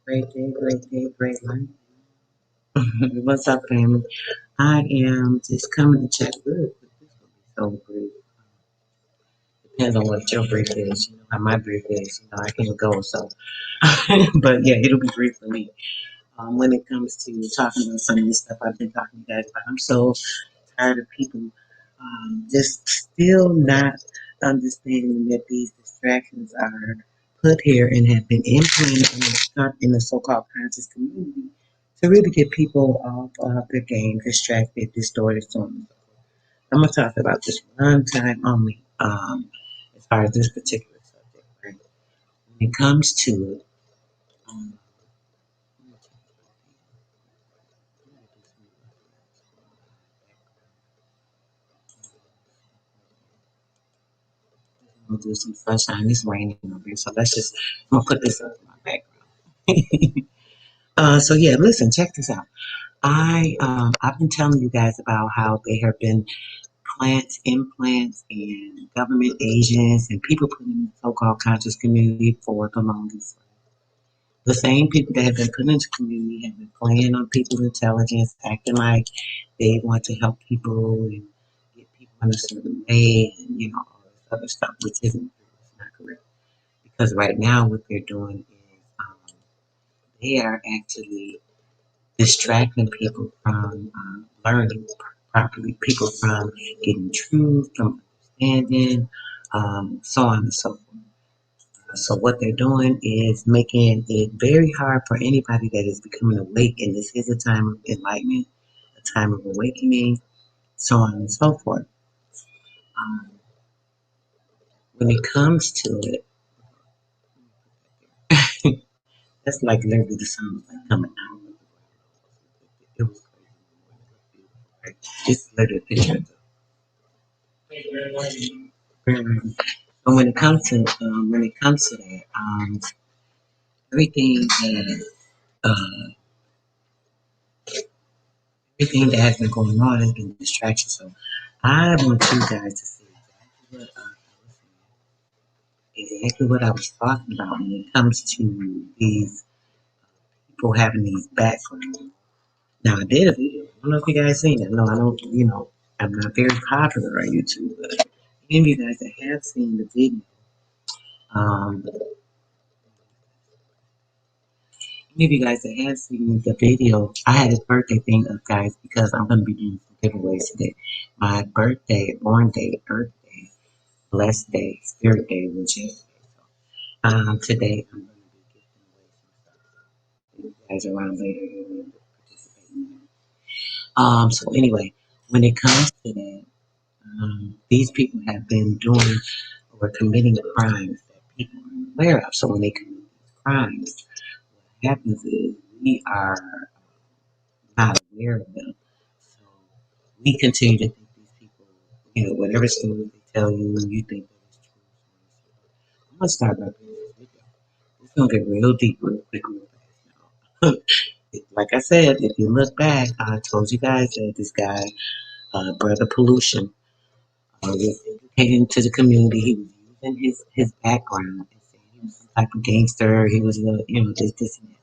Great day, great day, great life. What's up, family? I am just coming to check good. This will be so brief. Depends on what your brief is. You know how my brief is. You know, I can't go, so. But yeah, it'll be brief for me. When it comes to talking about some of this stuff I've been talking to you guys about, I'm so tired of people just still not understanding that these distractions are put here and have been implemented in the so-called conscious community to really get people off of their game, distracted, distorted, so on and so forth. I'm going to talk about this one time only as far as this particular subject. Right? When it comes to it, um, I'm going to do some sunshine. It's raining over here, so I'm going to put this up in my background. So yeah, listen, check this out. I've been telling you guys about how there have been implants, and government agents and people put in the so-called conscious community for the longest. The same people that have been put into the community have been playing on people's intelligence, acting like they want to help people and get people in a certain way, and all this other stuff, which isn't it's not correct. Because right now, what they're doing is they are actually distracting people from learning properly, people from getting truth, from understanding, so on and so forth. So what they're doing is making it very hard for anybody that is becoming awake, and this is a time of enlightenment, a time of awakening, so on and so forth. Um, when it comes to it, that's like literally the sound was like coming out. It was crazy. Right? Just literally a picture. But when it comes to that, everything that uh, everything that has been going on has been distraction. So I want you guys to see exactly what I was talking about when it comes to these people having these backgrounds. Now I did a video. I don't know if you guys seen it. No, I don't. I'm not very popular on YouTube, but any of you guys that have seen the video, um, any of you guys that have seen the video, I had a birthday thing up, guys, because I'm going to be doing some giveaways today. My birthday, born day, earth day, blessed day, spirit day, which is today I'm going to be giving away some stuff. You guys around later, you'll be able to participate in that. So anyway, when it comes to that, these people have been doing or committing crimes that people are aware of. So when they commit these crimes, what happens is we are not aware of them. So we continue to think these people, whatever story they tell you, you think that it's true. I'm gonna start by playing this video. It's gonna get real deep real quick, real fast now. Like I said, if you look back, I told you guys that this guy, Brother Pollution, was educating to the community. He was using his background and saying he was some type of gangster. He was this and that.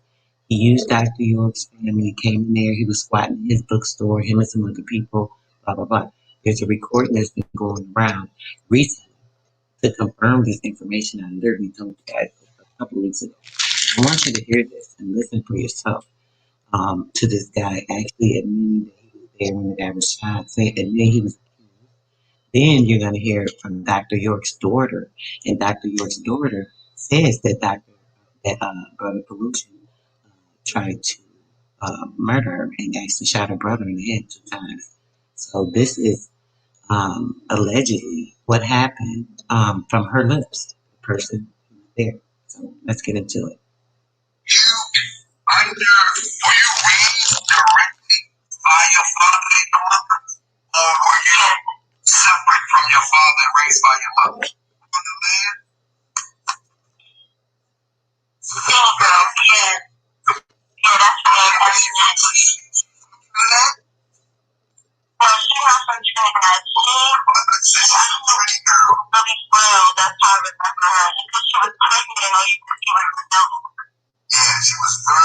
He used Dr. York's family. He came in there. He was squatting in his bookstore. Him and some other people. Blah blah blah. There's a recording that's been going around recently to confirm this information. I literally told you guys a couple of weeks ago. I want you to hear this and listen for yourself. To this guy actually admitting that he was there when the guy was shot, saying admitting he was. Then you're going to hear from Dr. York's daughter, and Dr. York's daughter says that Brother Pollution tried to murder her and actually shot her brother in the head 2 times. So this is allegedly what happened from her lips, the person who was there. So let's get into it. Were you raised directly by your father and your mother? Or were you separate from your father and raised by your mother? On the land? Yeah. Yeah, that's what I was. Well, she has some children. She's a pretty girl. Really spoiled. That's how I remember her. Because she was pregnant, or you think she was adult. Yeah, she was very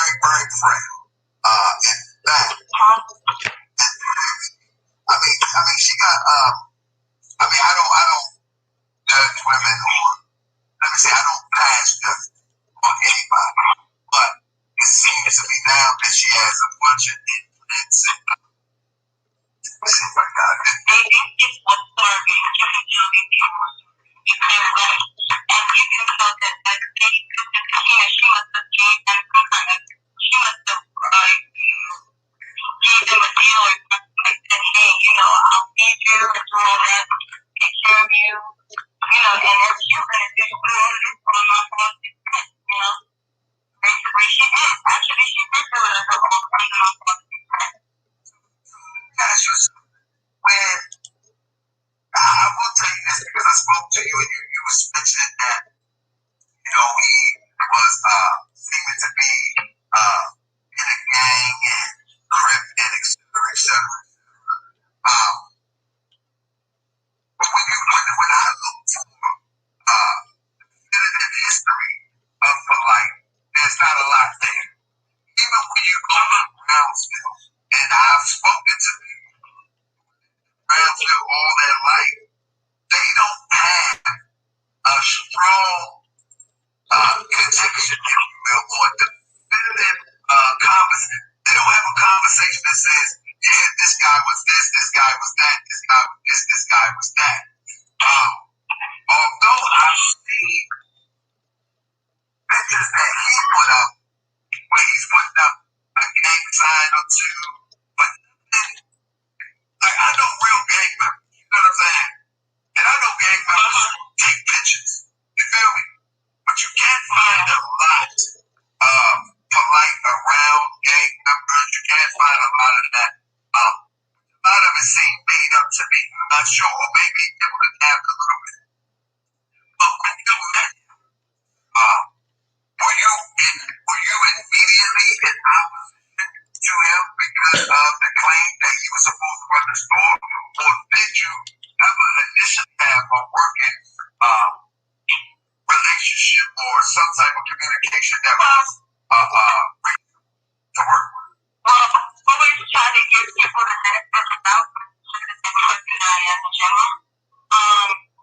Always try to give people the benefit of the doubt because they trust who I am in general.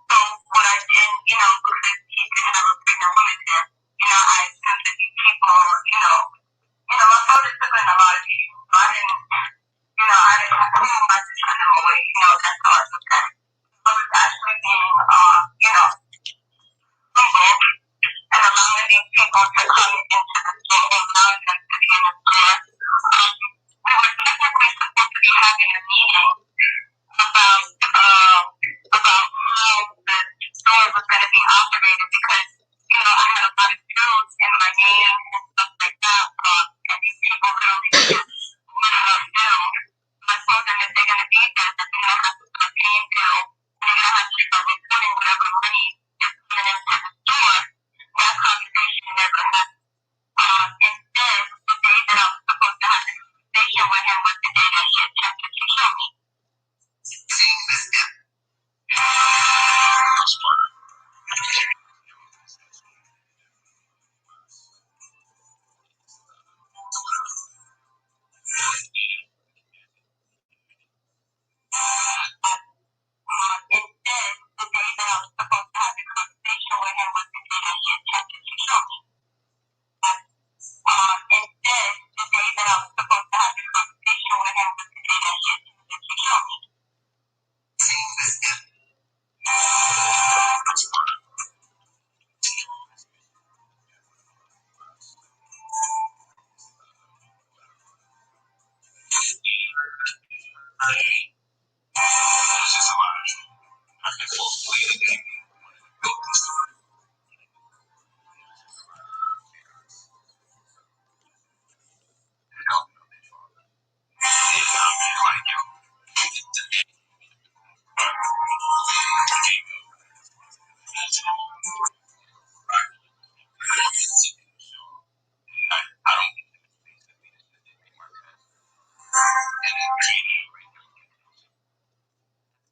So what I did, because he didn't have a pregnant woman there, I assumed that these people, my father took in a lot of people. So I didn't have to turn them away. That's how I looked at it. I was actually being, humble and allowing these people to come into the store and allowing them to be in the store. We were technically supposed to be having a meeting about how the store was going to be operated because, I had a lot of bills in my name and stuff like that. And these people really wanted us bills. I told them if they're going to be there, that they're going to have to start paying bills and they're going to have to start returning whatever money is coming into the store. That conversation never happened. Instead, the day that I was supposed to have the conversation with him was the day that he attempted to kill me. Instead, the day that I was supposed to have the conversation with him was the day that he attempted to kill me. Instead, the day that I was supposed to have the conversation with him was the day that he attempted to kill me.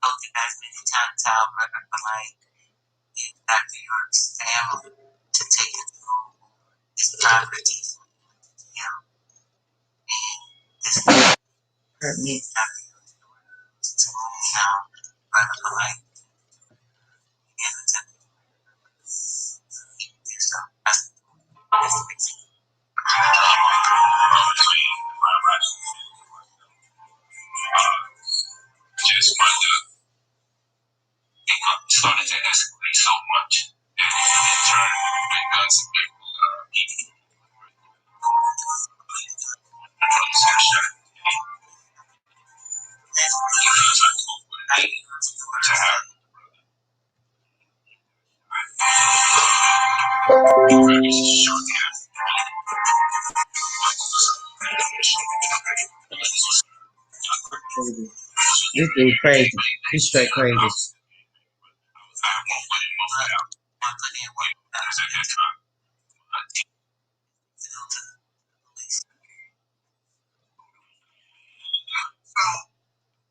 Told you guys many times how I'm running for like Dr. York's family to take it to his properties. This hurt me. Dr. York's to now running for like just kind of started to escalate so much and it turned and got some people to have this dude crazy. He's straight crazy.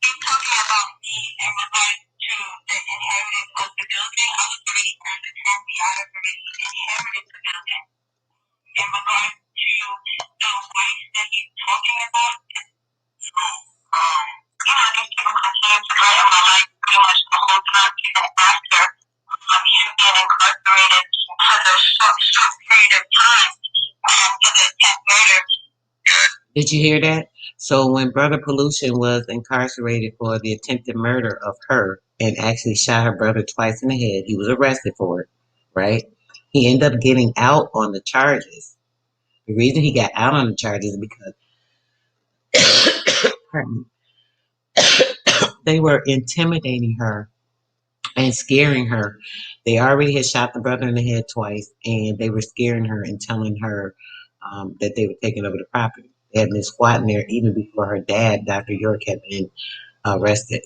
You're talking about me in regards to the inheritance of the building. I was already on the property. I had already inherited the building. In regards to the wife that he's talking about, these people continue to threaten my life pretty much the whole time, even after him being incarcerated for the short period of time for the attempt murder. Did you hear that? So when Brother Pollution was incarcerated for the attempted murder of her and actually shot her brother twice in the head, he was arrested for it, right? He ended up getting out on the charges. The reason he got out on the charges is because pardon me, they were intimidating her and scaring her. They already had shot the brother in the head twice, and they were scaring her and telling her that they were taking over the property. They had been squatting there even before her dad, Dr. York, had been arrested.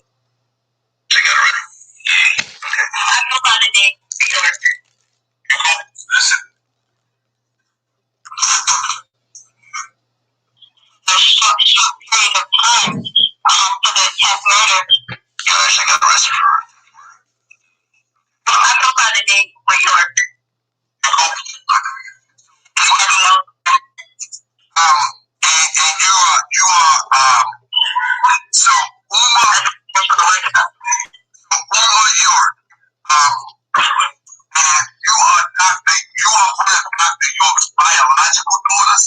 biological daughters?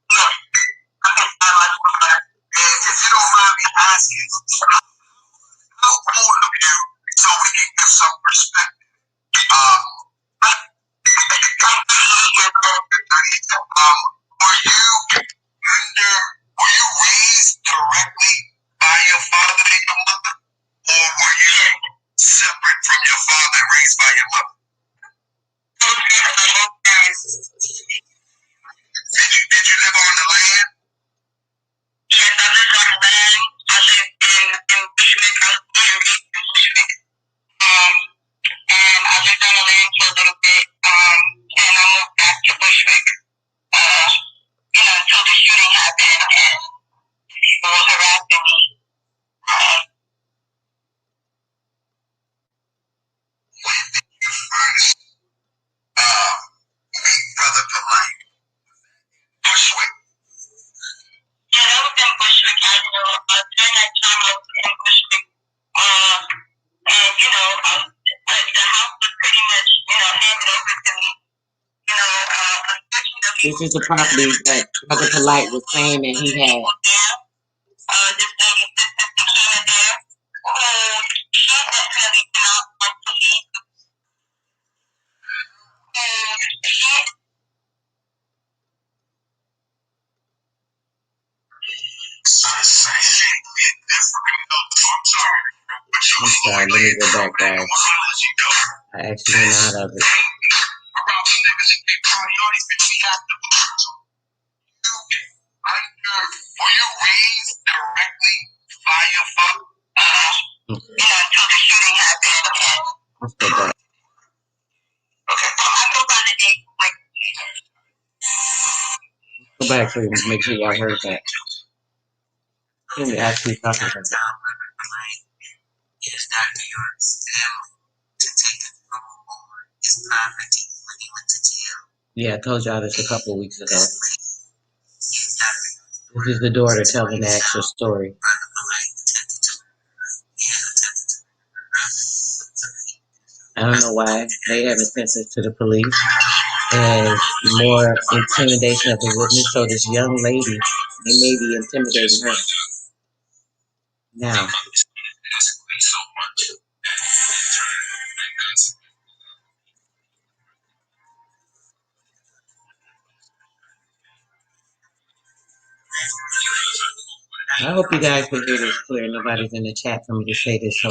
Yes, I'm his biological daughter. And if you don't mind me asking, how old are you so we can get some perspective? Were you raised directly by your father and your mother? Or were you separate from your father and raised by your mother? Did you live on the land? Yes, I lived on the land. I lived in Bushwick. I was born and raised in Bushwick. And I lived on the land for a little bit. And I moved back to Bushwick. Until the shooting happened and people were harassing me. When did you first meet Brother Polite? Bushwick? Yeah, that was in Bushwick. During that time I was in Bushwick. And, the house was pretty much, handed over to me. Unfortunately, This is the property that Brother Polite was saying that he had. This lady, Sister Takina there, who she definitely did not want to leave. I'm sorry, let me go back, guys. I actually went out of it. Were you raised directly by your father? Until the shooting happened. Let's go back. Okay. I go by the name, Go back so you can make sure y'all heard that. Who we actually talking about? It is Dr. York's family to take control over his property when he went to jail. Yeah, I told y'all this a couple of weeks ago. This is the daughter telling the actual story. I don't know why they haven't sent this to the police as more intimidation of the witness. So this young lady, they may be intimidating her. Now, I hope you guys can hear this clear. Nobody's in the chat for me to say this, so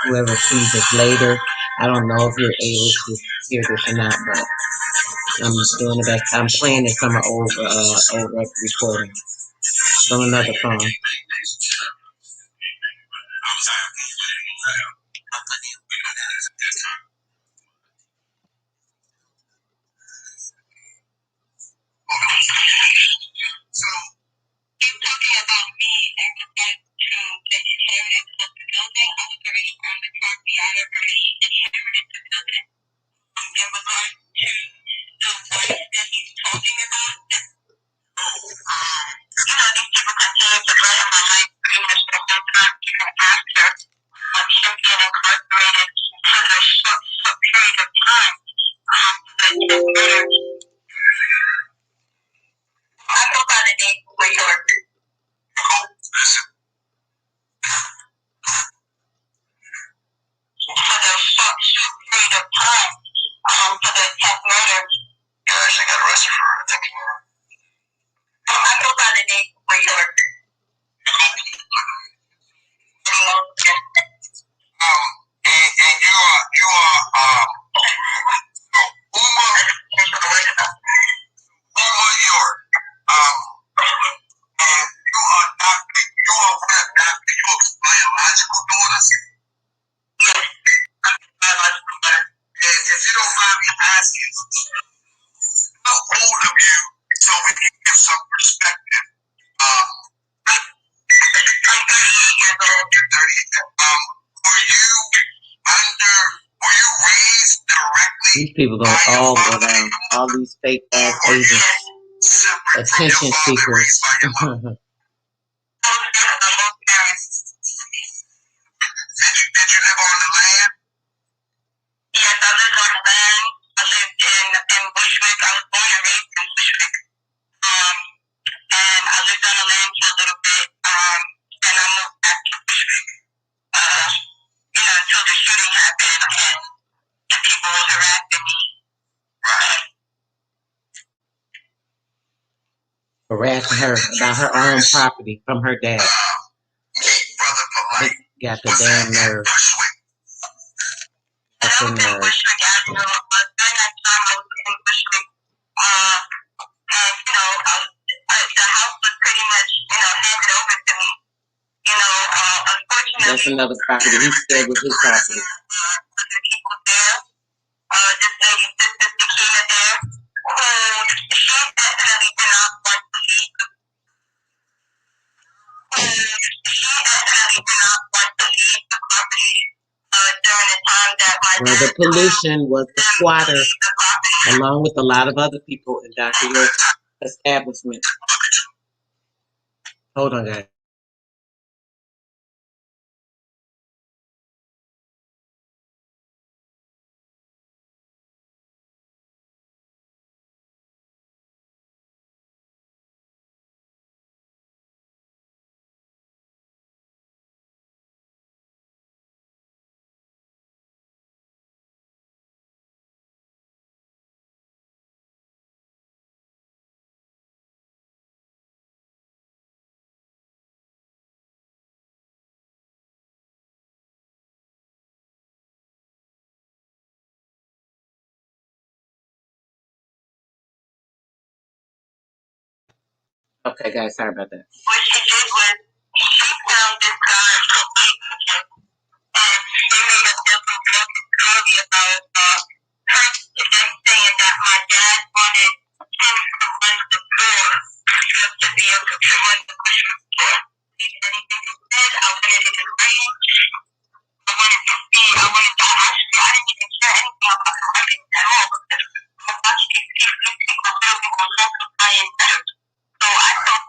whoever sees this later, I don't know if you're able to hear this or not, but I'm doing the best. I'm playing this from an old recording from another phone. So, you're talking about me and regard to the inheritance of the building. I was already on the property. I already inherited the building. In regard to the wife that he's talking about, these people continue to threaten my life pretty much the whole time, even after him being incarcerated for a short period of time. I go by the name of New York. Listen. For the short period of time, for the attack murder. You actually got arrested for attacking murder. I go by the name of New York. And you are Uma York. And you are one of Dr. York's biological daughters? Yes, biological daughter. And if you don't mind me asking, how old are you so we can give some perspective? I'm 38 years old. You're 38. Were you raised directly? These people gonna all go down. All these fake ass agents, attention seekers. Did you live on the land? Yes, I lived on the land. I lived in Bushwick. I was born and raised in harassing her about her own property from her dad. Got the damn nerve. That's the nerve. That's another property. He said was his property. Well, the pollution was the squatter, along with a lot of other people in Dr. York's establishment. Hold on, guys. Okay, guys, sorry about that. What she did was she found this guy from Iceland, and they made a different story about her saying that my dad wanted him to run the store, just to be able to run the grocery store. And he said, I wanted it in writing. I wanted to see, I wanted to actually, I didn't even care anything about the writing at all, because I watched these people really were multiplying better. So I thought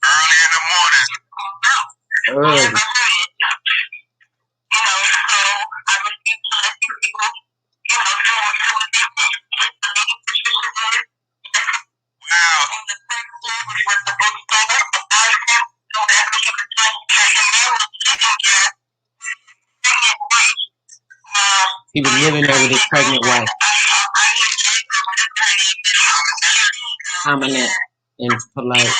early in the morning. Early. You know, so I received to let these people, you know, do what they did. The lady Patricia did. Wow. On the first floor, which was the bookstore, the bathroom, so that's what she was trying to tell him. Man was living there, pregnant wife. He was living there with his pregnant wife. Prominent and polite.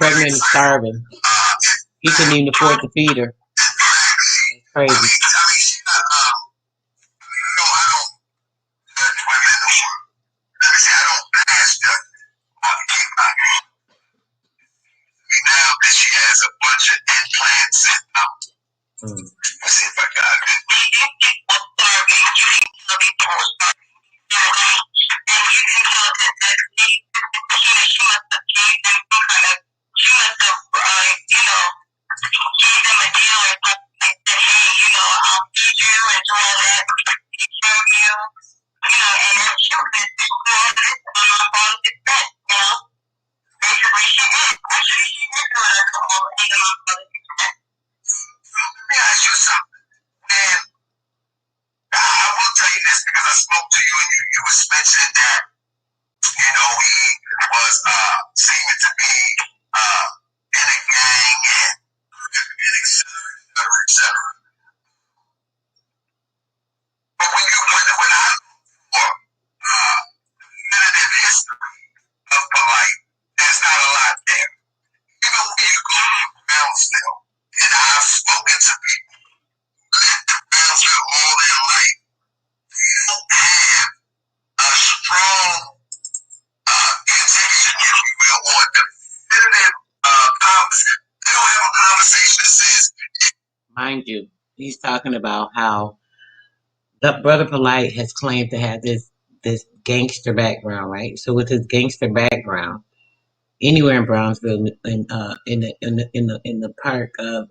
Pregnant and starving. He couldn't even afford to feed her. It's crazy. Now that she has a bunch of implants and let's see if I got it. Mind you, he's talking about how the Brother Polite has claimed to have this gangster background, right? So with his gangster background, anywhere in Brownsville, in the park of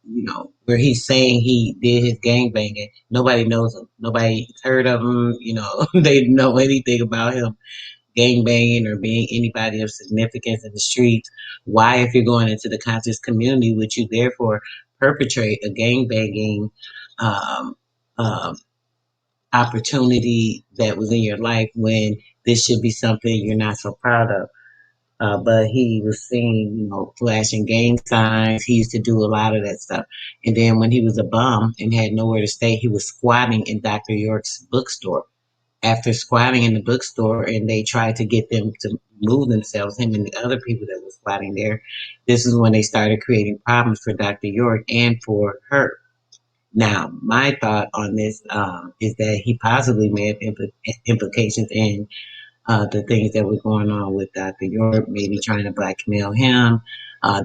you know, where he's saying he did his gangbanging, nobody knows him. Nobody's heard of him. You know, they didn't know anything about him gangbanging or being anybody of significance in the streets. Why, if you're going into the conscious community, would you therefore perpetrate a gangbanging um, um, opportunity that was in your life when this should be something you're not so proud of? But he was seen, flashing gang signs. He used to do a lot of that stuff. And then when he was a bum and had nowhere to stay, he was squatting in Dr. York's bookstore. After squatting in the bookstore and they tried to get them to move themselves, him and the other people that were squatting there, this is when they started creating problems for Dr. York and for her. Now, my thought on this is that he possibly may have implications in the things that were going on with Dr. York, maybe trying to blackmail him.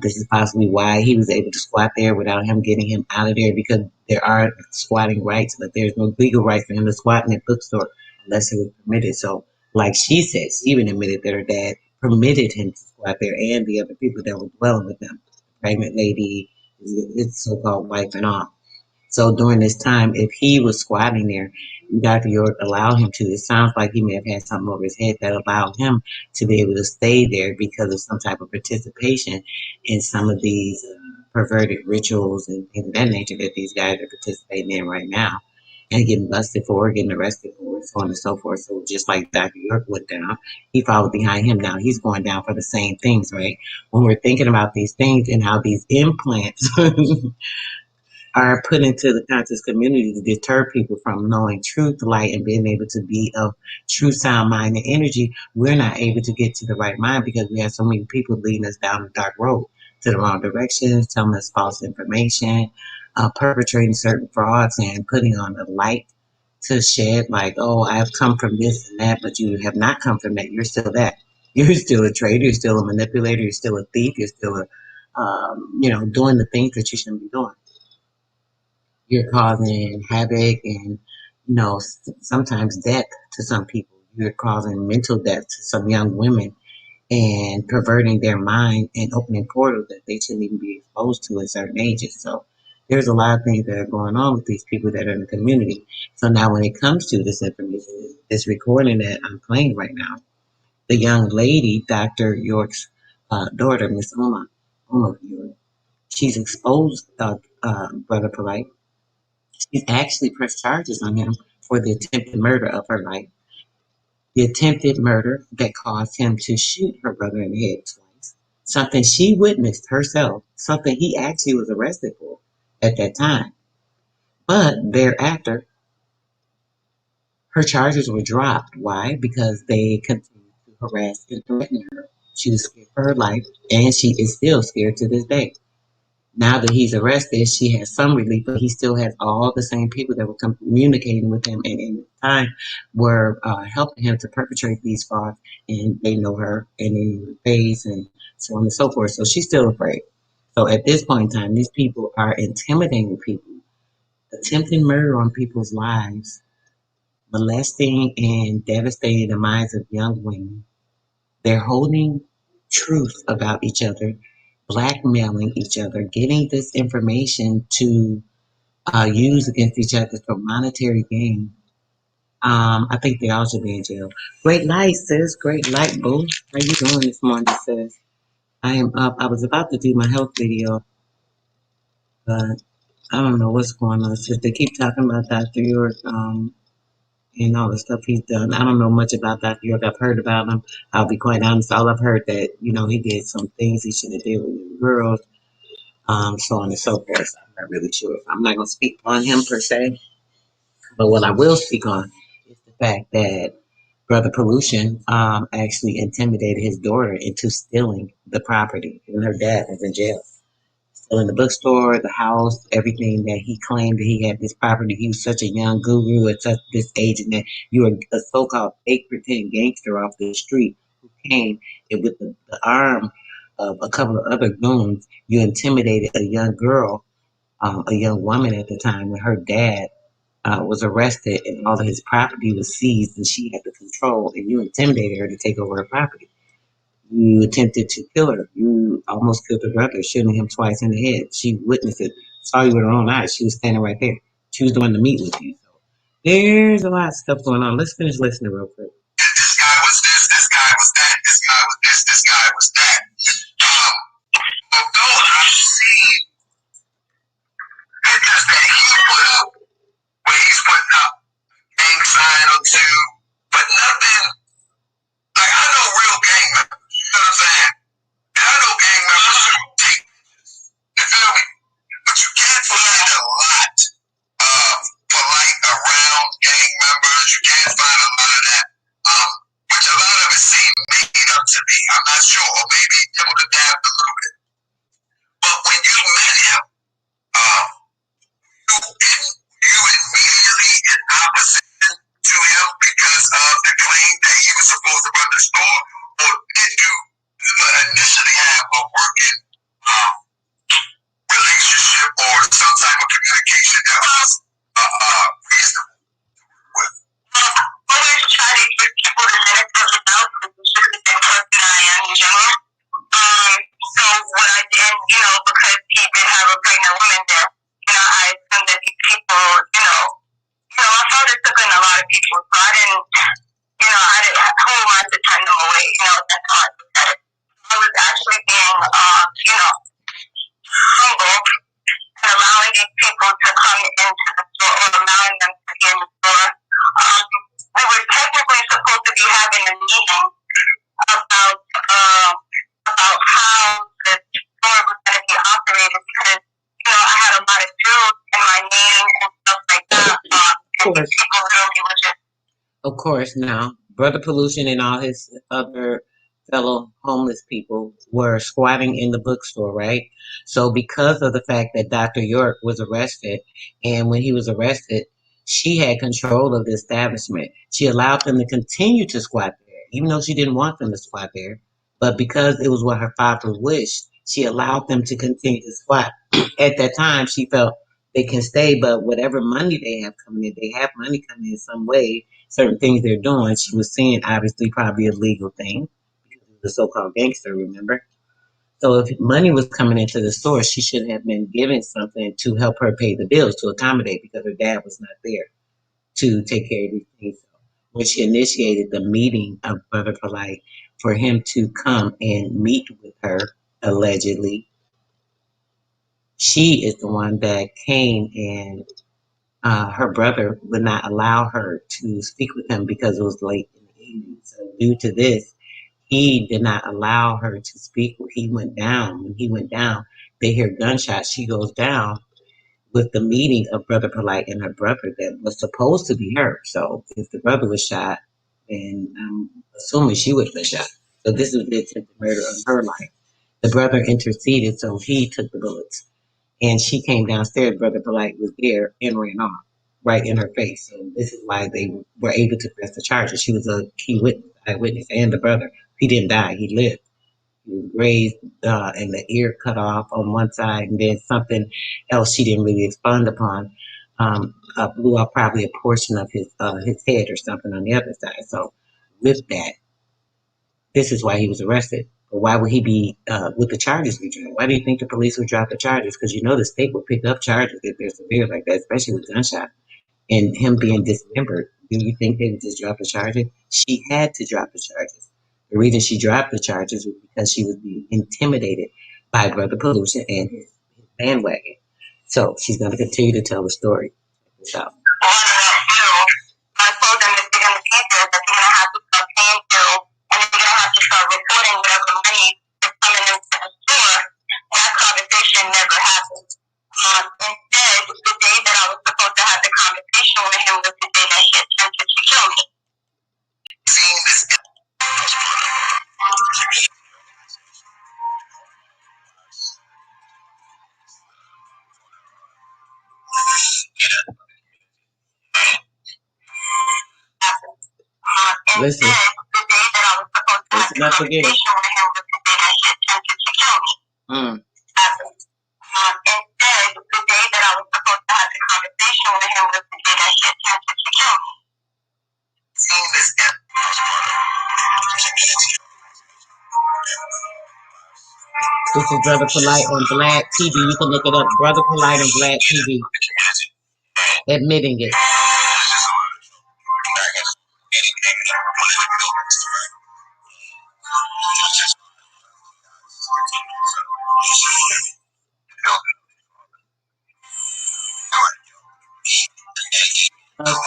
This is possibly why he was able to squat there without him getting him out of there, because there are squatting rights, but there's no legal right for him to squat in that bookstore unless it was permitted. So, like she said, she even admitted that her dad permitted him to squat there and the other people that were dwelling with them, the pregnant lady, his so-called wife, and all. So during this time, if he was squatting there, Dr. York allowed him to. It sounds like he may have had something over his head that allowed him to be able to stay there because of some type of participation in some of these perverted rituals and things of that nature that these guys are participating in right now and getting busted for, getting arrested for, so on and so forth. So just like Dr. York went down, he followed behind him. Now he's going down for the same things, right? When we're thinking about these things and how these implants are put into the conscious community to deter people from knowing truth, light, and being able to be of true sound mind and energy, we're not able to get to the right mind because we have so many people leading us down the dark road to the wrong directions, telling us false information, perpetrating certain frauds, and putting on a light to shed like, oh, I've come from this and that, but you have not come from that. You're still that. You're still a traitor. You're still a manipulator. You're still a thief. You're still doing the things that you shouldn't be doing. You're causing havoc and, sometimes death to some people. You're causing mental death to some young women and perverting their mind and opening portals that they shouldn't even be exposed to at certain ages. So there's a lot of things that are going on with these people that are in the community. So now when it comes to this information, this recording that I'm playing right now, the young lady, Dr. York's daughter, Miss Uma York, she's exposed Brother Polite. She's actually pressed charges on him for the attempted murder of her life, the attempted murder that caused him to shoot her brother in the head twice, something she witnessed herself, something he actually was arrested for at that time. But thereafter, her charges were dropped. Why? Because they continued to harass and threaten her. She was scared for her life, and she is still scared to this day. Now that he's arrested, she has some relief, but he still has all the same people that were communicating with him and in the time were helping him to perpetrate these frauds. And they know her and they know her face and so on and so forth. So she's still afraid. So at this point in time, these people are intimidating people, attempting murder on people's lives, molesting and devastating the minds of young women. They're holding truth about each other, blackmailing each other, getting this information to use against each other for monetary gain. I think they all should be in jail. Great light, sis. Great light, boo. How you doing this morning, sis? I am up. I was about to do my health video, but I don't know what's going on, sis. They keep talking about Dr. York, and all the stuff he's done. I don't know much about Dr. York. I've heard about him. I'll be quite honest. All I've heard that, he did some things he shouldn't have did with young girls, so on and so forth. So I'm not really sure. I'm not going to speak on him per se, but what I will speak on is the fact that Brother Pollution actually intimidated his daughter into stealing the property, and her dad was in jail. Still in the bookstore, the house, everything that he claimed that he had this property. He was such a young guru at such this age, and that you were a so-called fake pretend gangster off the street who came and with the arm of a couple of other goons, you intimidated a young girl, a young woman at the time, when her dad was arrested and all of his property was seized, and she had the control, and you intimidated her to take over her property. You attempted to kill her. You almost killed her brother, shooting him twice in the head. She witnessed it, saw you with her own eyes. She was standing right there. She was the one to meet with you. So there's a lot of stuff going on. Let's finish listening real quick. This guy was this guy was that, this guy was this guy was that. Although I see pictures that he put up where he's putting up gang sign or two, but nothing like I know real gang members. You know what I'm saying? because he did have a pregnant woman there, I assumed that these people, my father took in a lot of people, so I didn't, who am I to turn them away, that's how I looked at it. I was actually being, humble and allowing these people to come into the store or allowing them to be in the store. We were technically supposed to be having a meeting about how the store was going to be operated because, I had a lot of dues in my name and stuff like that. And these people really were just. Of course, now, Brother Pollution and all his other fellow homeless people were squatting in the bookstore, right? So, because of the fact that Dr. York was arrested, and when he was arrested, she had control of the establishment. She allowed them to continue to squat there, even though she didn't want them to squat there. But because it was what her father wished, she allowed them to continue to squat. At that time, she felt they can stay, but whatever money they have coming in, they have money coming in some way. Certain things they're doing, she was seeing obviously probably a legal thing because he was a so-called gangster, remember? So if money was coming into the store, she should have been given something to help her pay the bills to accommodate because her dad was not there to take care of these things. So when she initiated the meeting of Brother Polite for him to come and meet with her, allegedly, she is the one that came and her brother would not allow her to speak with him because it was late in the evening. So due to this, he did not allow her to speak. He went down. When he went down, they hear gunshots. She goes down with the meeting of Brother Polite and her brother that was supposed to be her. So if the brother was shot, then I'm assuming she would have been shot. So this is the attempted murder of her life. The brother interceded, so he took the bullets. And she came downstairs. Brother Polite was there and ran off right in her face. So this is why they were able to press the charges. She was a key witness, eyewitness, and the brother. He didn't die. He lived. He was grazed and the ear cut off on one side, and then something else she didn't really expound upon. Blew out probably a portion of his head or something on the other side. So with that, this is why he was arrested. But why would he be with the charges be dropped? Why do you think the police would drop the charges? Because the state would pick up charges if they're severe like that, especially with gunshot and him being dismembered. Do you think they would just drop the charges? She had to drop the charges. The reason she dropped the charges was because she was being intimidated by Brother Pollution and his bandwagon. So she's going to continue to tell the story. So. I told them if they're going to pay bills, that they're going to have to start paying bills, and they're going to have to start reporting whatever money is coming into the store. That conversation never happened. Instead, the day that I was supposed to have the conversation with him was the day that he attempted to kill me. Listen. The day that I was supposed to have the conversation with him was the day that he attempted to kill me. Instead, the day that I was supposed to have the conversation with him was the day that he attempted to kill me. This is Brother Polite on Vlad TV. You can look it up. Brother Polite on Vlad TV. Admitting it.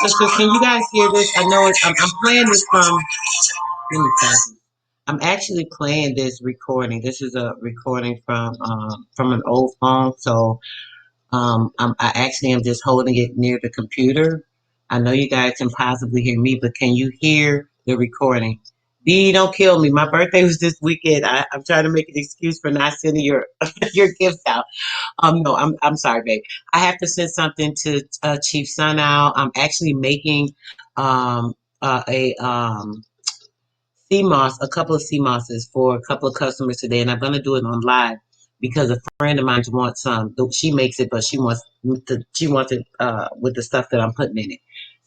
Sister, can you guys hear this? I know I'm playing this from. I'm actually playing this recording. This is a recording from an old phone, so I actually am just holding it near the computer. I know you guys can possibly hear me, but can you hear the recording? D, don't kill me. My birthday was this weekend. I'm trying to make an excuse for not sending your your gifts out. No, I'm sorry, babe. I have to send something to Chief Sun out. I'm actually making a CMOS, a couple of CMOSs for a couple of customers today, and I'm going to do it on live because a friend of mine wants some. She makes it, but she wants it with the stuff that I'm putting in it.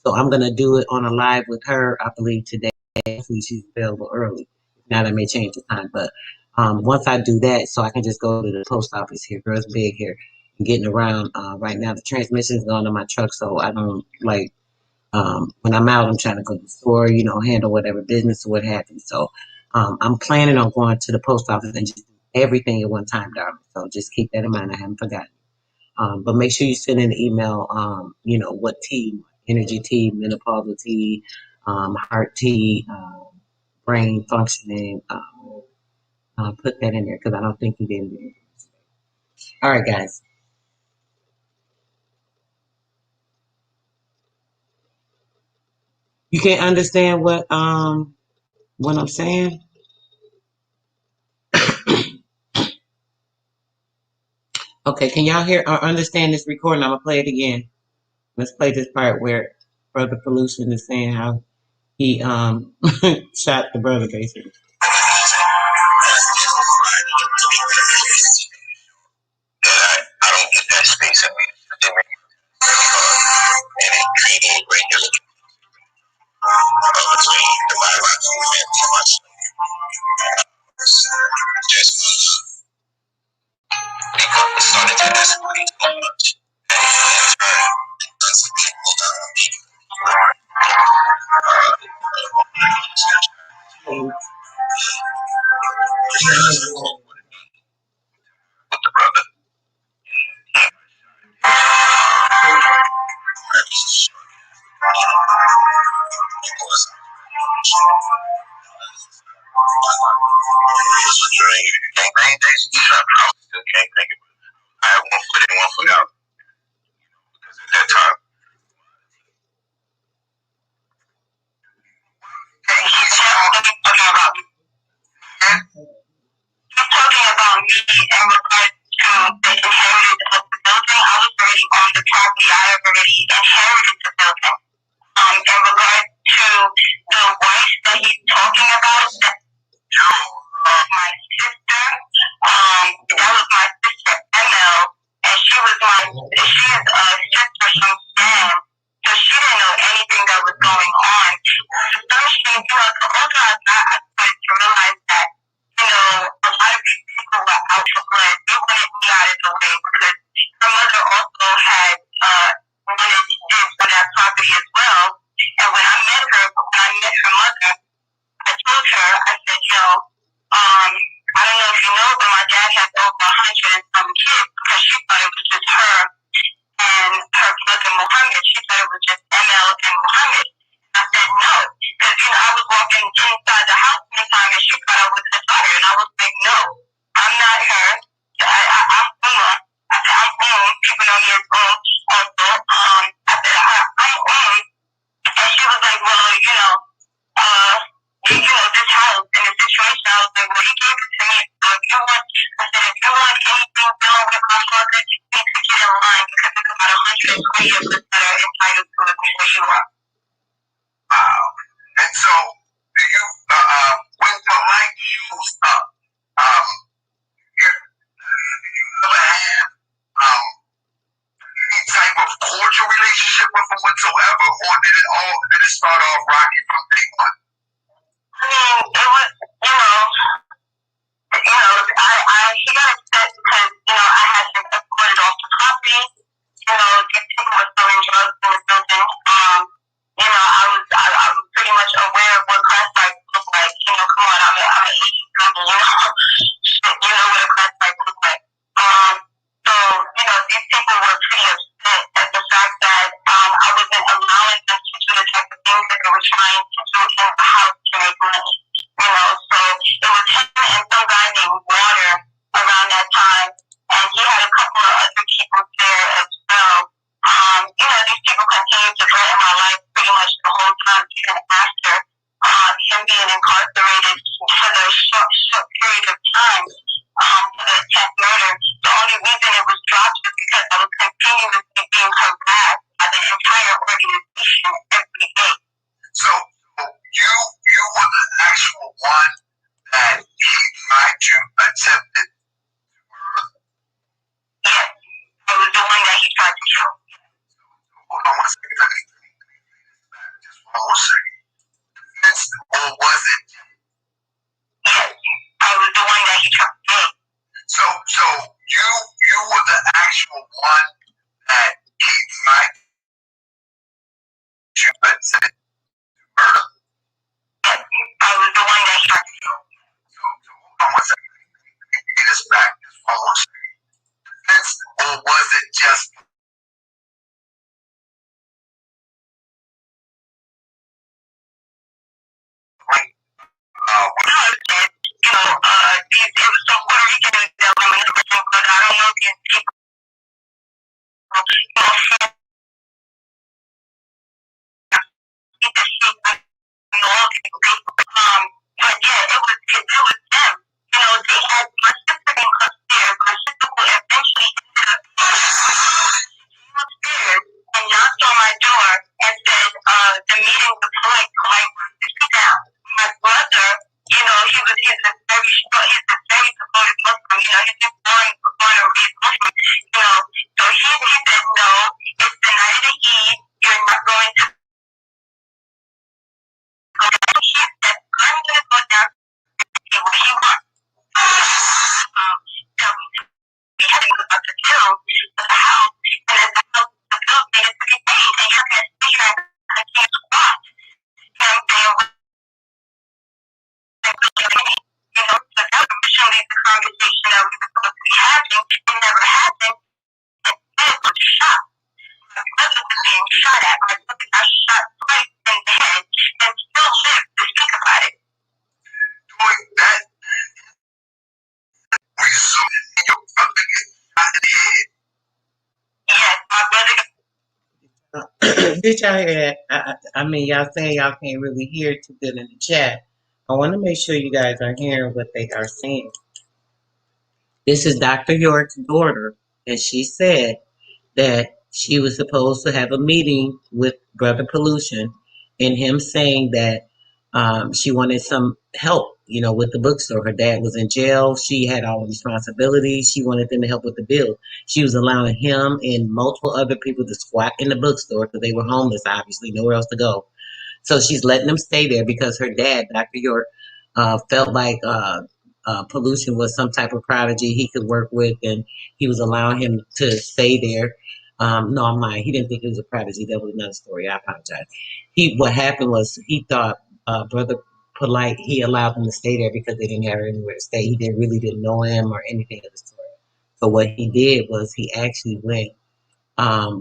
So I'm going to do it on a live with her, I believe, today. Hopefully she's available early. If not, I may change the time, but Once I do that, so I can just go to the post office here. Girls big here. I'm getting around. Right now the transmission's going on my truck, so I don't like when I'm out, I'm trying to go to the store, handle whatever business or what have you. So I'm planning on going to the post office and just do everything at one time, darling. So just keep that in mind. I haven't forgotten. But make sure you send in an email, what tea, energy tea, menopausal tea, heart tea, brain functioning. Put that in there because I don't think you did it. All right, guys. You can't understand what I'm saying? Okay, can y'all hear or understand this recording? I'm gonna play it again. Let's play this part where Brother Pollution is saying how he shot the brother basically. I don't get that space in me. And it created a great deal between the biological and too much. Just because it started to escalate so much. With the brother. During days, I still can't think of it. I had one foot in, one foot out. Because at that time, talking about me in regards to the inheritance of the building. I was already on the property. I already inherited the building. In regards to the wife that he's talking about, my sister, that was my sister ML, and she is a sister from Sam, so she didn't know anything that was going on. So she, the older I got, I started to realize that, a lot of these people were out for blood. They wanted me out of the way because her mother also had wanted to do for that property as well. And when I met her mother, I told her, I said, I don't know if you know, but my dad has over 100 and some kids because she thought it was just her and her brother Muhammad. She thought it was just ML and Muhammad. I said no, because I was walking inside the house one time and she thought I was her daughter, and I was like, no, I'm not her. I'm Uma. I said I'm People know me as also. I said I'm and she was like, well, this house in a situation. I was like, well, he gave it to me. So if you want, I said, if you want anything done with my father, you need to get in line because there's about 120 of us that are entitled to it before you are. Wow. And so, do you, when the light shows up, you ever have any type of cordial relationship with him whatsoever, or did it start off rocky from day one? I mean, it was, he got upset because, I had him escorted off the property. These people were selling drugs in the building. I was pretty much aware of what crack pipes look like. Come on, I'm an Asian company, you know what a crack pipe looks like. So, these people were pretty upset at the fact that I wasn't allowing them to do the type of things that they were trying one that he tried to murder. I was the one that shot you. So hold on one second. Get us back. Just follow us. Or was it just like, it was so Puerto Rican that women but I don't know if people, but yeah, it was them. They had my sister came upstairs. My sister who eventually ended up upstairs and knocked on my door and said, the meeting was polite, sit down. My brother, he's a very supportive Muslim, he's just born and raised Muslim, so he said, no, it's the night of the Eid, you're not going to go down. He said, I'm going to go down and see what he wants. So we had to go up the bill of the house, and as the bill needed to be paid, and you're going to sit here and I can't squat. And they were so that was originally the conversation that we were supposed to be having. It never happened. And then was shot. My brother was being shot at. My brother got shot twice in the head and still lived to speak about it. Doing that, were you so your brother get shot in the head? Yes, my brother. Did y'all hear that? I mean, y'all saying y'all can't really hear too good in the chat. I want to make sure you guys are hearing what they are saying. This is Dr. York's daughter, and she said that she was supposed to have a meeting with Brother Pollution, and him saying that she wanted some help, with the bookstore. Her dad was in jail. She had all the responsibilities. She wanted them to help with the bill. She was allowing him and multiple other people to squat in the bookstore because they were homeless, obviously, nowhere else to go. So she's letting them stay there because her dad, Dr. York, felt like Pollution was some type of prodigy he could work with, and he was allowing him to stay there. No, I'm lying. He didn't think he was a prodigy. That was another story. I apologize. What happened was he thought Brother Polite, he allowed them to stay there because they didn't have anywhere to stay. He didn't know him or anything of the sort. So what he did was he actually went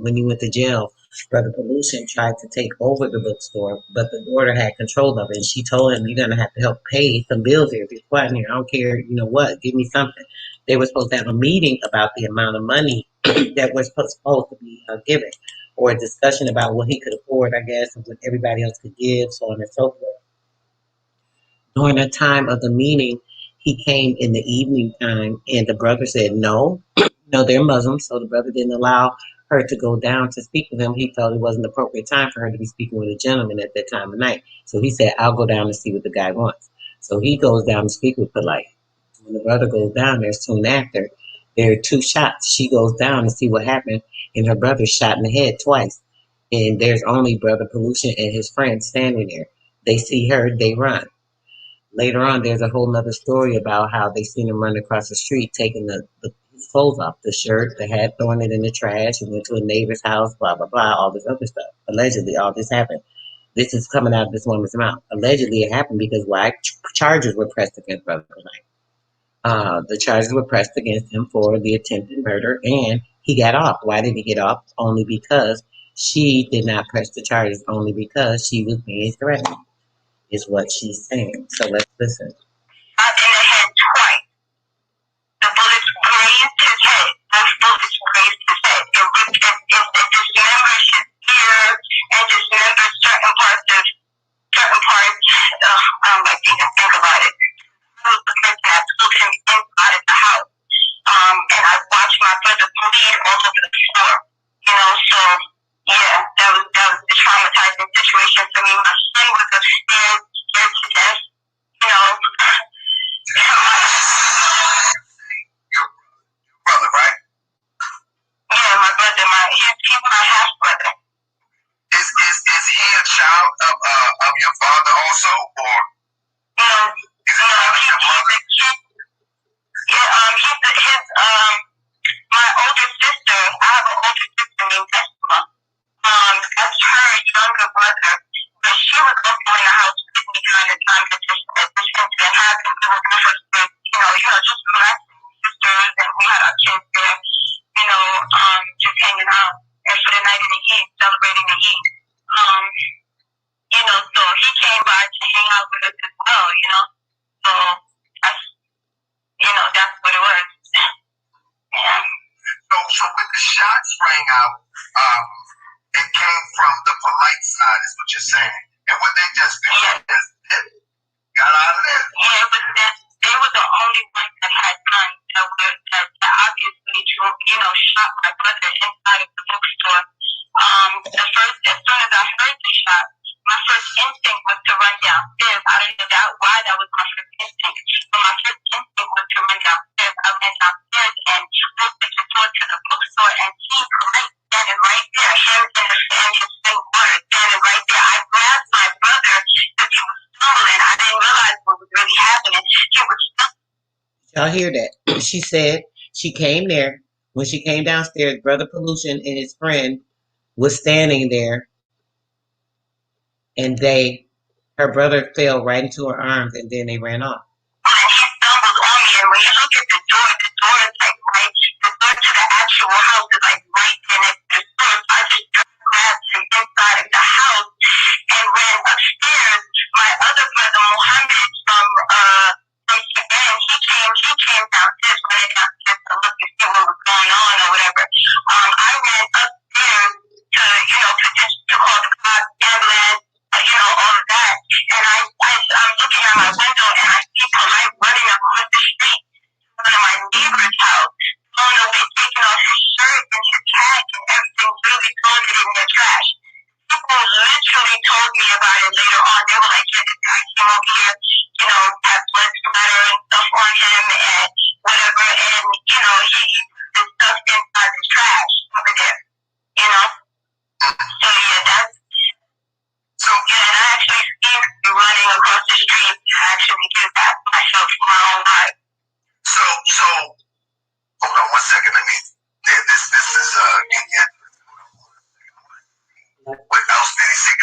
when he went to jail. Brother Pollution tried to take over the bookstore, but the daughter had control of it. And she told him, "You're gonna have to help pay some bills here. If you're squatting here, I don't care. You know what? Give me something." They were supposed to have a meeting about the amount of money that was supposed to be given, or a discussion about what he could afford, I guess, and what everybody else could give, so on and so forth. During the time of the meeting, he came in the evening time, and the brother said no. No, they're Muslims, so the brother didn't allow her to go down to speak with him. He felt it wasn't the appropriate time for her to be speaking with a gentleman at that time of night. So he said, I'll go down and see what the guy wants. So he goes down to speak with Polite. When the brother goes down there soon after, there are two shots. She goes down to see what happened, and her brother's shot in the head twice. And there's only Brother Pollution and his friend standing there. They see her, they run. Later on, there's a whole nother story about how they seen him run across the street, taking his clothes off, the shirt, the hat, throwing it in the trash, and went to a neighbor's house, blah, blah, blah, all this other stuff. Allegedly, all this happened. This is coming out of this woman's mouth. Allegedly, it happened because why? Charges were pressed against Brother Knight. The charges were pressed against him for the attempted murder, and he got off. Why did he get off? Only because she did not press the charges, only because she was being threatened, is what she's saying. So let's listen. In the head twice. The bullets grazed his head. Both bullets grazed his head. It dismembers his ear and dismembers certain parts. I don't like to even think about it. I was the person that pulled him inside of the house. And I watched my brother bleed all over the floor. So yeah, that was a traumatizing situation for me. My son was upstairs, scared to death. sprang out. It came from the polite side, is what you're saying. And what they just did, got out of there. Yeah, but they were the only ones that had guns that obviously, shot my brother inside of the bookstore. As soon as I heard the shot, my first instinct was to run downstairs. I don't know why that was my first instinct, but my first instinct was to run downstairs. I ran downstairs and opened the door to the bookstore and seen Polite standing right there, him and his same water standing right there. I grabbed my brother because he was stumbling. I didn't realize what was really happening. He was stumbling. Y'all hear that? She said she came there. When she came downstairs, Brother Pollution and his friend was standing there, and her brother fell right into her arms, and then they ran off. And he stumbled on me, and when you look at the door is like right, the door to the actual house is like right in it. The door, I just grabbed him inside of the house and ran upstairs. My other brother, Mohammed, from Sudan, he came downstairs, running downstairs to look to see what was going on or whatever. I ran upstairs to call the cops, ambulance, all of that. And I'm looking out my window and I see Polite running across the street to one of my neighbor's house, throwing away, taking off his shirt and his hat and everything, really throwing it in their trash. People literally told me about it later on. They were like, yeah, this guy came over here, had blood splatter and stuff on him and whatever, and, he put this stuff inside the trash over there, So, yeah, that's, and I actually seen me running across the street to actually get back myself my own life. So, hold on 1 second. This is, what else did he see?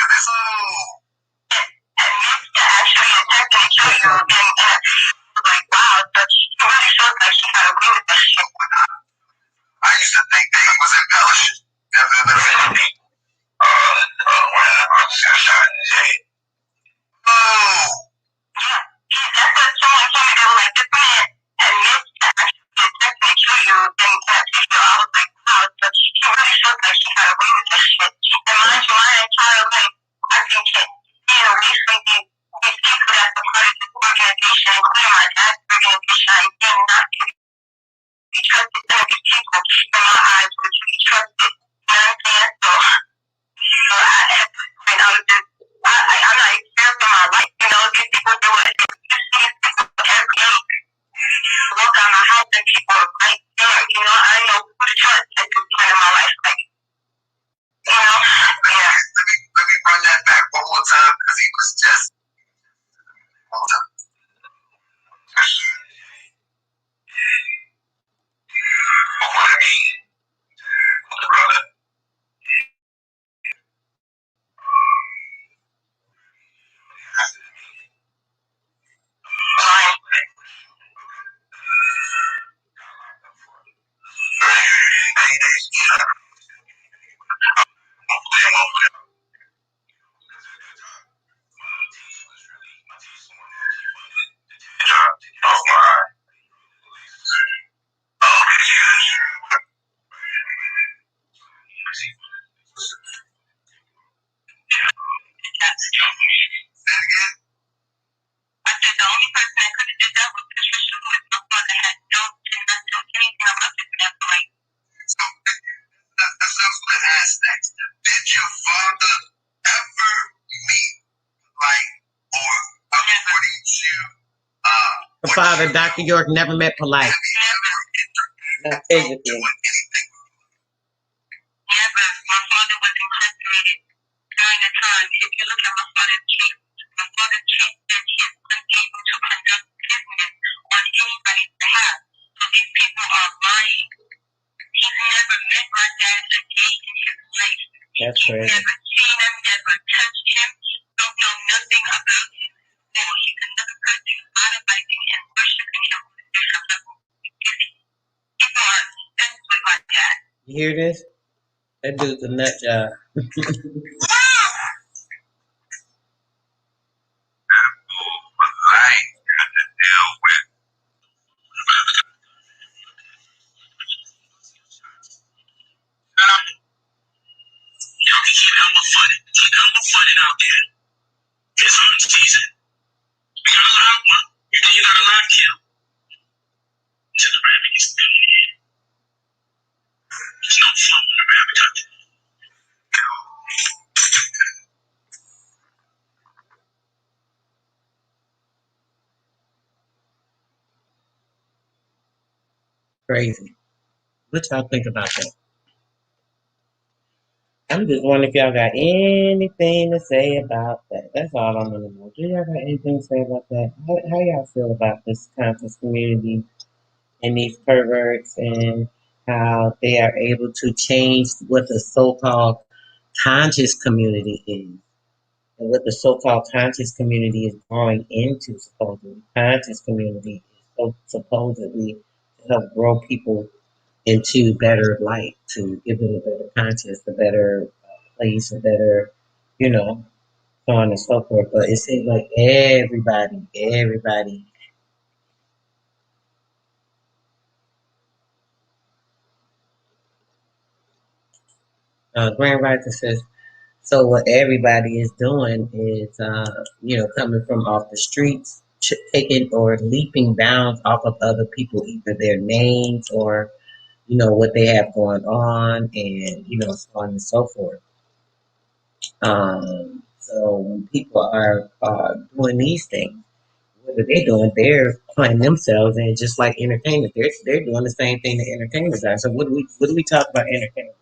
And actually attempted to kill you, and like, wow, but she really felt like she got away with that shit. I used to think that he was embellishing. When I was shot in his head. Oh. Yeah, that's what someone told me. They were like, this man admits to actually attempting to kill you and I was like, wow, but she really felt like she got away with that shit. And mind you, my entire life, I've been staying away from these people that's a part of this organization, including my dad's organization. I did not to be trusted. None of these people, in my eyes, were to be trusted. You know what I'm saying? So at this point, I was just, I'm not scared for my life. These people do it. These people every day walk out my house and people are right there. I know who to trust at this point in my life. Like, yeah. Let me run that back one more time because he was just one more time. What I mean, the brother. Did your father ever meet, or according to Her father, Dr. York, never met Polite. Not physically. Yeah, but my father was incarcerated during the time. If you look at my father's case said he is unable to conduct business on anybody's behalf. So these people are lying. He's never met my dad a day in his life. That's crazy. Never seen him, never touched him, don't know nothing about him. No, he's another person idolizing and worshiping him on a different level. People are obsessed with my dad. You hear this? That dude's a nut job. crazy. What y'all think about that? I'm just wondering if y'all got anything to say about that. That's all I'm gonna know. Do y'all got anything to say about that? How y'all feel about this conscious community and these perverts and how they are able to change what the so-called conscious community is and what the so-called conscious community is growing into supposedly. Conscious community is supposedly to help grow people into better light, to give them a better conscience, a better place, a better, you know, so on and so forth. But it seems like everybody, Grand Rising says, so what everybody is doing is, coming from off the streets, taking or leaping bounds off of other people, either their names or, what they have going on and, so on and so forth. So when people are doing these things, what are they doing? They're putting themselves in just like entertainment. They're doing the same thing that entertainers are. So what do we talk about entertainment?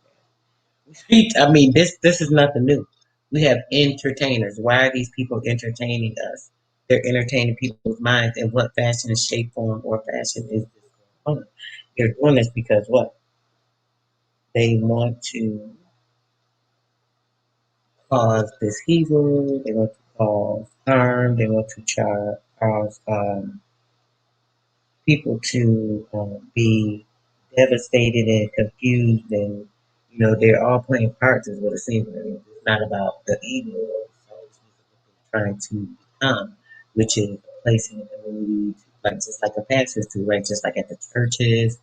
I mean, this is nothing new. We have entertainers. Why are these people entertaining us? They're entertaining people's minds. In what fashion, shape, form, or fashion is this going on? They're doing this because what? They want to cause this evil. They want to cause harm. They want to cause people to be devastated and confused, and they're all playing parts. Is what it seems like. It's not about the evil or the souls trying to become, which is a place in the community, like just like a pastor's do, right? Just like at the churches,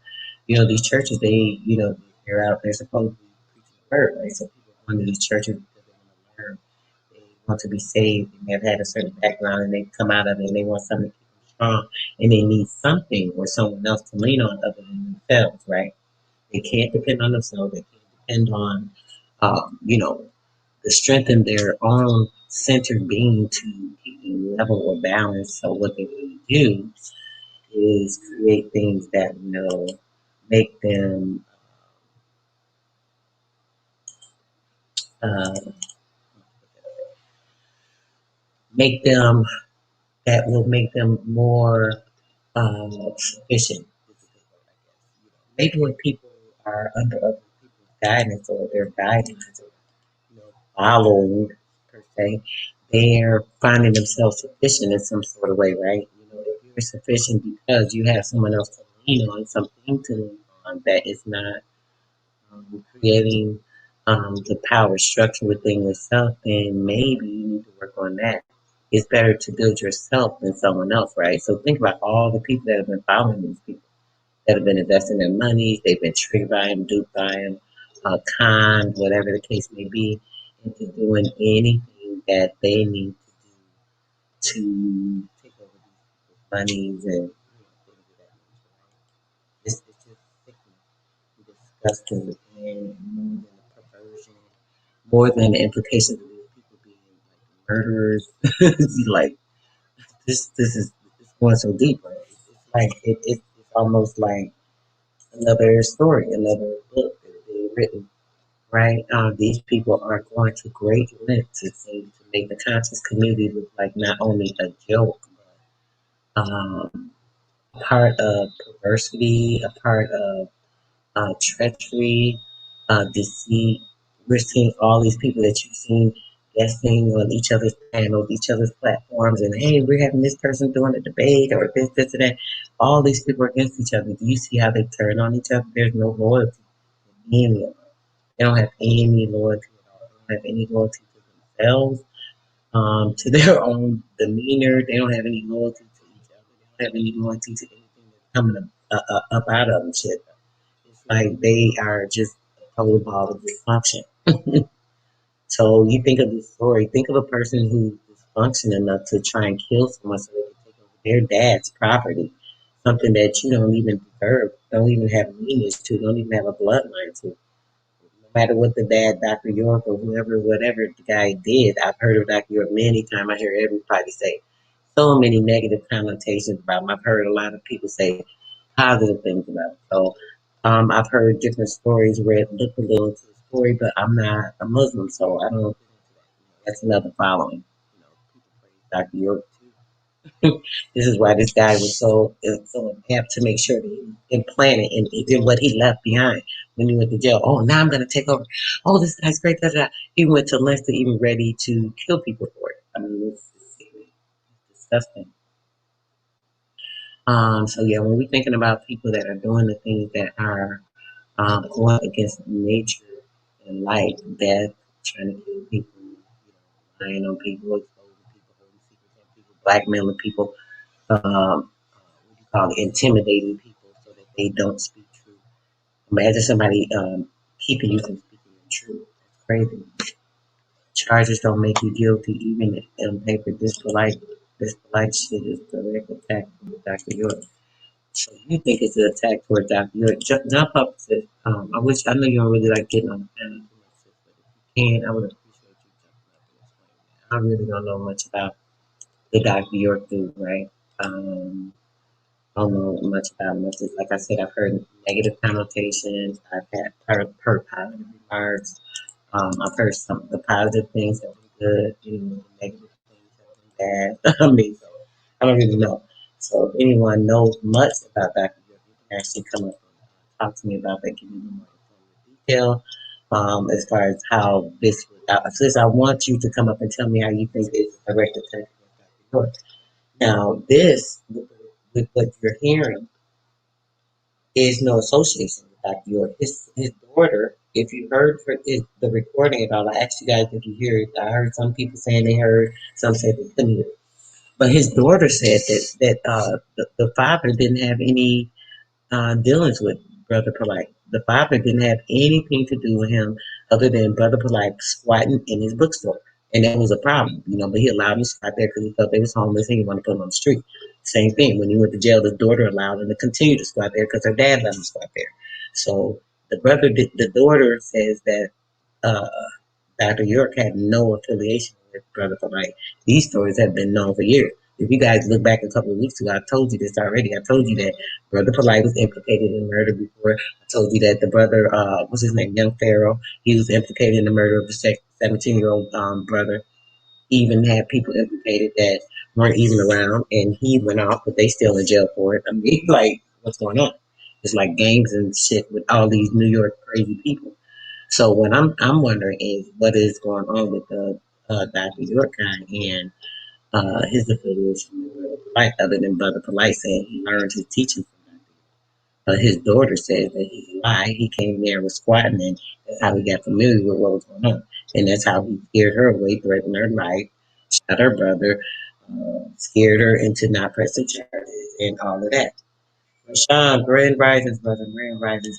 these churches, they're out there supposed to be preaching the word, right? So people go into these churches because they want to learn, they want to be saved, they have had a certain background, and they come out of it and they want something to keep them strong, and they need something or someone else to lean on other than themselves, right? They can't depend on themselves. They can't depend on, the strength in their own centered being to keep them level or balance. So what they really do is create things that make them uh, make them that will make them more sufficient. Maybe when people are under other people's guidance or their guidance, following per se, they're finding themselves sufficient in some sort of way, right? If you're sufficient because you have someone else to lean on, something to lean on that is not creating the power structure within yourself, then maybe you need to work on that. It's better to build yourself than someone else, right? So think about all the people that have been following these people that have been investing their money, they've been tricked by them, duped by them, conned, whatever the case may be, into doing anything that they need to do to take over these people's monies and things of that nature. It's just sickening, disgusting, and more than a perversion, more than the implications of these people being like murderers. Like this is it's going so deep, right? It's like it's almost like another story, another book that they've written, right? These people are going to great lengths, it seems, to make the conscious community look like not only a joke, but part of perversity, a part of treachery, deceit. We're seeing all these people that you've seen guesting on each other's panels, each other's platforms, and hey, we're having this person doing a debate or this, and that. All these people are against each other. Do you see how they turn on each other? There's no loyalty in any of them. They don't have any loyalty at all. They don't have any loyalty to themselves, to their own demeanor. They don't have any loyalty to each other. They don't have any loyalty to anything that's coming up out of them. Shit. It's like they are just a total ball of dysfunction. So you think of this story, think of a person who's dysfunctional enough to try and kill someone so they can take over their dad's property, something that you don't even deserve, don't even have lineage to, don't even have a bloodline to. No matter what the dad, Dr. York or whoever, whatever the guy did, I've heard of Dr. York many times. I hear everybody say so many negative connotations about him. I've heard a lot of people say positive things about it. So I've heard different stories, read, looked a little into the story, but I'm not a Muslim, so I don't. That's another following. You know, people praise Dr. York too. This is why this guy was so apt to make sure that he implanted and even what he left behind when he went to jail. Oh, now I'm going to take over. Oh, this guy's great. Da, da, da. He went to lengths to even ready to kill people for it. I mean, it's disgusting. So yeah, when we're thinking about people that are doing the things that are going against nature and life, death, trying to kill people, lying on people, exposing people, holding secrets on people, blackmailing people, what do you call it, intimidating people so that they don't speak truth. Imagine somebody keeping you from speaking the truth. That's crazy. Charges don't make you guilty, even on paper. This polite shit is direct attack on Dr. York. So you think it's an attack toward Dr. York? Jump up, sis. I know you don't really like getting on the panel too much, sis, but if you can, I would appreciate you jumping up and explaining that. I really don't know much about the Dr. York dude, right? I don't know much about him. Like I said, I've heard negative connotations. I've had heard positive remarks. I've heard some of the positive things that were good, the negative things that were bad. I mean, so I don't really know. So if anyone knows much about Dr. York, you can actually come up and talk to me about that, give me more informative detail. As far as how this since I want you to come up and tell me how you think it's a direct attack against Dr. York. Now, this, with what you're hearing, is no association with Dr. York. His daughter, if you heard the recording about, I asked you guys if you hear it. I heard some people saying they heard, some said they couldn't hear it. But his daughter said that the father didn't have any dealings with Brother Polite. The father didn't have anything to do with him other than Brother Polite squatting in his bookstore. And that was a problem, but he allowed him to squat there because he felt they was homeless and he wanted to put them on the street. Same thing. When he went to jail, the daughter allowed him to continue to squat there because her dad let him squat there. So the daughter says that uh, Dr. York had no affiliation with Brother Polite. These stories have been known for years. If you guys look back a couple of weeks ago, I told you this already. I told you that Brother Polite was implicated in murder before. I told you that the brother, what's his name, Young Pharaoh, he was implicated in the murder of the 17-year-old brother. He even had people implicated that weren't even around, and he went off, but they still in jail for it. I mean, like, what's going on? It's like gangs and shit with all these New York crazy people. So what I'm wondering is what is going on with the Dr. York guy and his affiliation with Brother Polite, other than Brother Polite saying he learned his teaching from Dr. York. His daughter said that he's a lie. He came there and was squatting, and that's how he got familiar with what was going on, and that's how he scared her away, threatened her life, shot her brother, scared her into not pressing charges, and all of that. Rashawn, Grand Risings, brother, Grand Risings.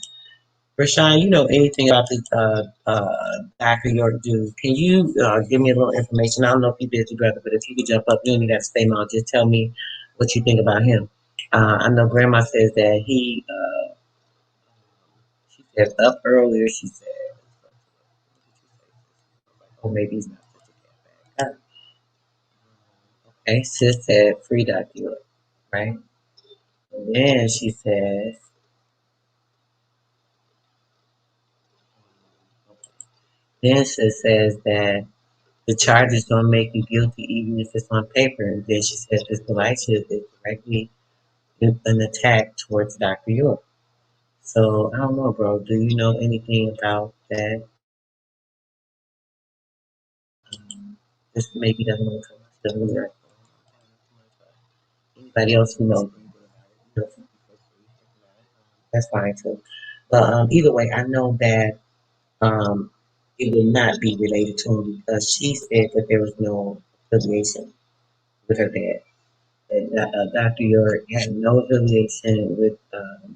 Rashawn, you know anything about the Dr. York dude? Can you give me a little information? I don't know if you're busy, brother, but if you could jump up, you don't even have to stay long. Just tell me what you think about him. I know Grandma says that she said up earlier, she said, oh, maybe he's not such a bad guy. Okay, sis said free Dr. York, right? And then she says, then sis says that the charges don't make you guilty even if it's on paper. And then she says this polite shit is directly an attack towards Dr. York. So I don't know, bro. Do you know anything about that? This maybe doesn't want to come up. Doesn't really like anybody else who knows that's fine too. But either way, I know that um, it will not be related to him because she said that there was no affiliation with her dad. And Dr. York had no affiliation with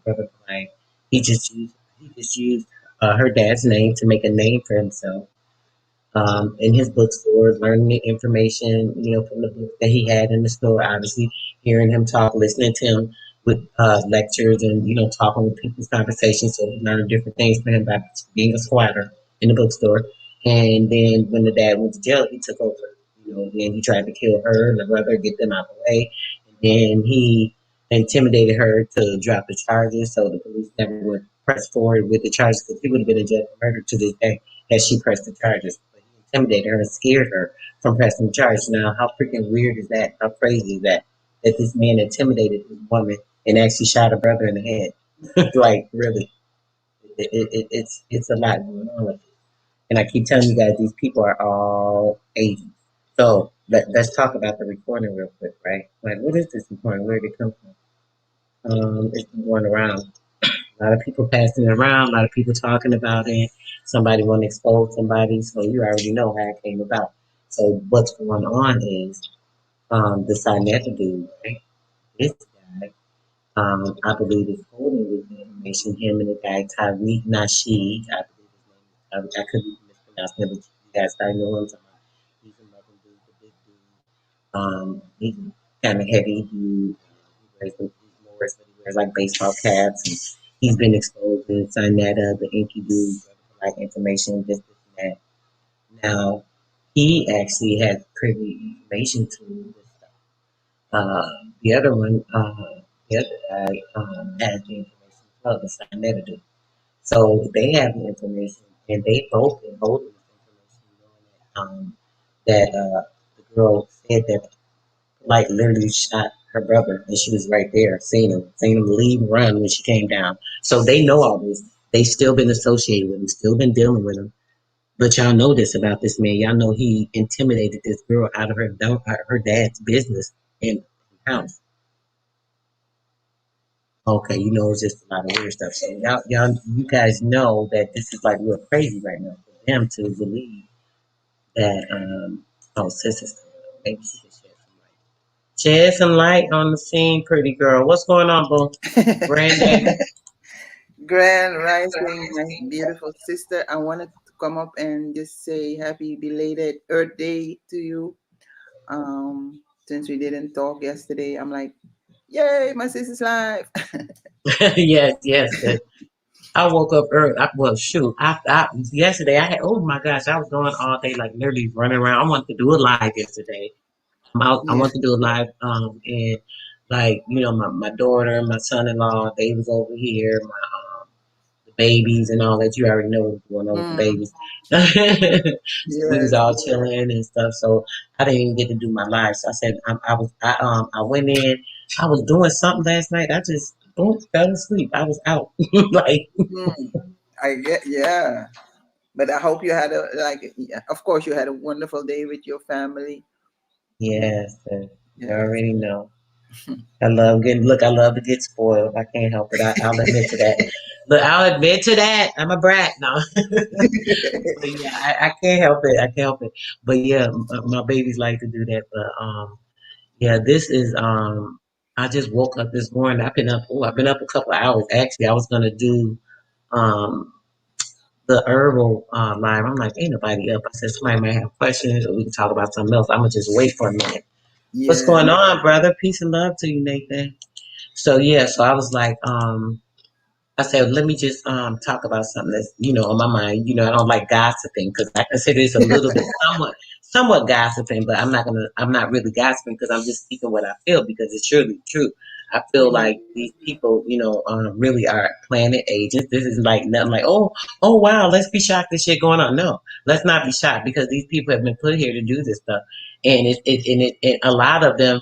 Brother Klein. He just used her dad's name to make a name for himself in his bookstore, learning the information, from the book that he had in the store. Obviously, hearing him talk, listening to him with lectures, and talking with people's conversations. So he learned different things for him by being a squatter in the bookstore. And then when the dad went to jail, he took over. Then he tried to kill her and the brother, get them out of the way. And then he intimidated her to drop the charges, so the police never would press forward with the charges because he would have been in jail for murder to this day had she pressed the charges. But he intimidated her and scared her from pressing the charges. Now, how freaking weird is that? How crazy is that? That this man intimidated this woman and actually shot her brother in the head. Like, really, it's a lot going on with it. And I keep telling you guys, these people are all agents. So let's talk about the recording real quick, right? Like, what is this recording? Where did it come from? It's been going around. A lot of people passing it around. A lot of people talking about it. Somebody want to expose somebody, so you already know how it came about. So what's going on is the Sinetta dude, right? This guy, I believe, is holding this information. Him and the guy Tariq Nasheed, I believe his name is. I could be mispronouncing it, but you guys probably know what I'm talking about. He's a Muslim dude, the big dude. He's kind of heavy. He wears like baseball caps, and he's been exposed to Sinetta, the Inky dude, like information, this, and that. Now, he actually has privy information to this stuff. The other one, the other guy, has the information as well, the Sinetta dude. So they have the information, and they both been holding this information, knowing that the girl said that like literally shot her brother, and she was right there, seen him leave, run when she came down. So they know all this. They still been associated with him, still been dealing with him. But y'all know this about this man. Y'all know he intimidated this girl out of her dad's business in the house. Okay, you know it's just a lot of weird stuff. So you guys know that this is like real crazy right now for them to believe that. Oh, sis is maybe she can shed some light on the scene, pretty girl. What's going on, boo? Granddaddy. Grand Rising, my beautiful sister. I wanted to come up and just say happy belated Earth Day to you. Since we didn't talk yesterday, I'm like, yay, my sister's live. Yes, yes. I woke up early. Well, shoot. Yesterday I had. Oh my gosh, I was going all day, like literally running around. I wanted to do a live yesterday. I Yeah. wanted to do a live. And like my daughter, my son-in-law, they was over here. The babies and all that. You already know what's going on with the Mm, babies. We was yes. all chilling and stuff. So I didn't even get to do my live. So I said I went in. I was doing something last night. I just boom fell asleep. I was out. Like Mm, I get, yeah. But I hope you had yeah, of course, you had a wonderful day with your family. yes, you Yes. already know. I love to get spoiled. I can't help it. I'll admit to that. Look, I'll admit to that. I'm a brat. No. But yeah, I can't help it. I can't help it. But yeah, my babies like to do that. But yeah, this is I just woke up this morning. I've been up a couple of hours. Actually, I was gonna do um the herbal live. I'm like, ain't nobody up. I said somebody might have questions or we can talk about something else. I'm gonna just wait for a minute. What's Yeah. going on, brother? Peace and love to you, Nathan. So yeah, so I was like, I said, let me just talk about something that's on my mind. I don't like gossiping because I consider this a little bit somewhat gossiping, but I'm not really gossiping because I'm just speaking what I feel because it's surely true. I feel Mm, like these people, really are planet agents. This is like nothing like, oh wow, let's be shocked this shit going on. No, let's not be shocked because these people have been put here to do this stuff, and a lot of them,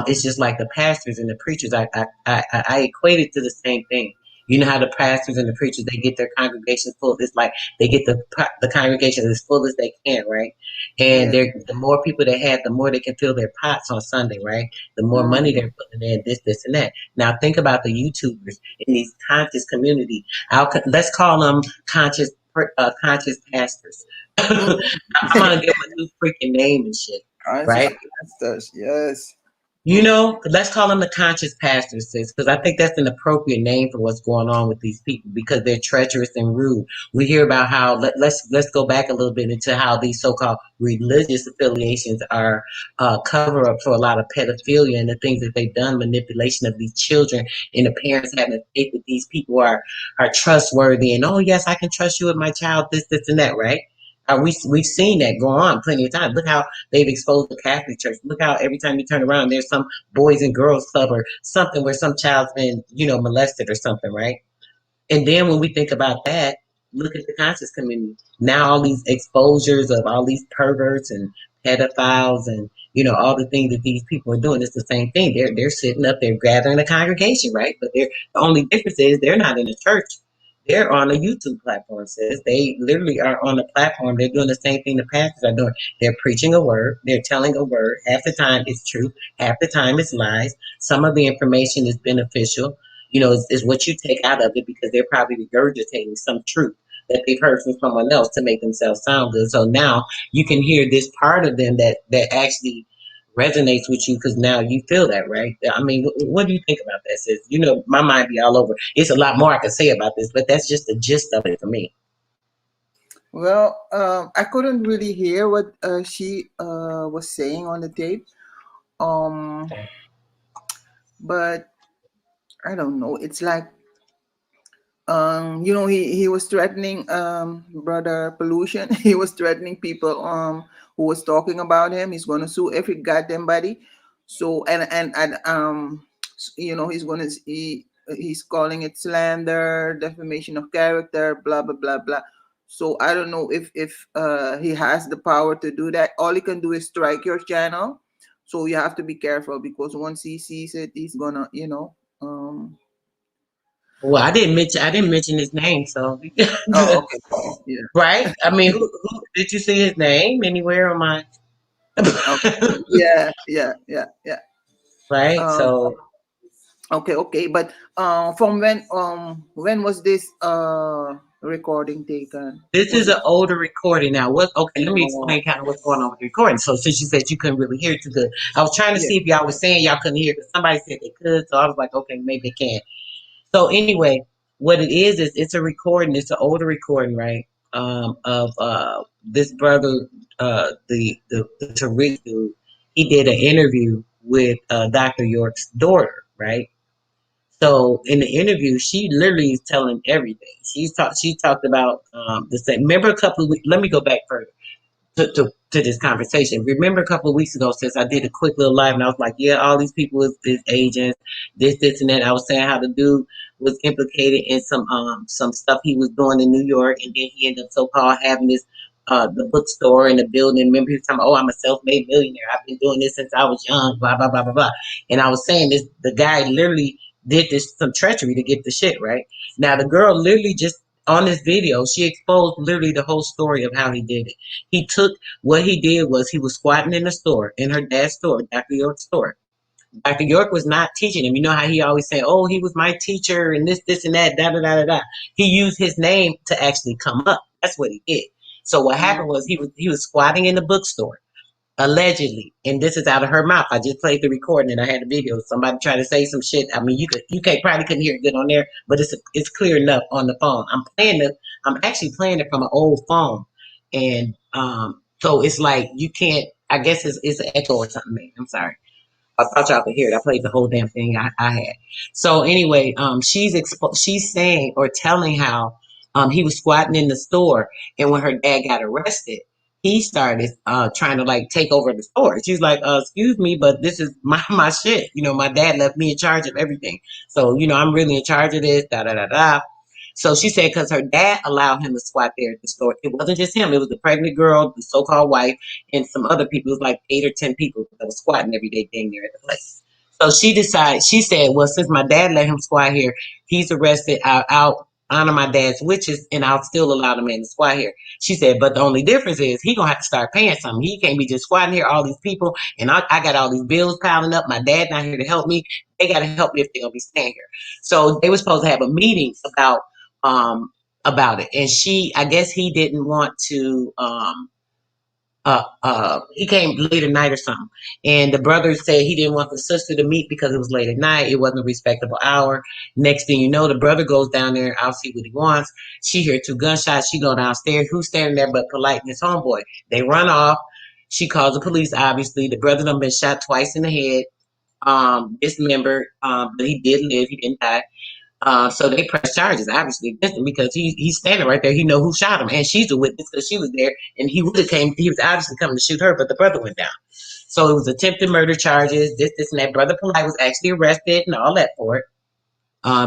it's just like the pastors and the preachers. I equate it to the same thing. You know how the pastors and the preachers they get their congregations full. It's like they get the congregation as full as they can, right? And yeah. the more people they have, the more they can fill their pots on Sunday, right? The more Mm, money they're putting in, this, and that. Now think about the YouTubers in these conscious community. Let's call them conscious pastors. mm. I'm gonna give them a new freaking name and shit, Conscious right? pastors, yes. You know, let's call them the conscious pastors, sis, because I think that's an appropriate name for what's going on with these people because they're treacherous and rude. We hear about how let's go back a little bit into how these so-called religious affiliations are cover up for a lot of pedophilia and the things that they've done, manipulation of these children, and the parents having faith that these people are trustworthy and oh yes, I can trust you with my child, this, and that, right? we've seen that go on plenty of times. Look how they've exposed the Catholic Church. Look how every time you turn around, there's some boys and girls club or something where some child's been, molested or something, right? And then when we think about that, look at the conscious community. Now all these exposures of all these perverts and pedophiles and all the things that these people are doing, it's the same thing. They're sitting up there gathering a congregation, right? But the only difference is they're not in a church. They're on a YouTube platform. Says they literally are on a platform. They're doing the same thing the pastors are doing. They're preaching a word. They're telling a word. Half the time it's true. Half the time it's lies. Some of the information is beneficial. Is what you take out of it because they're probably regurgitating some truth that they've heard from someone else to make themselves sound good. So now you can hear this part of them that actually resonates with you because now you feel that, right? I mean, what do you think about that, sis? My mind be all over. It's a lot more I could say about this, but that's just the gist of it for me. Well, I couldn't really hear what she was saying on the tape. But I don't know. It's like he was threatening brother Pollution. He was threatening people who was talking about him. He's going to sue every goddamn body. So he's going to he's calling it slander, defamation of character, blah blah blah blah. So I don't know if he has the power to do that. All he can do is strike your channel. So you have to be careful because once he sees it, he's gonna Well, I didn't mention his name, so oh, okay. Yeah. right? I mean, who did you see his name anywhere on my Okay. Yeah, yeah, yeah, yeah. right? Um, So okay, okay. But from when was this recording taken? this Was is it an older recording now. Okay, let me oh, explain kind of what's going on with the recording. So since you said you couldn't really hear it too good, I was trying to yeah. see if y'all was saying y'all couldn't hear because somebody said they could. So I was like, okay, maybe they can. So anyway, what it is it's a recording. It's an older recording, right? Of this brother, the Tariq dude. He did an interview with Dr. York's daughter, right? So in the interview, she literally is telling everything. She talked about the same. Remember a couple of weeks. Let me go back further to this conversation. Remember a couple of weeks ago, since I did a quick little live, and I was like, yeah, all these people is agents, this, and that. I was saying how the dude was implicated in some stuff he was doing in New York, and then he ended up so called having this the bookstore in the building. Remember he was talking, oh, I'm a self-made millionaire. I've been doing this since I was young, blah blah blah blah blah. And I was saying this, the guy literally did this some treachery to get the shit right. Now the girl literally just on this video, she exposed literally the whole story of how he did it. He took what he did was he was squatting in the store, in her dad's store, Dr. York's store. Dr. York was not teaching him. You know how he always say, "Oh, he was my teacher," and this, and that, da da da da da. He used his name to actually come up. That's what he did. So what happened was he was squatting in the bookstore allegedly, and this is out of her mouth. I just played the recording and I had the video. Somebody tried to say some shit. I mean, you probably couldn't hear it good on there, but it's clear enough on the phone. I'm actually playing it from an old phone, and so it's like you can't. I guess it's an echo or something. Man, I'm sorry. I thought y'all could hear it. I played the whole damn thing I had. So anyway, she's saying or telling how he was squatting in the store, and when her dad got arrested, he started trying to like take over the store. She's like, "Excuse me, but this is my shit. My dad left me in charge of everything, so I'm really in charge of this." Da da da da. So she said because her dad allowed him to squat there at the store. It wasn't just him; it was the pregnant girl, the so-called wife, and some other people. It was like 8 or 10 people that was squatting every day dang near at the place. So she said, well, since my dad let him squat here, he's arrested. I'll honor my dad's wishes and I'll still allow the man to squat here. She said, but the only difference is he gonna have to start paying something. He can't be just squatting here, all these people, and I got all these bills piling up. My dad not here to help me. They gotta help me if they're gonna be staying here. So they were supposed to have a meeting um about it. And I guess he didn't want to he came late at night or something. And the brother said he didn't want the sister to meet because it was late at night. It wasn't a respectable hour. Next thing you know, the brother goes down there. I'll see what he wants. She hear 2 gunshots. She go downstairs. Who's standing there but Polite and his homeboy? They run off. She calls the police, obviously. The brother done been shot twice in the head, dismembered, but he did live. He didn't die. So they press charges, obviously, against him because he's standing right there. He know who shot him, and she's a witness because she was there, and he would have came. He was obviously coming to shoot her, but the brother went down. So it was attempted murder charges. This, and that. Brother Polite was actually arrested and all that for it.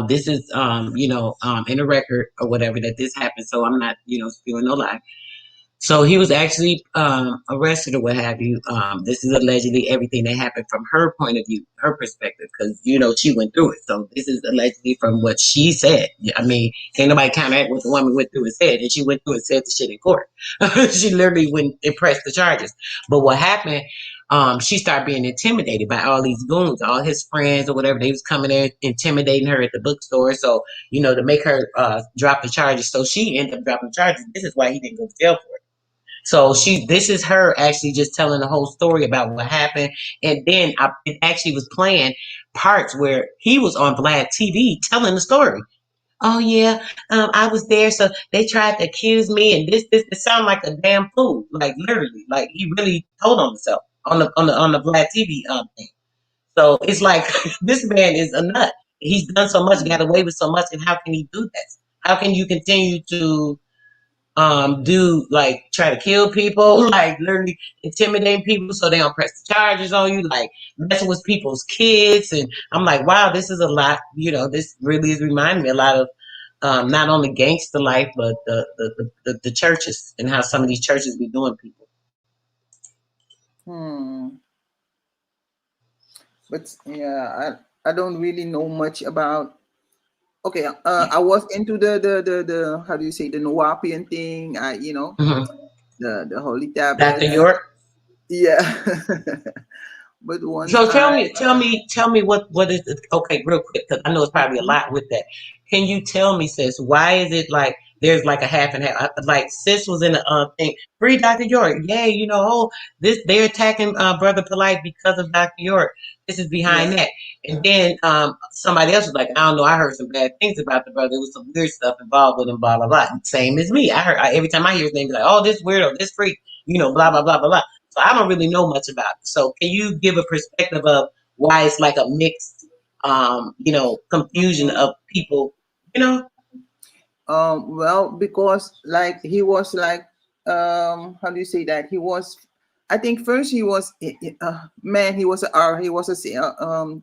This is, in the record or whatever that this happened. So I'm not, spewing no lie. So he was actually arrested or what have you. This is allegedly everything that happened from her point of view, her perspective, because she went through it. So this is allegedly from what she said. I mean, can't nobody counteract what the woman went through and said, and she went through and said the shit in court. She literally went and pressed the charges. But what happened? She started being intimidated by all these goons, all his friends or whatever. They was coming there intimidating her at the bookstore. So to make her drop the charges. So she ended up dropping the charges. This is why he didn't go to jail for it. So this is her actually just telling the whole story about what happened, and then it actually was playing parts where he was on Vlad TV telling the story. Oh yeah, I was there, so they tried to accuse me, and this. It sounded like a damn fool, like literally, like he really told on himself on the Vlad TV thing. So it's like this man is a nut. He's done so much, got away with so much, and how can he do that? How can you continue to do like try to kill people, like literally intimidating people so they don't press the charges on you, like messing with people's kids? And I'm like, wow, this is a lot. This really is reminding me a lot of not only gangster life, but the churches and how some of these churches be doing people. But yeah, I don't really know much about. Okay, I was into the how do you say, the Nuwapian thing. Mm-hmm. The holy Dr. tablets. York. Yeah. But once So tell me what is it? Okay, real quick, because I know it's probably a lot with that. Can you tell me, sis, why is it like there's like a half and half? Like sis was in the thing, free Dr. York, yay, this they're attacking Brother Polite because of Dr. York. This is behind yeah. that, and then somebody else was like, I don't know, I heard some bad things about the brother. There was some weird stuff involved with him, blah blah blah. Same as me, every time I hear his name, be like, oh, this weirdo, this freak, blah blah blah blah blah. So I don't really know much about it. So can you give a perspective of why it's like a mixed, confusion of people, you know? Well, because like he was like, how do you say that? He was, I think first he was, man, he was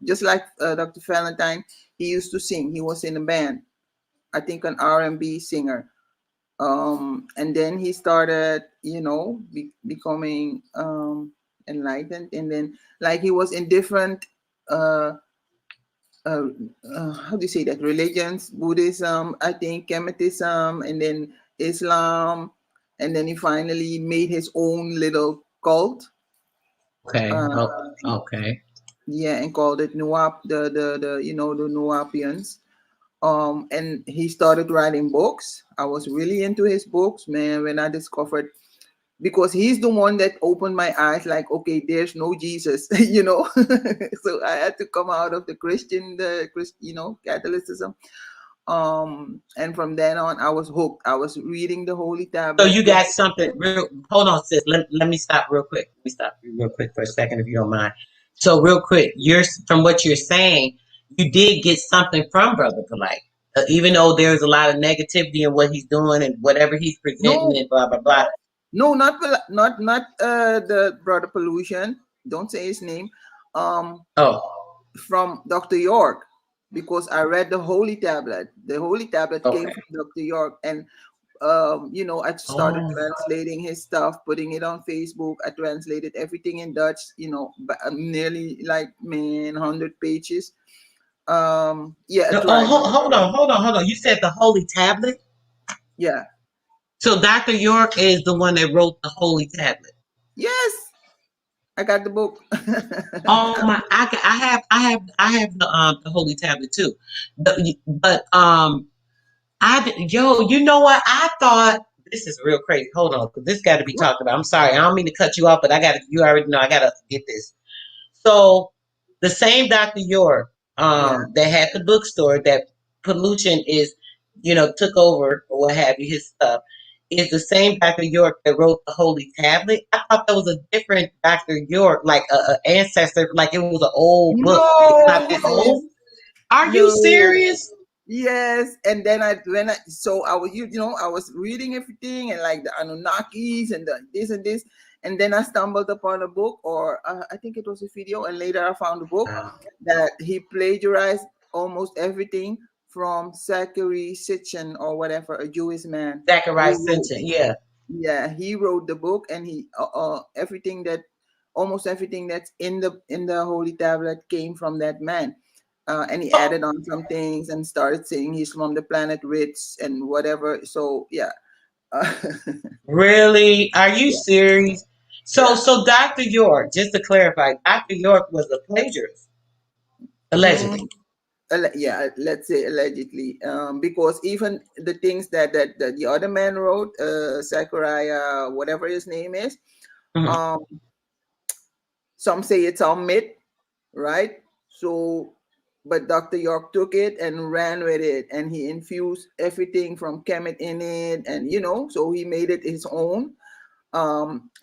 just like Dr. Valentine. He used to sing. He was in a band. I think an R&B singer. And then he started, becoming enlightened, and then like he was in different uh, how do you say that, religions, Buddhism, I think, Kemetism, and then Islam, and then he finally made his own little cult. Okay. uh, Oh, okay. yeah, and called it Nuap, the Nuapians. And he started writing books. I was really into his books, man, when I discovered, because he's the one that opened my eyes, like, okay, there's no Jesus. So I had to come out of Catholicism. And from then on I was hooked. I was reading the holy So tablet. you got something real, hold on, sis. Let me stop real quick. Let me stop you real quick for a second, if you don't mind. So real quick, from what you're saying, you did get something from Brother Polite. Even though there's a lot of negativity in what he's doing and whatever he's presenting No, and blah, blah, blah. no, not the brother pollution. Don't say his name. um Oh, from Dr. York, because I read the holy tablet. The holy tablet came okay. from Dr. York, and I started Oh. translating his stuff, putting it on Facebook. I translated everything in Dutch, nearly like, man, 100 pages. Yeah, I No, oh, tried. hold on. You said the Holy Tablet? Yeah. So Dr. York is the one that wrote the Holy Tablet. Yes, I got the book. Oh my! I have the Holy Tablet too, but you know what? I thought this is real crazy. Hold on, because this got to be What? talked about. I'm sorry, I don't mean to cut you off, but I got to. You already know I got to get this. So the same Dr. York Yeah. that had the bookstore that Pollution is, took over or what have you, his stuff, is the same Dr. York that wrote the Holy Tablet. I thought that was a different Dr. York, like a ancestor, like it was an old book. It's not No, that sis. old. Are you No. serious? Yes, and then I was I was reading everything and like the Anunnakis and the this and this, and then I stumbled upon a book, or I think it was a video, and later I found a book that he plagiarized almost everything from Zachary Sitchin or whatever, a Jewish man who CHAKRAS wrote. Ascension, yeah. Yeah, he wrote the book, and he everything that almost everything that's in the holy tablet came from that man. And he Oh, added on some things and started saying he's from the planet Ritz and whatever. So yeah, uh, really? Are you yeah, serious? So, yeah. so Dr. York, just to clarify, Dr. York was a plagiarist, Mm, allegedly. yeah, let's say allegedly, because even the things that the other man wrote, Zachariah, whatever his name is, Mhm. um, some say it's all myth, right? So, but Dr. York took it and ran with it, and he infused everything from Kemet in it, and so he made it his own.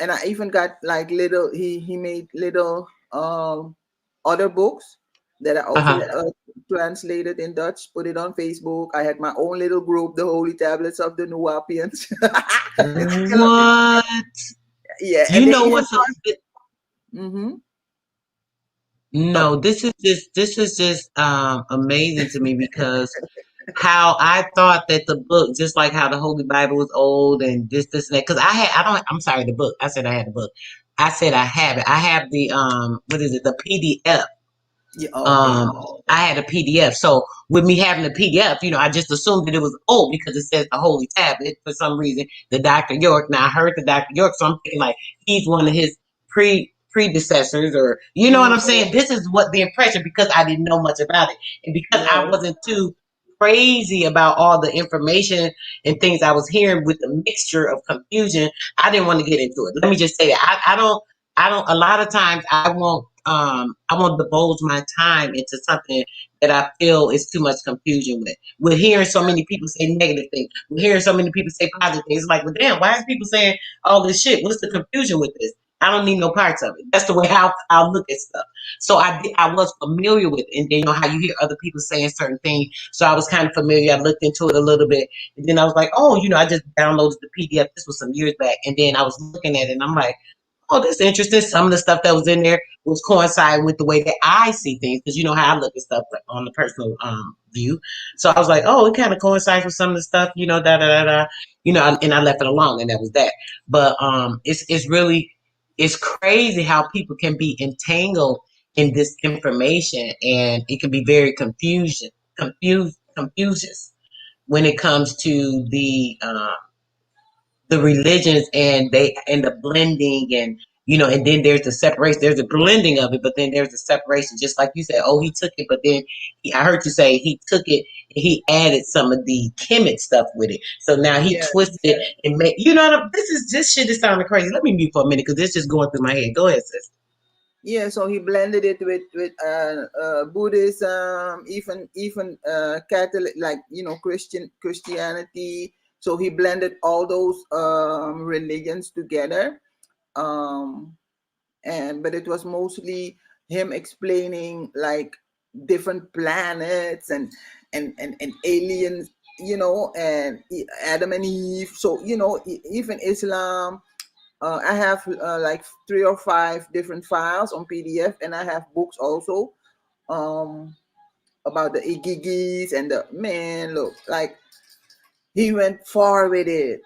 And I even got like little. He made little other books that I also Uh-huh. translated in Dutch, put it on Facebook. I had my own little group, the Holy Tablets of the Nuwapians. It's still a bit, What? yeah, You and they know even what's a, started. Mm-hmm. Oh, no, this is just amazing to me because how I thought that the book, just like how the Holy Bible was old and this and that, because I'm sorry, the book. I said I had the book. I said I have it. I have the what is it, the PDF. yeah. Oh, okay. um I had a PDF. So with me having a PDF, I just assumed that it was old because it says the Holy Tablet for some reason. The Dr. York. Now I heard the Dr. York, so I'm thinking like he's one of his predecessors, or you know what I'm saying. Mm, This is what the impression, because I didn't know much about it, and because I yeah. wasn't too crazy about all the information and things I was hearing with the mixture of confusion. I didn't want to get into it. Let me just say that I don't. A lot of times I won't divulge my time into something that I feel is too much confusion with. We're hearing so many people say negative things. We're hearing so many people say positive things. It's like, well, damn, why is people saying all this shit? What's the confusion with this? I don't need no parts of it. That's the way I'll look at stuff. So I was familiar with it. And then how you hear other people saying certain things. So I was kind of familiar. I looked into it a little bit. And then I was like, oh, I just downloaded the PDF. This was some years back. And then I was looking at it and I'm like, oh, that's interesting. Some of the stuff that was in there was coincide with the way that I see things, because you know how I look at stuff like, on the personal view. So I was like, oh, it kind of coincides with some of the stuff, da da da da, and I left it alone, and that was that. But it's really, it's crazy how people can be entangled in this information, and it can be very confuses when it comes to the religions, and the blending, and and then there's the separation, there's a blending of it, but then there's the separation, just like you said, oh, he took it, but then I heard you say he took it and he added some of the Kemet stuff with it, so now he Yeah. twisted it and made, this shit is sounding crazy. Let me mute for a minute because it's just going through my head. Go ahead, sis. Yeah, so he blended it with Buddhism, even Catholic, like Christianity. So he blended all those religions together, um, and but it was mostly him explaining like different planets and aliens, and Adam and Eve. So even Islam. I have like 3 or 5 different files on PDF, and I have books also um, about the Igigis and the man. Look, like he went far with it.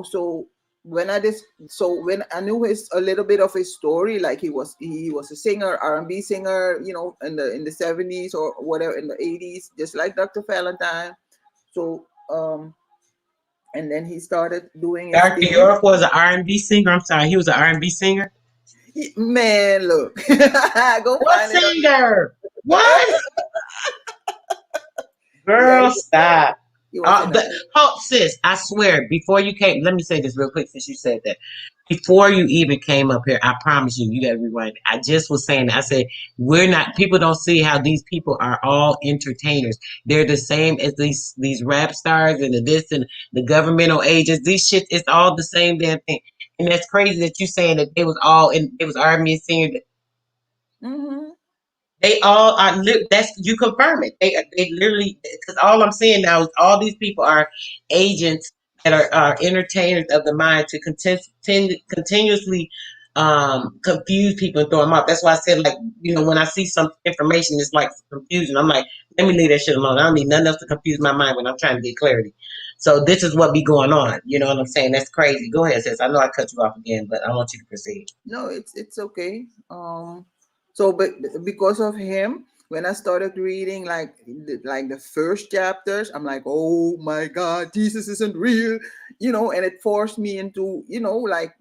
So when I knew his a little bit of his story, like he was a singer, R&B singer, in the 70s or whatever, in the 80s, just like Dr. Valentine. So and then he started doing his Dr. thing. York was an R&B singer. I'm sorry, he was an R&B singer. Man, look, go What find it on. singer? What? Yeah, Girl, stop. he was in a. Oh, sis, I swear, before you came, let me say this real quick since you said that. Before you even came up here, I promise you, you got to rewind. I just was saying, I said, people don't see how these people are all entertainers. They're the same as these rap stars and the this and the governmental agents. These shit, it's all the same damn thing. And that's crazy that you saying that they was all, and it was R&B singers. Mm-hmm. They all are. That's you confirm it. They literally, because all I'm saying now is all these people are agents that are entertainers of the mind to continuously confuse people and throw them off. That's why I said, like, when I see some information, it's like confusion. I'm like, let me leave that shit alone. I don't need nothing else to confuse my mind when I'm trying to get clarity. So this is what be going on. You know what I'm saying? That's crazy. Go ahead, sis. I know I cut you off again, but I want you to proceed. No, it's okay. So but because of him, when I started reading like the first chapters, I'm like, oh my God, Jesus isn't real, and it forced me into, like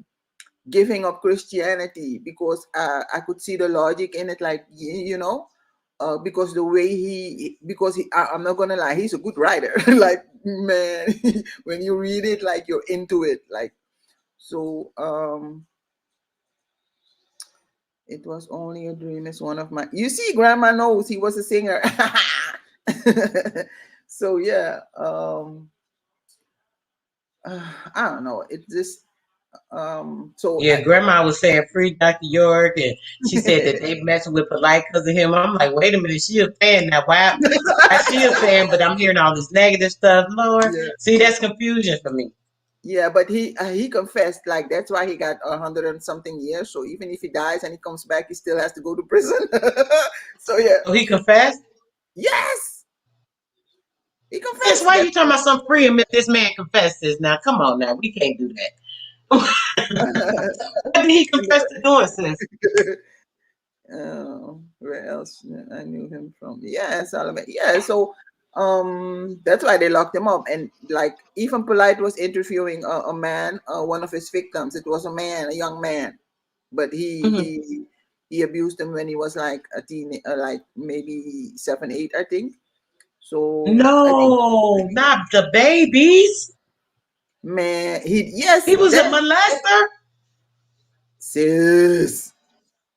giving up Christianity because I could see the logic in it, like because the way I'm not gonna lie, he's a good writer. Like, man, when you read it, like you're into it, like so. It was only a dream is one of my. You see, Grandma knows he was a singer. So yeah, I don't know. It just so Yeah, Grandma was saying free Dr. York, and she said that they messing with Polite because of him. I'm like, wait a minute, she a fan now. Why she a fan? But I'm hearing all this negative stuff. Lord, yeah, see, that's confusion for me. yeah, but he confessed, like that's why he got 100 and something years. So even if he dies and he comes back, he still has to go to prison. So yeah, So he confessed. yes, he Yes, confessed. why you talking about some free? And this man confesses now. Come on, now we can't do that. What did he confess to doing, sis? Where else I knew him from? Yeah, Solomon. Yeah, so that's why they locked him up. And like even Polite was interviewing a man, one of his victims. It was a man, a young man, but Mhm. he abused him when he was like a teen, like maybe 7, 8, I think. So No, not the babies. man, he yes, He was a that molester. sis.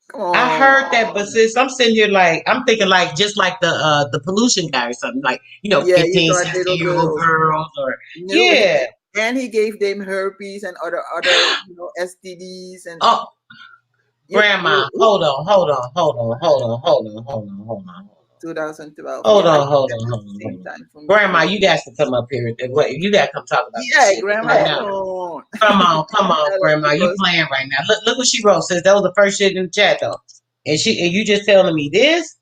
Come I on. heard that, but sis, I'm sitting here like I'm thinking like just like the pollution guy or something like Yeah, you 15, thought 16 little year old girls. girls or No, yeah. and he gave them herpes and other STDs and Oh, you grandma, hold on, hold on, hold on, hold on, hold on, hold on, hold on, 2012. hold Yeah, I on, think hold that on, was hold on, the hold same on. time for me Grandma, too. you guys to come up here. Wait, you gotta come talk about this Yeah, shit grandma, right come now. on. Come on, Tell us grandma, you because playing right now. Look what she wrote. Says that was the first shit in the chat though, and you just telling me this.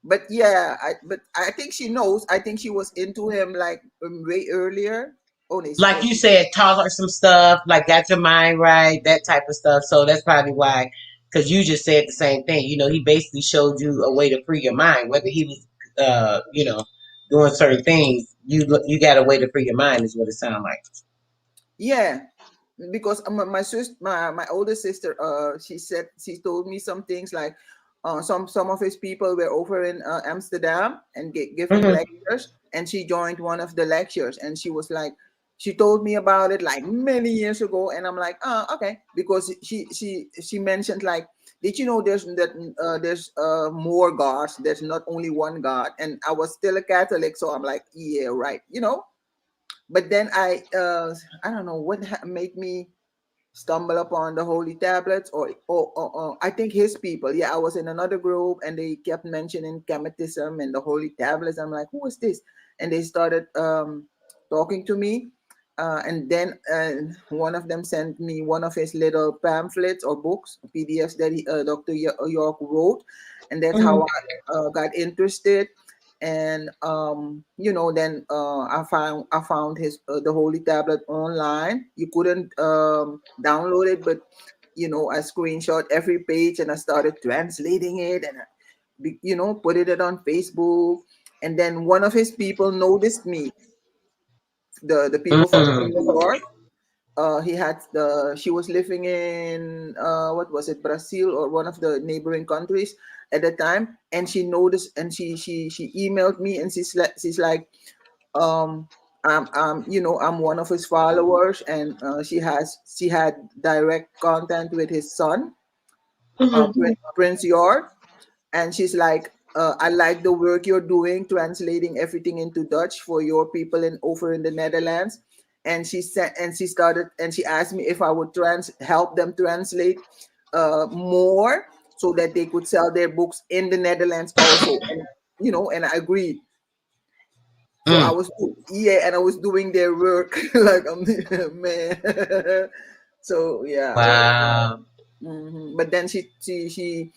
but yeah, but I think she knows. I think she was into him like way earlier. Oh, Like you said, taught her some stuff, like got your mind right, that type of stuff. So that's probably why, because you just said the same thing. He basically showed you a way to free your mind. Whether he was, doing certain things, you got a way to free your mind, is what it sounds like. yeah, because my sister, my older sister, she told me some things like, some of his people were over in Amsterdam and giving Hmm. lectures, and she joined one of the lectures, and she was like, she told me about it like many years ago, and I'm like, okay, because she mentioned like, did you know there's more gods? There's not only one God, and I was still a Catholic, so I'm like, yeah, right, but then I don't know what made me stumble upon the holy tablets, or I think his people. Yeah, I was in another group and they kept mentioning Kemetism and the holy tablets. I'm like, who is this? And they started talking to me. And then one of them sent me one of his little pamphlets or books, PDFs that Dr. York wrote. And that's how Hmm. I got interested. And then I found his the holy tablet online. You couldn't download it, but I screenshot every page and I started translating it, and put it on Facebook. And then one of his people noticed me, the people from New York. He had the she was living in what was it, Brazil, or one of the neighboring countries at the time, and she noticed, and she emailed me, and she's like, um I'm one of his followers, and she had direct contact with his son, Hmm. Prince York. And she's like, I like the work you're doing, translating everything into Dutch for your people over in the Netherlands. And she asked me if I would help them translate more. so that they could sell their books in the Netherlands also. And and I agreed. So I Mm. was, yeah, and I was doing their work like I'm man. So yeah. Wow. But then she she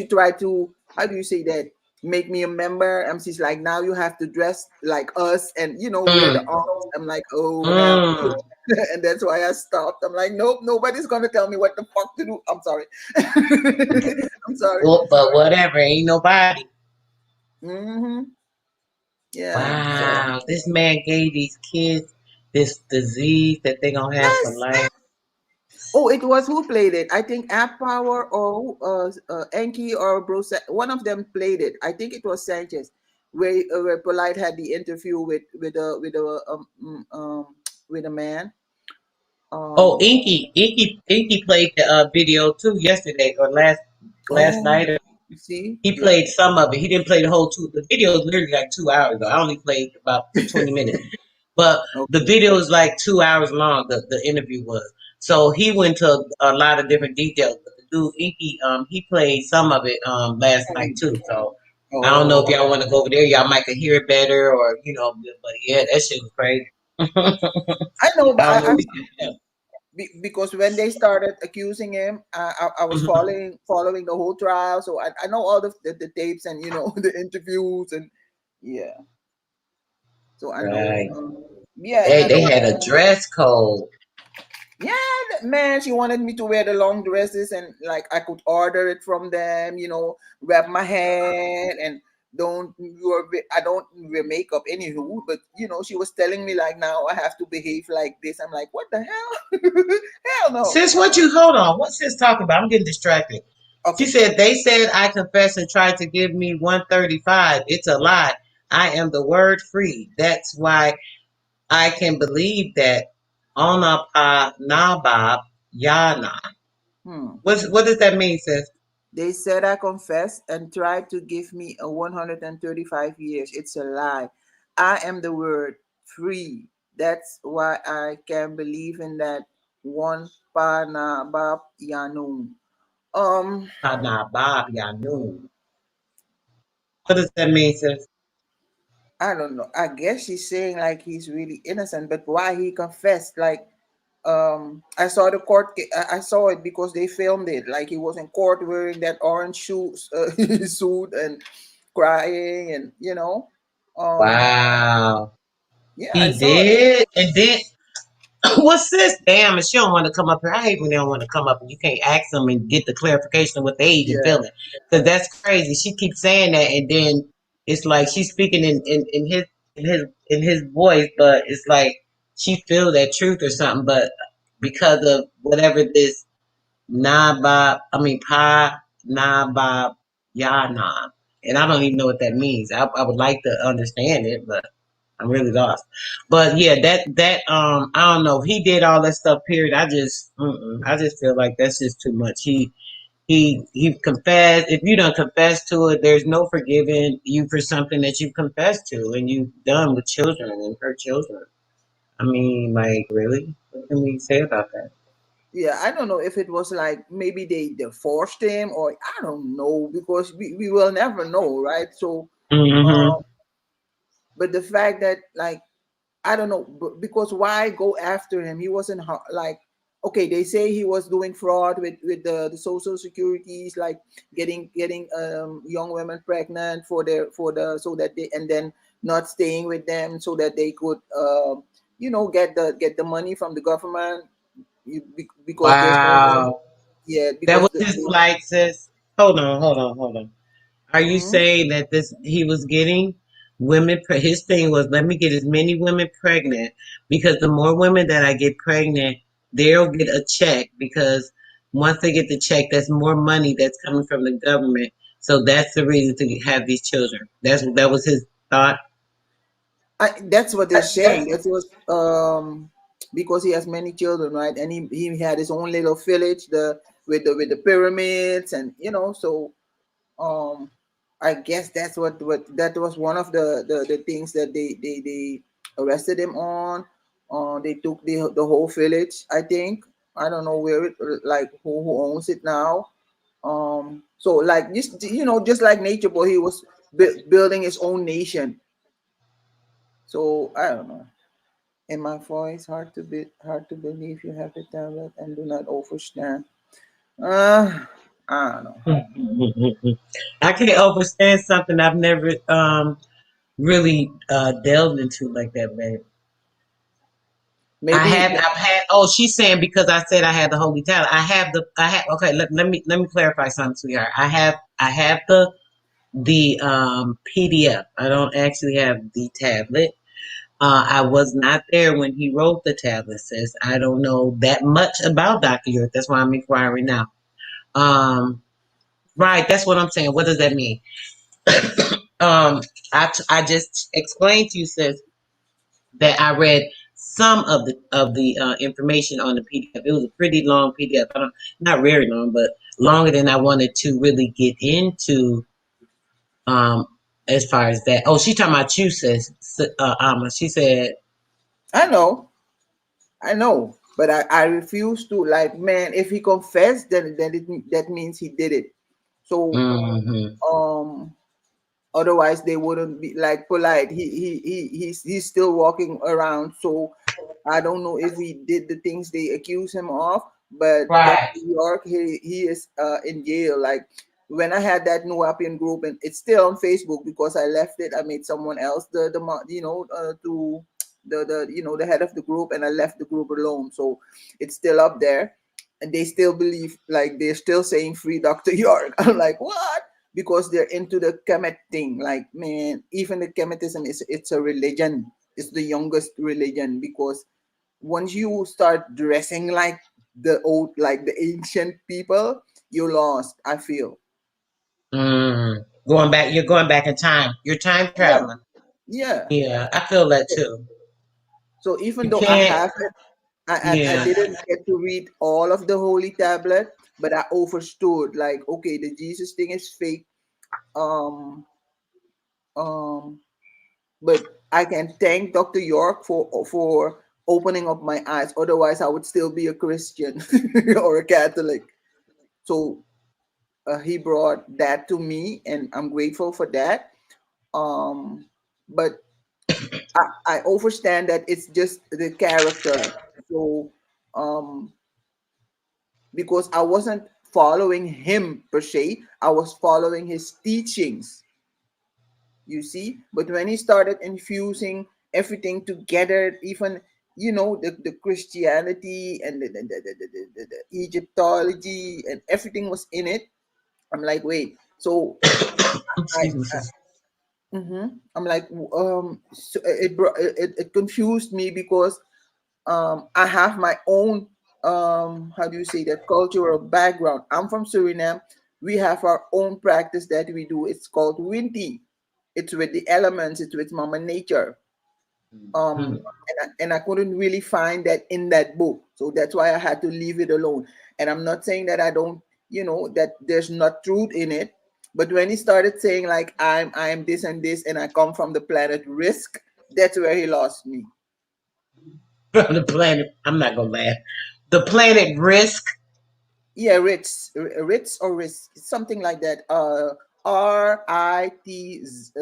tried to, how do you say that, make me a member. And she's like, now you have to dress like us and wear the Mm. arms. I'm like, oh hell. Mm. And that's why I stopped. I'm like, nope, nobody's gonna tell me what the fuck to do. I'm sorry. I'm sorry. Well, but whatever, ain't nobody. hmm Yeah. So Wow, this man gave these kids this disease that they gonna have for yes. life. Oh, it was who played it? I think App Power or Enki or one of them played it. I think it was Sanchez, where Polite had the interview with a man. Oh, Um. Inky played the video too yesterday or last Oh, night. you see, He yeah. played some of it. He didn't play the whole two. The video is literally like 2 hours though. I only played about 20 minutes. But the Okay. video is like 2 hours long. The interview was. So he went to a lot of different details. But the dude Inky, he played some of it last night too. So I don't know if Oh, y'all want to go over there. Y'all might could hear it better or but yeah, that shit was crazy. I know, I but don't know. because when they started accusing him, I was Mhm. following the whole trial, so I know all the tapes and the interviews and yeah. So I know. Right. Yeah, and They I they know. had a dress code. Yeah, man, she wanted me to wear the long dresses and like I could order it from them. Wrap my hair and I don't wear makeup anywho. But she was telling me like now I have to behave like this. I'm like, what the hell? Hell no. Sis, what you hold on? What's sis talking about? I'm getting distracted. She Okay. said they said I confessed and tried to give me 135. It's a lie. I am the word free. That's why I can believe that Onapa Nabab Yana. Hmm. What does that mean, sis? They said I confessed and tried to give me a 135 years. It's a lie. I am the word free. That's why I can believe in that one Panabab Yanun. Um, Nabab Yanu. What does that mean, sis? I don't know. I guess she's saying like he's really innocent, but why he confessed? Like, I saw the I saw it because they filmed it. Like he was in court wearing that orange shoes, suit and crying, and Wow. yeah, I He saw it. did. And then what's this? Damn, and she don't want to come up here. I hate when they don't want to come up and you can't ask them and get the clarification of what they even Yeah, feeling. Because that's crazy. She keeps saying that, and then it's like she's speaking in his voice, but it's like she feel that truth or something. But because of whatever this Nabab, I mean Pa Nabab Yana, and I don't even know what that means. I would like to understand it, but I'm really lost. But yeah, that I don't know. He did all that stuff. Period. I just feel like that's just too much. He confessed. If you don't confess to it, there's no forgiving you for something that you confessed to and you've done with children and hurt children. I mean, like really, what can we say about that? yeah. I don't know if it was like maybe they forced him, or I don't know, because we will never know, right? So, Mm-hmm. but the fact that like I don't know, because why go after him? He wasn't like, okay. They say he was doing fraud with the social securities, like getting young women pregnant for the so that they, and then not staying with them so that they could get the money from the government. Because there's no more. Wow, Yeah, that because was his plight, sis. Hold on. Are you Mhm. saying that this he was getting women? His thing was, let me get as many women pregnant because the more women that I get pregnant, they'll get a check because once they get the check, that's more money that's coming from the government. So that's the reason to have these children. That was his thought. That's what they're saying. That was because he has many children, right? And he had his own little village, with the pyramids, and so um I guess that's what that was one of the things that they arrested him on. They took the whole village. I think I don't know where it, like who owns it now. So like just just like nature boy, he was building his own nation. So I don't know. In my voice, hard to believe you have the tablet and do not overstand. I don't know. I can't understand something I've never really delved into like that, babe. Maybe I've had. Oh, she's saying because I said I had the holy tablet. I have. Okay, let me clarify something, sweetheart. I have the PDF. I don't actually have the tablet. I was not there when he wrote the tablet, sis. I don't know that much about Dr. York. That's why I'm inquiring now. Um, right, that's what I'm saying. What does that mean? um, I just explained to you, sis, that I read some of the information on the PDF. It was a pretty long PDF. Not very long, but longer than I wanted to really get into. Um, as far as that. Oh, she talking about you, sis. She said, I know, I know, but I refuse to like man. If he confessed, that means he did it. So mm-hmm. um otherwise they wouldn't be like polite. He's still walking around. So I don't know if he did the things they accuse him of, but Dr. Right. York, he is in jail. Like when I had that No Appian group, and it's still on Facebook because I left it. I made someone else to the head of the group, and I left the group alone. So it's still up there, and they still believe like they're still saying free Dr. York. I'm like, what? Because they're into the Kemet thing. Like, man, even the Kemetism is it's a religion. It's the youngest religion because once you start dressing like the ancient people, you lost. I feel. Going back, you're going back in time. You're time Yeah, traveling. yeah. Yeah, I feel that too. So even You though I can't. have it, I Yeah. didn't get to read all of the Holy Tablet, but I understood like, okay, the Jesus thing is fake. Um, um, but I can thank Dr. York for opening up my eyes. Otherwise, I would still be a Christian or a Catholic. So he brought that to me, and I'm grateful for that. But I understand that it's just the character. So um, because I wasn't following him per se, I was following his teachings. You see, but when he started infusing everything together, even the Christianity and the Egyptology and everything was in it. I'm like, wait, so I Excuse me, sis. I'm like, so it confused me because I have my own how do you say that, cultural background. I'm from Suriname. We have our own practice that we do. It's called Winti. It's with the elements. It's with Mama Nature. Mhm. And I couldn't really find that in that book, so that's why I had to leave it alone. And I'm not saying that I don't, that there's not truth in it, but when he started saying like I'm this and this and I come from the planet Risk, that's where he lost me. From the planet. I'm not gonna laugh. The planet Risk. Yeah, Ritz or Risk, something like that. RITZ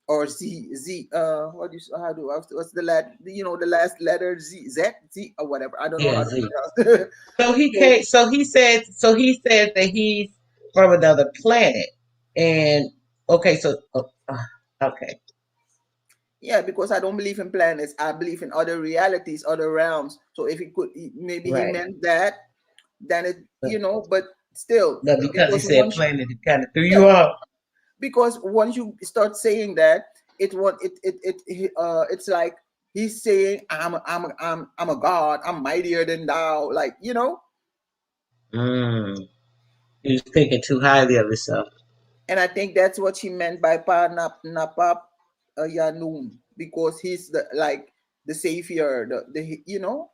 or Z. What do you, how do what's the last letter Z or whatever. I don't know Yeah, how to Z. pronounce. So he So came. So he said. So he says that he's from another planet. And okay, so okay, yeah, because I don't believe in planets. I believe in other realities, other realms. So if he could, maybe he right. meant that, then it, But, but still, but because he because said once planet, it kind of threw yeah, you off. because once you start saying that, it's like he's saying I'm a god, I'm mightier than thou, like Mm. He was thinking too highly of himself. and I think that's what she meant by pa napap yanun, because he's the savior, the.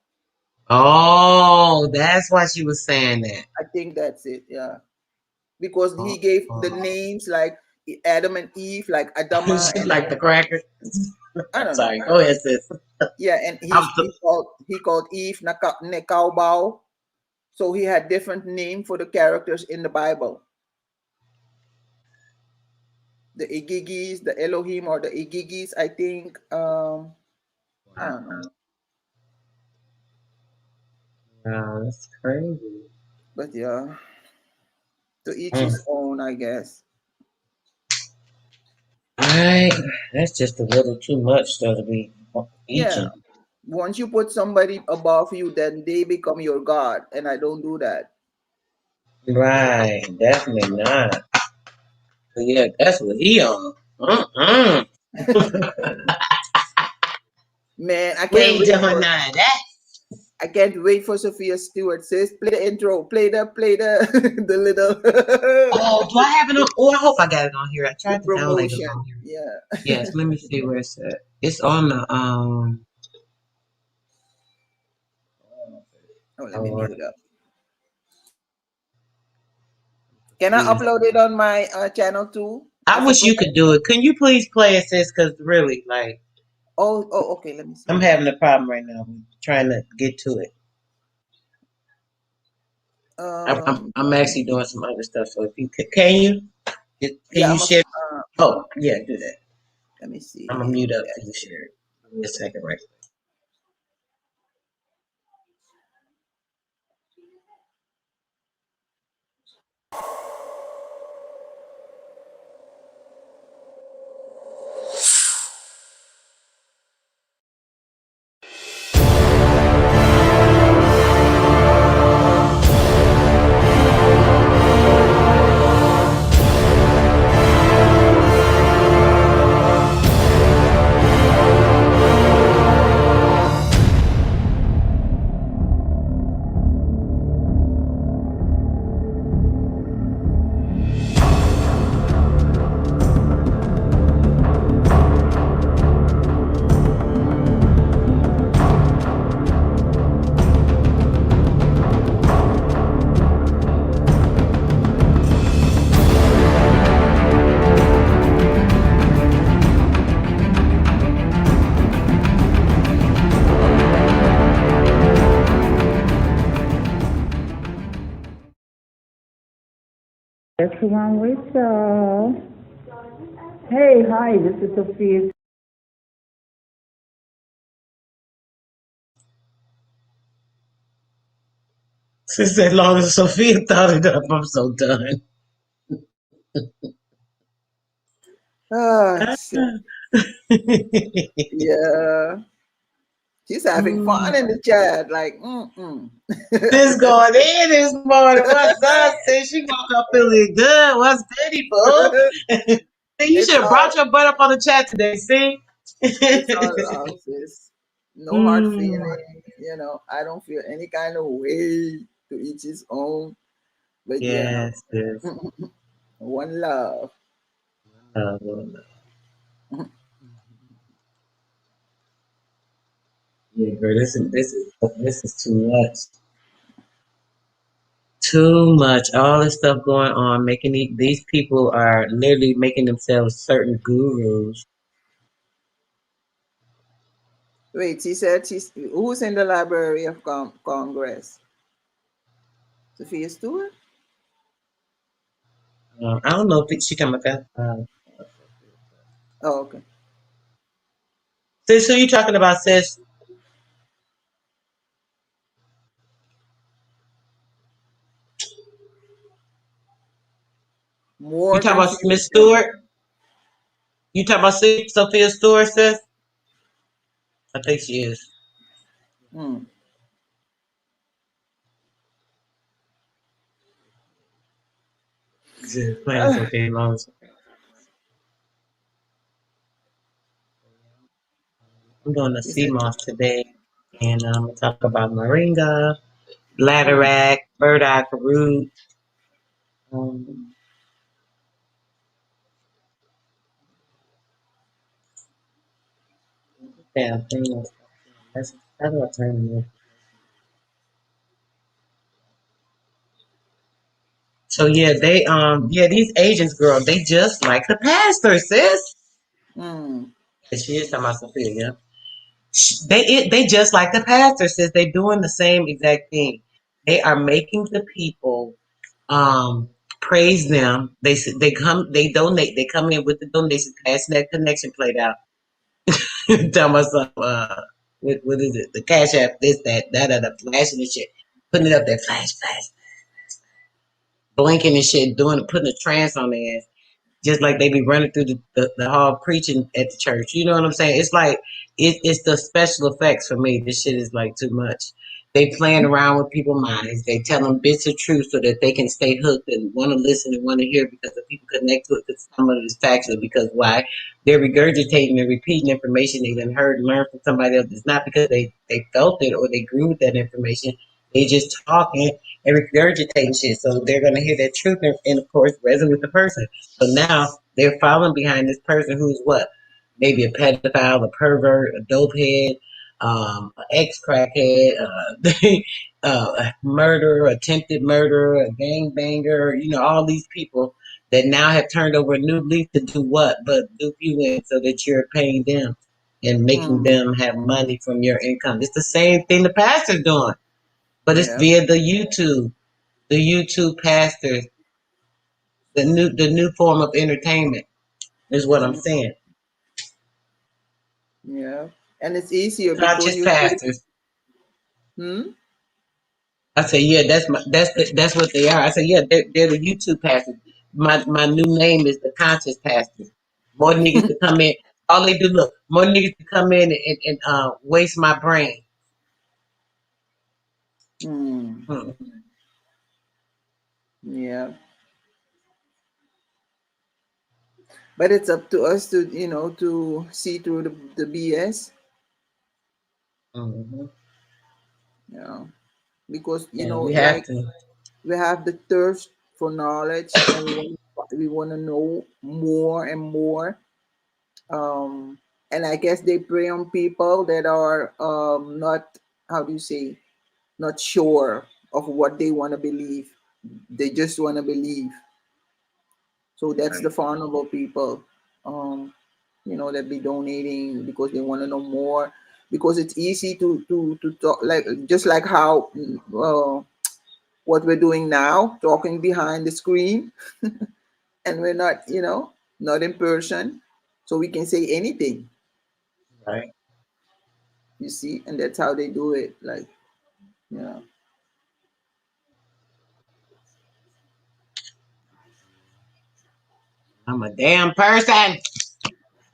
Oh, that's why she was saying that. I think that's it, yeah, because he Oh, gave the oh. names like Adam and Eve, like Adama, She and like the cracker. I don't know. Sorry, go ahead, sis. Yeah, and I'm he called Eve Nekaubao. So he had different name for the characters in the Bible. The Igigis, the Elohim, or the Igigis, I think. I don't know. Wow, that's crazy. But yeah, to each Mm. his own, I guess. Right. That's just a little too much though to be Yeah. teaching. Once you put somebody above you, then they become your God. And I don't do that. Right. Definitely not. But yeah, that's what he on. Mm-mm. Man, I We can't ain't wait doing for none of that. I can't wait for Sophia Stewart. Sis, play the intro. Play the the little Oh, do I have it on? Oh, I hope I got it on here. I the tried to download it promotion. on here. Yeah. Yes, let me see where it's at. It's on the Oh, let me Lord, mute up. Can I please. upload it on my channel too I as a wish you promotion? could do it. Can you please play it, sis? Because really, like, Oh, okay. Let me see. I'm having a problem right now. I'm trying to get to it. Um, I'm actually doing some other stuff. So if you can you can yeah, you I'm a. share? Oh yeah, do that. Let me I'm gonna see. mute up till you share it. Give me a second, right? Everyone with y'all. Hey, hi, this is Sophia. Since as long as Sophia thought it up, I'm so done. So, yeah, she's having fun in the chat. Like, This going in this morning. What's up? Say she woke up feeling good. What's goody, boo? See, you it's should have brought all your butt up on the chat today. See. it's all love, sis. No hard Mm, feelings. I don't feel any kind of way, to each his own. But yeah, yes, yes. one love. Well, yeah, girl. This is too much. Too much. All this stuff going on, making these people are literally making themselves certain gurus. Wait, she said who's in the Library of Congress? Sophia Stewart? I don't know if she come up. Oh, okay. Sis, who you talking about, sis? You More talking about Miss confusion. Stewart? You talking about Sophia Stewart, sis? I think she is. Hmm. Plans okay, long as I'm going to She said, CMOS today, and I'm gonna talk about moringa, hmm. bladderwrack, burdock root. Um, damn thing. How do I turn it? So yeah, these agents, girl, they just like the pastor, sis. Hmm. And she is talking about Sophia, yeah. They just like the pastor, sis. They doing the same exact thing. They are making the people praise them. They donate. They come in with the donation, passing that connection plate out. Tell myself, what is it? The cash app, this, that, flashing and shit, putting it up there, flash, blinking and shit, putting a trance on their ass. Just like they be running through the hall preaching at the church. You know what I'm saying? It's like it's the special effects for me. This shit is like too much. They playing around with people's minds. They tell them bits of truth so that they can stay hooked and want to listen and want to hear because the people connect to it because some of it is factual. Because why? They're regurgitating and repeating information they done heard and learned from somebody else. It's not because they felt it or they agree with that information. They just talking and regurgitating shit. So they're gonna hear that truth and of course resonate with the person. So now they're following behind this person who's what? Maybe a pedophile, a pervert, a dopehead, an ex-crackhead, a murderer, attempted murderer, a gangbanger, all these people that now have turned over a new leaf to do what? But dupe you in so that you're paying them and making Mm. them have money from your income. It's the same thing the pastor's doing, but it's Yeah. via the YouTube pastors, the new form of entertainment is what I'm Mm. saying. Yeah. And it's easier because Conscious you do it. pastors. Hmm? I said, yeah, that's what they are. I said, yeah, they're the YouTube pastors. My new name is the conscious pastors. More niggas to come in. All they do, look, more niggas to come in and waste my brain. Mm. Hmm. Yeah. But it's up to us to, to see through the BS. Hmm. Yeah. Because, Yeah, we have like to. we have the thirst for knowledge and we want to know more and more. And I guess they prey on people that are not, how do you say, not sure of what they want to believe. They just want to believe. So that's the Right. vulnerable people, um, that be donating because they want to know more. Because it's easy to talk, like just like how what we're doing now, talking behind the screen, and we're not, not in person, so we can say anything. Right. You see, and that's how they do it. Like, yeah. I'm a damn person.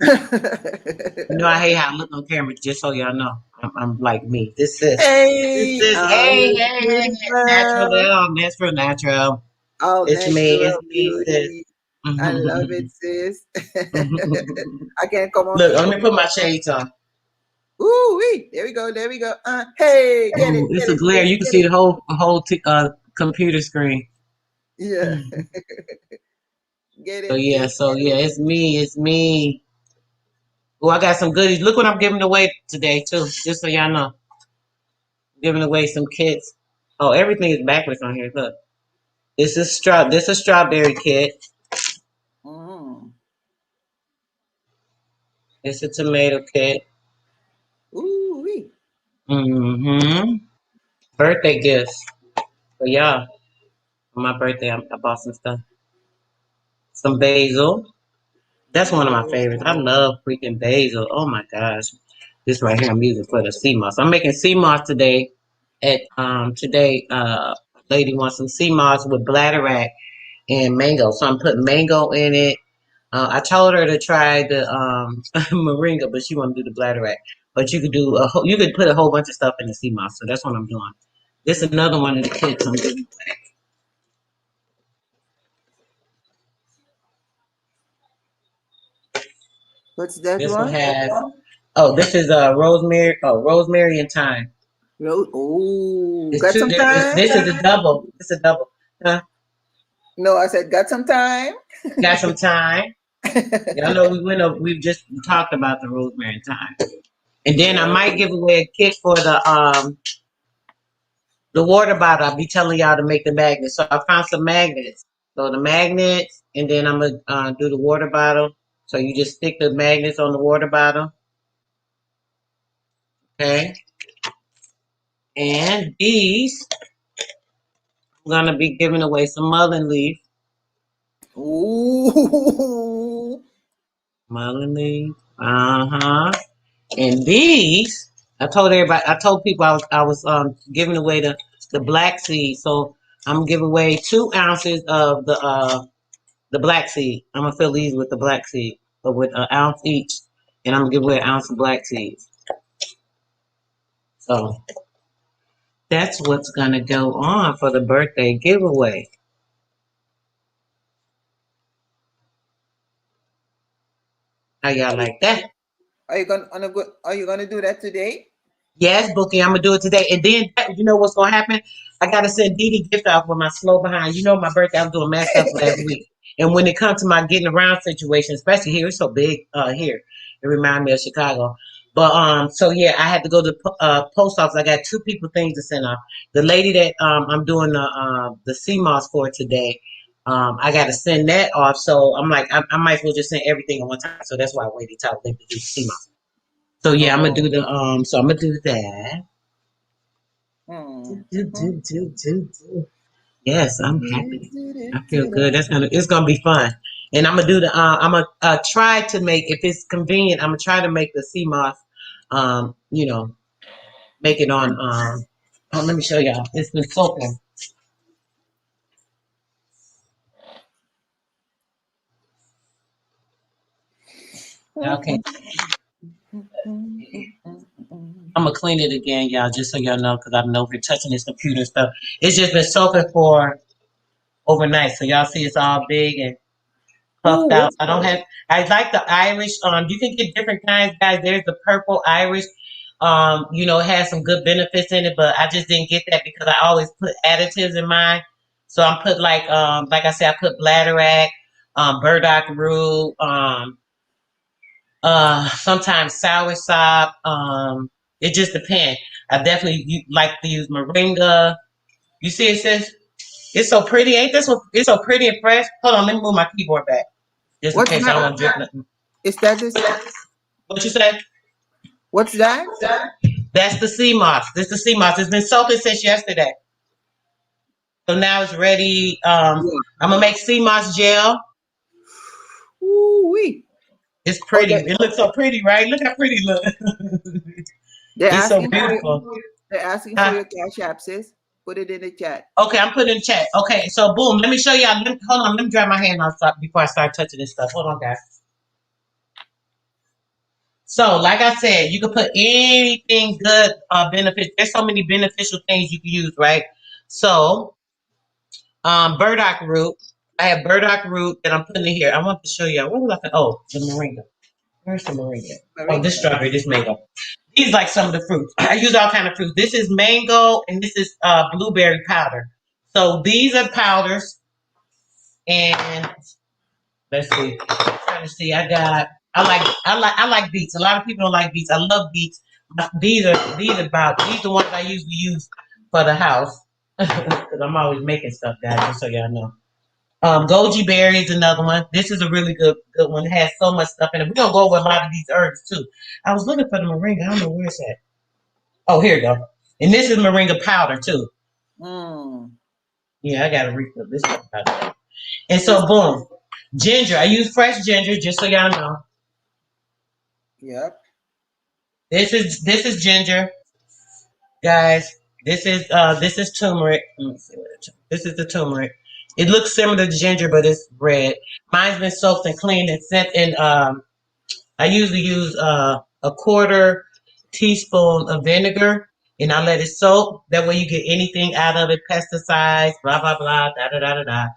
I hate how I look on camera. Just so y'all know, I'm like me. This Hey, is oh, hey, you're hey, hey, natural, beautiful. little, natural. Oh, It's me. natural It's me, sis. beauty. I love it, sis. I can't come on. Look, let me put my shades on. Ooh, wee. There we go. There we go. Hey, Ooh, it's get a it, glare. sis. You can Get see it. the whole computer screen. Yeah. Get So it, yeah, sis. so Get yeah, it. it's me. It's me. Oh, I got some goodies. Look what I'm giving away today too. Just so y'all know, I'm giving away some kits. Oh, everything is backwards on here. Look, This is strawberry kit. Mm. It's a tomato kit. Ooh, wee. Mm-hmm. Birthday gifts for y'all. For my birthday, I bought some stuff. Some basil. That's one of my favorites. I Oh. love freaking basil. Oh my gosh. This right here I'm using for the sea moss. I'm making sea moss today. Today, lady wants some sea moss with bladderwrack and mango. So I'm putting mango in it. I told her to try the moringa, but she want to do the bladderwrack. But you could put a whole bunch of stuff in the sea moss. So that's what I'm doing. This is another one of the kits I'm doing. What's that This one one? has this is rosemary. Oh, rosemary and thyme. Oh, It's got two some different. time? This is a double. It's a double. Huh? No, I said got some time. Got some thyme. Y'all know we've just talked about the rosemary and thyme. And then I Yeah. might give away a kit for the water bottle. I'll be telling y'all to make the magnets. So I found some magnets. So the magnets, and then I'm gonna do the water bottle. So you just stick the magnets on the water bottle, okay? And these I'm gonna be giving away some mullein leaf. Ooh. Mullein leaf. Uh-huh. And these, I told everybody, I told people I was giving away the black seed. So I'm giving away 2 ounces of the black seed. I'm gonna fill these with the black seed, but with an ounce each, and I'm gonna give away an ounce of black seeds. So that's what's gonna go on for the birthday giveaway. How y'all like that? Are you gonna do that today? Yes, Bookie, I'm gonna do it today. And then you know what's gonna happen? I gotta send Dee Dee gift out for my slow behind. You know my birthday, I was doing mad stuff last week. And when it comes to my getting around situation, especially here, it's so big here. It reminds me of Chicago. But so yeah, I had to go to the post office. I got 2 people things to send off. The lady that I'm doing the CMOS for today, I got to send that off. So I'm like, I might as well just send everything at one time. So that's why I waited till I went to do the CMOS. So yeah, I'm gonna do Oh. the so I'm gonna do that. Hmm. Do. Yes, I'm happy. I feel good. It's gonna be fun. And I'm gonna do the I'm gonna try to make, if it's convenient, I'm gonna try to make the CMOS you know, make it on oh, let me show y'all. It's been soaking. Y'all can I'm gonna clean it again, y'all, just so y'all know, because I've been over here touching this computer and stuff. It's just been soaking for overnight. So y'all see it's all big and puffed Ooh, out. I don't have. I like the Irish. You can get different kinds, guys. There's the purple Irish. It has some good benefits in it, but I just didn't get that because I always put additives in mine. So I put like I said, I put bladderwrack, burdock root, sometimes soursop. It just depends. I definitely like to use moringa. You see, it says it's so pretty. Ain't this one? It's so pretty and fresh. Hold on, let me move my keyboard back just in what's case I don't that? want to drip nothing. Is that this? What you say? What's that? That's the sea moss. This is the sea moss. It's been soaking since yesterday. So now it's ready. Yeah. I'm gonna make sea moss gel. Ooh wee. It's Oh, pretty. It looks so pretty, right? Look how pretty it looks. they're It's so asking for your beautiful. they're asking for Huh? your cash app, sis. Put it in the chat. Okay, I'm putting in chat. Okay, so boom. Let me show y'all. Hold on. Let me dry my hand off before I start touching this stuff. Hold on, guys. So, like I said, you can put anything good benefit. There's so many beneficial things you can use, right? So, burdock root. I have burdock root that I'm putting in here. I want to show you. What was I? Oh, the moringa. Where's the moringa? Oh, this Moringa. strawberry, this mango. These like some of the fruits. I use all kind of fruits. This is mango and this is blueberry powder. So these are powders, and let's see. I'm trying to see. I like beets. A lot of people don't like beets. I love beets. These are the ones I usually use for the house because I'm always making stuff, guys. Just so y'all know. Goji berry is another one. This is a really good one. It has so much stuff in it. We're gonna go over a lot of these herbs too. I was looking for the moringa. I don't know where it's at. Oh, here you go. And this is moringa powder too. Mm. Yeah, I gotta refill this stuff out. And Sis. so boom. Ginger. I use fresh ginger, just so y'all know. Yep. This is ginger, guys. This is turmeric. Let me see what this is the turmeric. It looks similar to ginger, but it's red. Mine's been soaked and cleaned and sent in. I usually use a quarter teaspoon of vinegar, and I let it soak. That way, you get anything out of it, pesticides, blah blah blah, da da da da da.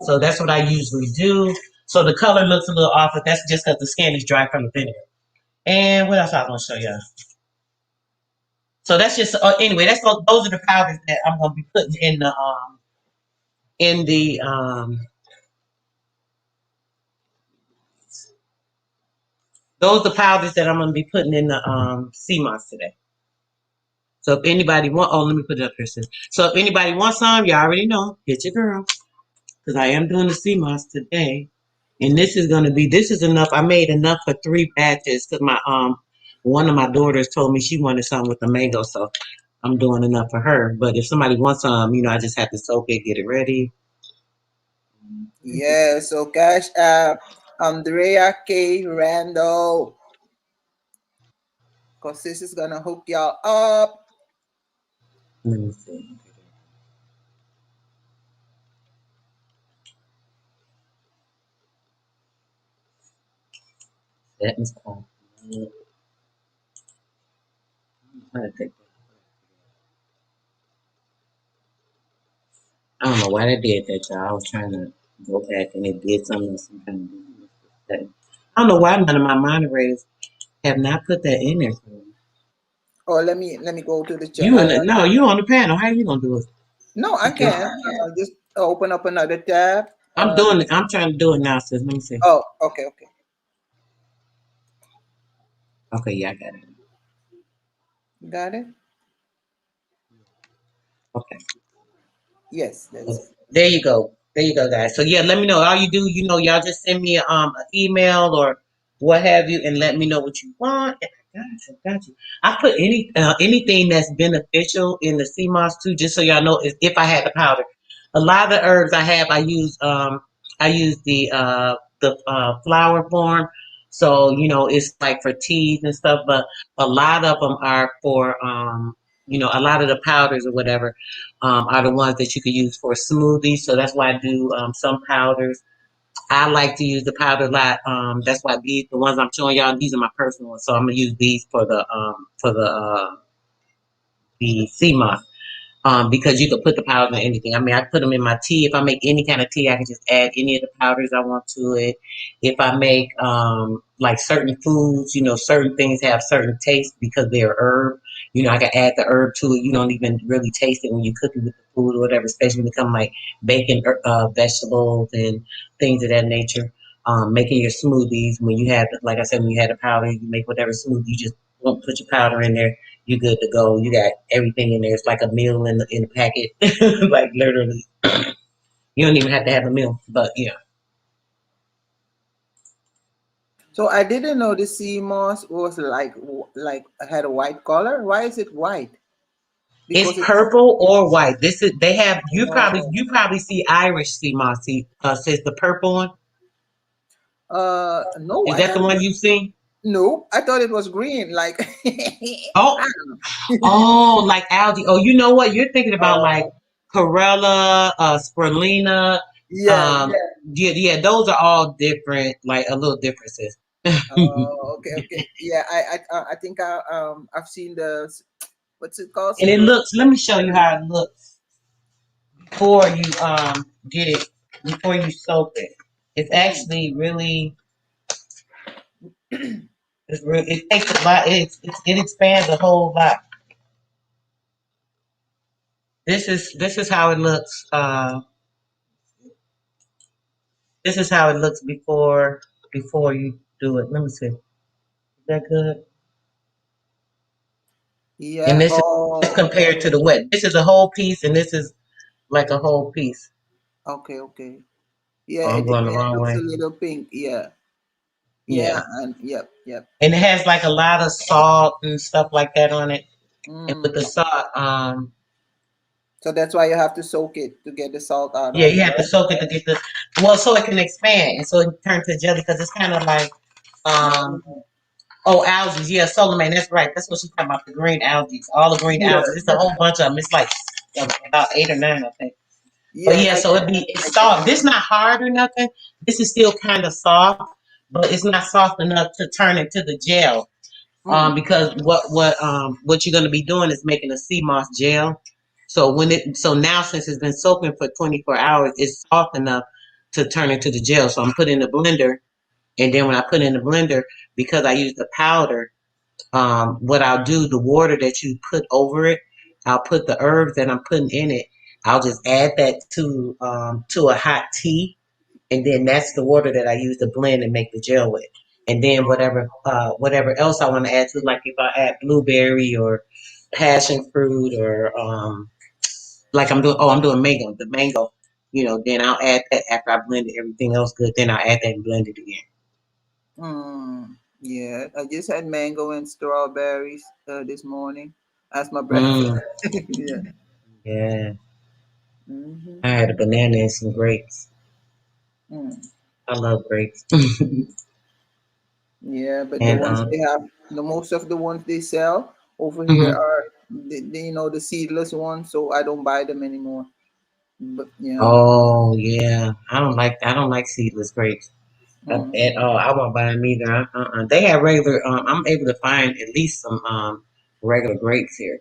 So that's what I usually do. So the color looks a little off, but that's just because the skin is dry from the vinegar. And what else I want to show you? So that's just anyway. Those are the powders that I'm gonna be putting in the those are the powders that I'm gonna be putting in the CMOS today. So if anybody want, let me put it up here, sis. So if anybody wants some, you already know, hit your girl, because I am doing the CMOS today, and this is enough. I made enough for 3 batches because my one of my daughters told me she wanted some with the mango, so I'm doing enough for her. But if somebody wants some, I just have to soak it, get it ready. Yeah, so Cash App, Andrea K. Randall, because this is gonna hook y'all up. Let me see. That is cool. I don't know why they did that, y'all. I was trying to go back and it did something. Some kind of I don't know why none of my moderators have not put that in there for me. Oh, let me go to the chat. You in the, no, you on the panel. How you gonna do it? No, I can. Just open up another tab. I'm doing it. I'm trying to do it now, sis. Let me see. Oh, okay, okay. Okay, yeah, I got it. Got it? Okay. Yes, that's it. There you go. There you go, guys. So yeah, let me know. All you do, y'all just send me an email or what have you, and let me know what you want. And I got you. I put anything that's beneficial in the sea moss too, just so y'all know if I had the powder. A lot of the herbs I have, I use the flower form. So it's like for teas and stuff, but a lot of them are for a lot of the powders or whatever are the ones that you can use for smoothies. So that's why I do some powders. I like to use the powder a lot. That's why the ones I'm showing y'all, these are my personal ones. So I'm gonna use these for the sea moss because you could put the powder in anything. I mean, I put them in my tea. If I make any kind of tea, I can just add any of the powders I want to it. If I make like certain foods, certain things have certain taste because they're herb. I can add the herb to it. You don't even really taste it when you cook it with the food or whatever, especially when it comes like bacon, vegetables, and things of that nature. Making your smoothies when you have, like I said, when you had the powder, you make whatever smoothie. You just won't put your powder in there, you good to go. You got everything in there. It's like a meal in the packet. Like literally. You don't even have to have a meal. But yeah. So I didn't know the sea moss was like had a white color. Why is it white? It's Because it's purple or white. This is they have oh, you probably see Irish sea moss says the purple one. no, Is I that the haven't. one you've seen? No, I thought it was green. Like Oh, I don't oh, like algae. Oh, you know what? You're thinking about like know. Corella, Spirulina. Yes. Um, yeah, those are all different, like a little differences. Oh, okay, okay. Yeah, I think I've seen what's it called? And it looks, let me show you how it looks before you get it, before you soak it. It's Mm. actually really, it takes a lot, it expands a whole lot. This is how it looks, this is how it looks before you do it. Let me see. Is that good? And Yeah. this is Oh, compared to the wet. This is a whole piece and this is like a whole piece. okay, okay. Yeah, Oh, I'm it going the wrong looks a way. little pink. Yeah. Yeah, Yeah. and yep, yep. And it has like a lot of salt and stuff like that on it. And with the Mm. salt, So that's why you have to soak it to get the salt out yeah, of you it, have to right? soak it to get the well, so it can expand and so it can turn to jelly because it's kind of like um Mm. oh algae, yeah, Solomon, that's right. That's what she's talking about, the green algae, all the green Yeah, algae. It's a whole bunch of them. It's like about 8 or 9, I think. But yeah. yeah, so it's soft. This not hard or nothing. This is still kind of soft, but it's not soft enough to turn into the gel. Mm. Because what you're gonna be doing is making a sea moss gel. So now since it's been soaking for 24 hours, it's soft enough to turn into the gel. So I'm putting in the blender, and then when I put in the blender, because I use the powder, what I'll do, the water that you put over it, I'll put the herbs that I'm putting in it. I'll just add that to a hot tea, and then that's the water that I use to blend and make the gel with. And then whatever else I want to add to, like if I add blueberry or passion fruit or like I'm doing mango, the mango, then I'll add that after I blended everything else good. Then I'll add that and blend it again. Mm. Yeah, I just had mango and strawberries this morning. as my breakfast. Mm, Yeah. yeah. Hmm. I had a banana and some grapes. Mm. I love grapes. Yeah, but the And ones they have, the most of the ones they sell over here mhm. are the seedless ones, so I don't buy them anymore. But yeah. Oh yeah. I don't like seedless grapes Mm. at all. I won't buy them either. They have regular. I'm able to find at least some regular grapes here.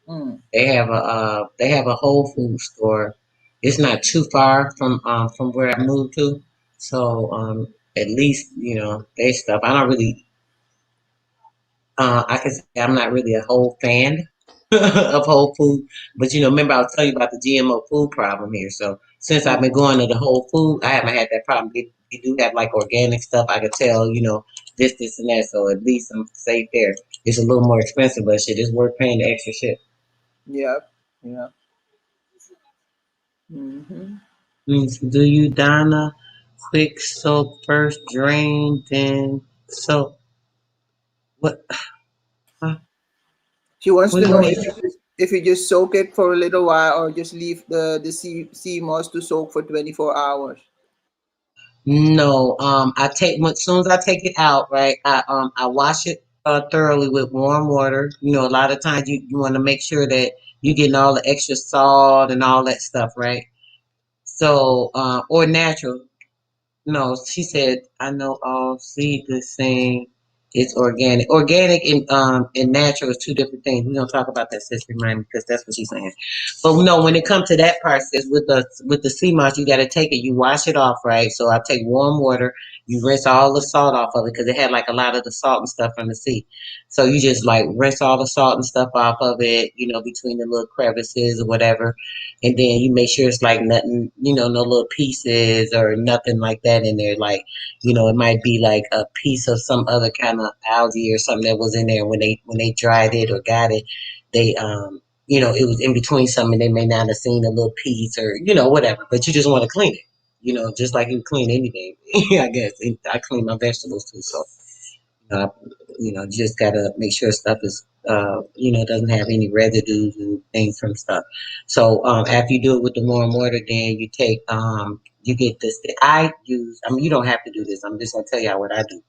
Mm. They have a Whole Food store. It's not too far from where I moved to, so at least they stuff. I don't really I can say I'm not really a whole fan of Whole Food, but remember I was telling you about the GMO food problem here. So since I've been Mm. going to the Whole Food, I haven't had that problem. They do have like organic stuff. I could tell, this, and that. So at least I'm safe there. It's a little more expensive, but shit, it's worth paying the extra shit. Yeah. Yeah. Hmm. Means do you, Donna? Quick soak first, drain, then soak. What? Huh? She wants What to do you know mean? if you just soak it for a little while or just leave the sea moss to soak for 24 hours. No, I take as soon as I take it out, right? I wash it thoroughly with warm water. A lot of times you want to make sure that you're getting all the extra salt and all that stuff, right? So, or natural. No, she said, I know all seed the same. It's organic. Organic and natural is two different things. We're gonna talk about that, sis, remind me, because that's what she's saying. But no, when it comes to that process with the sea moss, you gotta take it, you wash it off, right? So I take warm water, you rinse all the salt off of it because it had like a lot of the salt and stuff from the sea. So you just like rinse all the salt and stuff off of it, between the little crevices or whatever, and then you make sure it's like nothing, no little pieces or nothing like that in there. Like, it might be like a piece of some other kind of algae or something that was in there when they dried it or got it. They it was in between something. They may not have seen a little piece or whatever. But you just want to clean it. Just like you clean anything. I guess I clean my vegetables too. So uh, just gotta make sure stuff is, doesn't have any residues and things from stuff. So after you do it with the warm water, then you get this. I mean, you don't have to do this. I'm just gonna tell y'all what I do.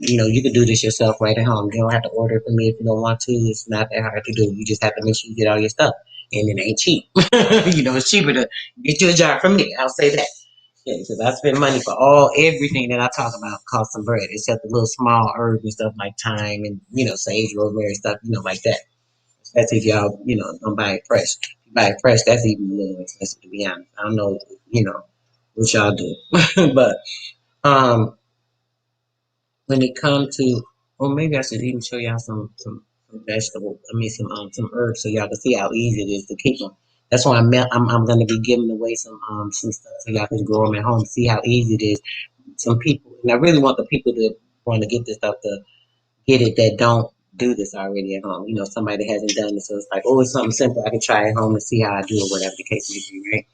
You can do this yourself right at home. You don't have to order it from me if you don't want to. It's not that hard to do. You just have to make sure you get all your stuff, and it ain't cheap. It's cheaper to get you a jar from me. I'll say that. Yeah, because I spend money for everything that I talk about costs some bread, except the little small herbs and stuff like thyme and sage, rosemary stuff, like that. That's if y'all don't buy it fresh. If you buy it fresh, that's even a little expensive to be honest. I don't know, what y'all do, but um, when it comes to, or maybe I should even show y'all some vegetable. I mean some herbs so y'all can see how easy it is to keep them. That's why I'm gonna be giving away some stuff so y'all can grow them at home. See how easy it is. Some people, and I really want the people to want to get this stuff to get it that don't do this already at home. Somebody that hasn't done it, so it's like, oh, it's something simple. I can try at home and see how I do or whatever the case may be, right?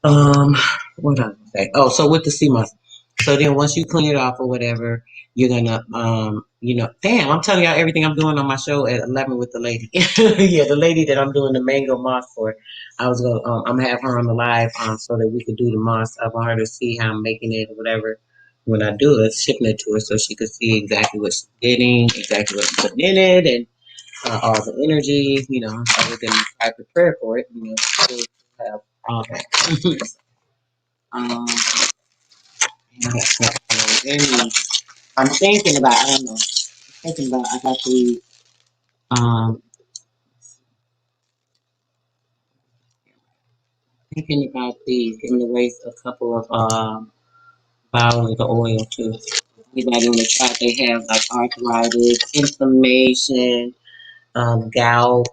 Um, what else was I say? Oh, so with the sea moss. So then once you clean it off or whatever, you're gonna damn, I'm telling y'all everything I'm doing on my show at 11 with the lady. Yeah, the lady that I'm doing the mango moss for. I'm gonna have her on the live so that we could do the moss. I want her to see how I'm making it or whatever. When I do it, shipping it to her so she could see exactly what she's getting, exactly what she's putting in it, and all the energy, so we can try to prepare for it, to have all that. Um, and I'm thinking about, I don't know, thinking about, I got the, um, thinking about these, giving away a couple of, bottles of the oil too. Anybody want to try, they have like arthritis, inflammation, gout,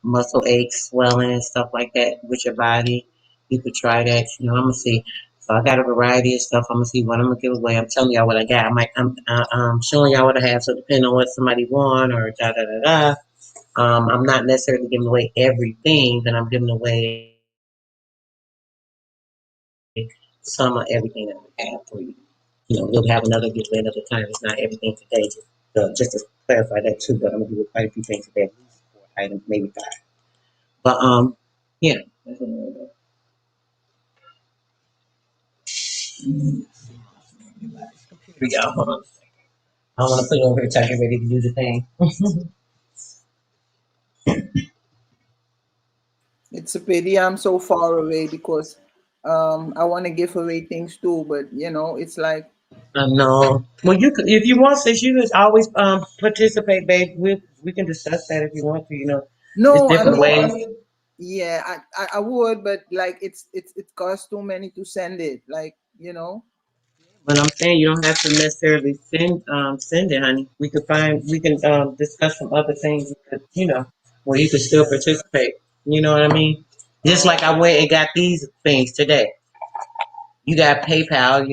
muscle aches, swelling, stuff like that with your body. You could try that. I'm gonna see. So I got a variety of stuff. I'm gonna see what I'm gonna give away. I'm telling y'all what I got. I'm showing y'all what I have. So depending on what somebody want or da da da da. I'm not necessarily giving away everything, but I'm giving away some of everything that I have for you. We'll have another giveaway another time. It's not everything today. Just to clarify that too, but I'm gonna do quite a few things today, at least 4 items, maybe 5. But yeah. That's what I'm gonna do. Here we go. Hold on. I want to put it over here till I get ready to do the thing. It's a pity I'm so far away because I want to give away things too, but it's like I know. Well, you could, if you want, since you just always participate, babe. We can discuss that if you want to. It's no, I different mean, ways. yeah, I would, but like it costs too many to send it, like But I'm saying you don't have to necessarily send it, honey. We can discuss some other things that, where you can still participate. You know what I mean? Just like I went and got these things today. You got PayPal,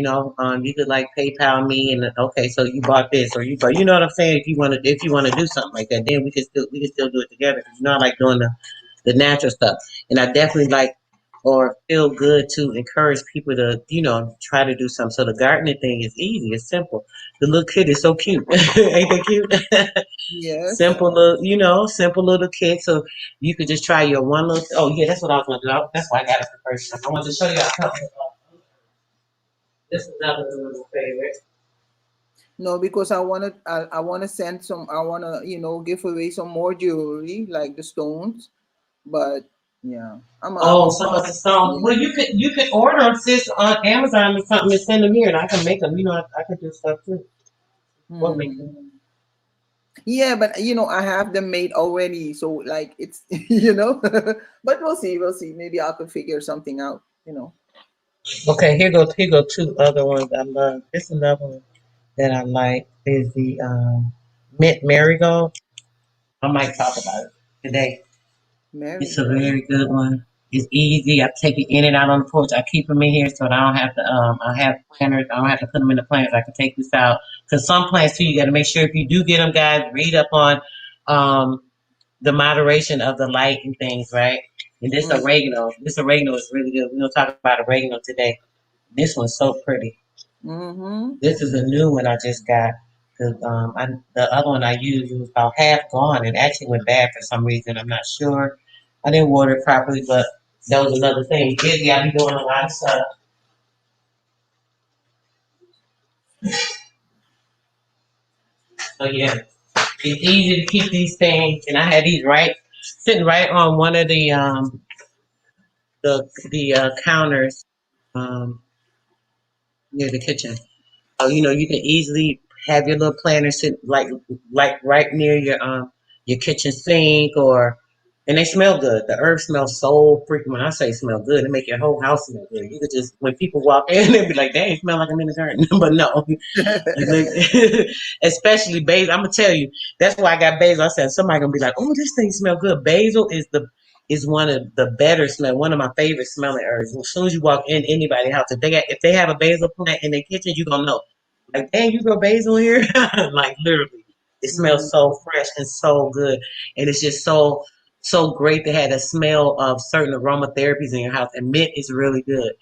you could like PayPal me and okay, so you bought this or you know what I'm saying? If you want to do something like that, then we can still do it together. I like doing the natural stuff. And I definitely like or feel good to encourage people to, try to do something. So the gardening thing is easy, it's simple. The little kid is so cute. Ain't that cute? yes. Simple little, simple little kid. So you could just try your one little. Oh yeah, that's what I was gonna do. That's why I got it for first. I wanted to show you a couple. This is another little favorite. No, because I want to send some. I want to give away some more jewelry like the stones. But yeah, I'm Oh, a some of the songs. yeah. Well, you could order them, sis, on Amazon or something and send them here, and I can make them. I could do stuff too. What make Hmm. them? Yeah, but I have them made already, so like it's but we'll see. Maybe I could figure something out. Okay, here go two other ones I love. This another one that I like is the mint marigold. I might talk about it today. It's a Marigold. very good one. It's easy. I take it in and out on the porch. I keep them in here so that I don't have to. I have planters. I don't have to put them in the planters. I can take this out because some plants too. You got to make sure if you do get them, guys, read up on um, the moderation of the light and things, right? And this Mm, oregano. This oregano is really good. We're gonna talk about oregano today. This one's so pretty. mm-hmm. This is a new one I just got. Cause the other one I used it was about half gone and actually went bad for some reason. I'm not sure. I didn't water it properly, but that was another thing. Busy, I be doing a lot of stuff. So yeah, it's easy to keep these things. And I had these sitting right on one of the counters um, near the kitchen. So you can easily have your little planter sit like right near your kitchen sink or and they smell good. The herbs smell so freaking when I say smell good, it make your whole house smell good. You could just when people walk in, they be like, "Dang, it smell like I'm in the garden." But no, you look, especially basil. I'm gonna tell you. That's why I got basil. I said somebody gonna be like, "Oh, this thing smell good." Basil is one of the better smell. One of my favorite smelling herbs. As soon as you walk in anybody's house, if they have a basil plant in their kitchen, you gonna know. Like, dang, you grow basil here? Like literally, it smells Mm, so fresh and so good, and it's just so great to have the smell of certain aromatherapies in your house. And mint is really good.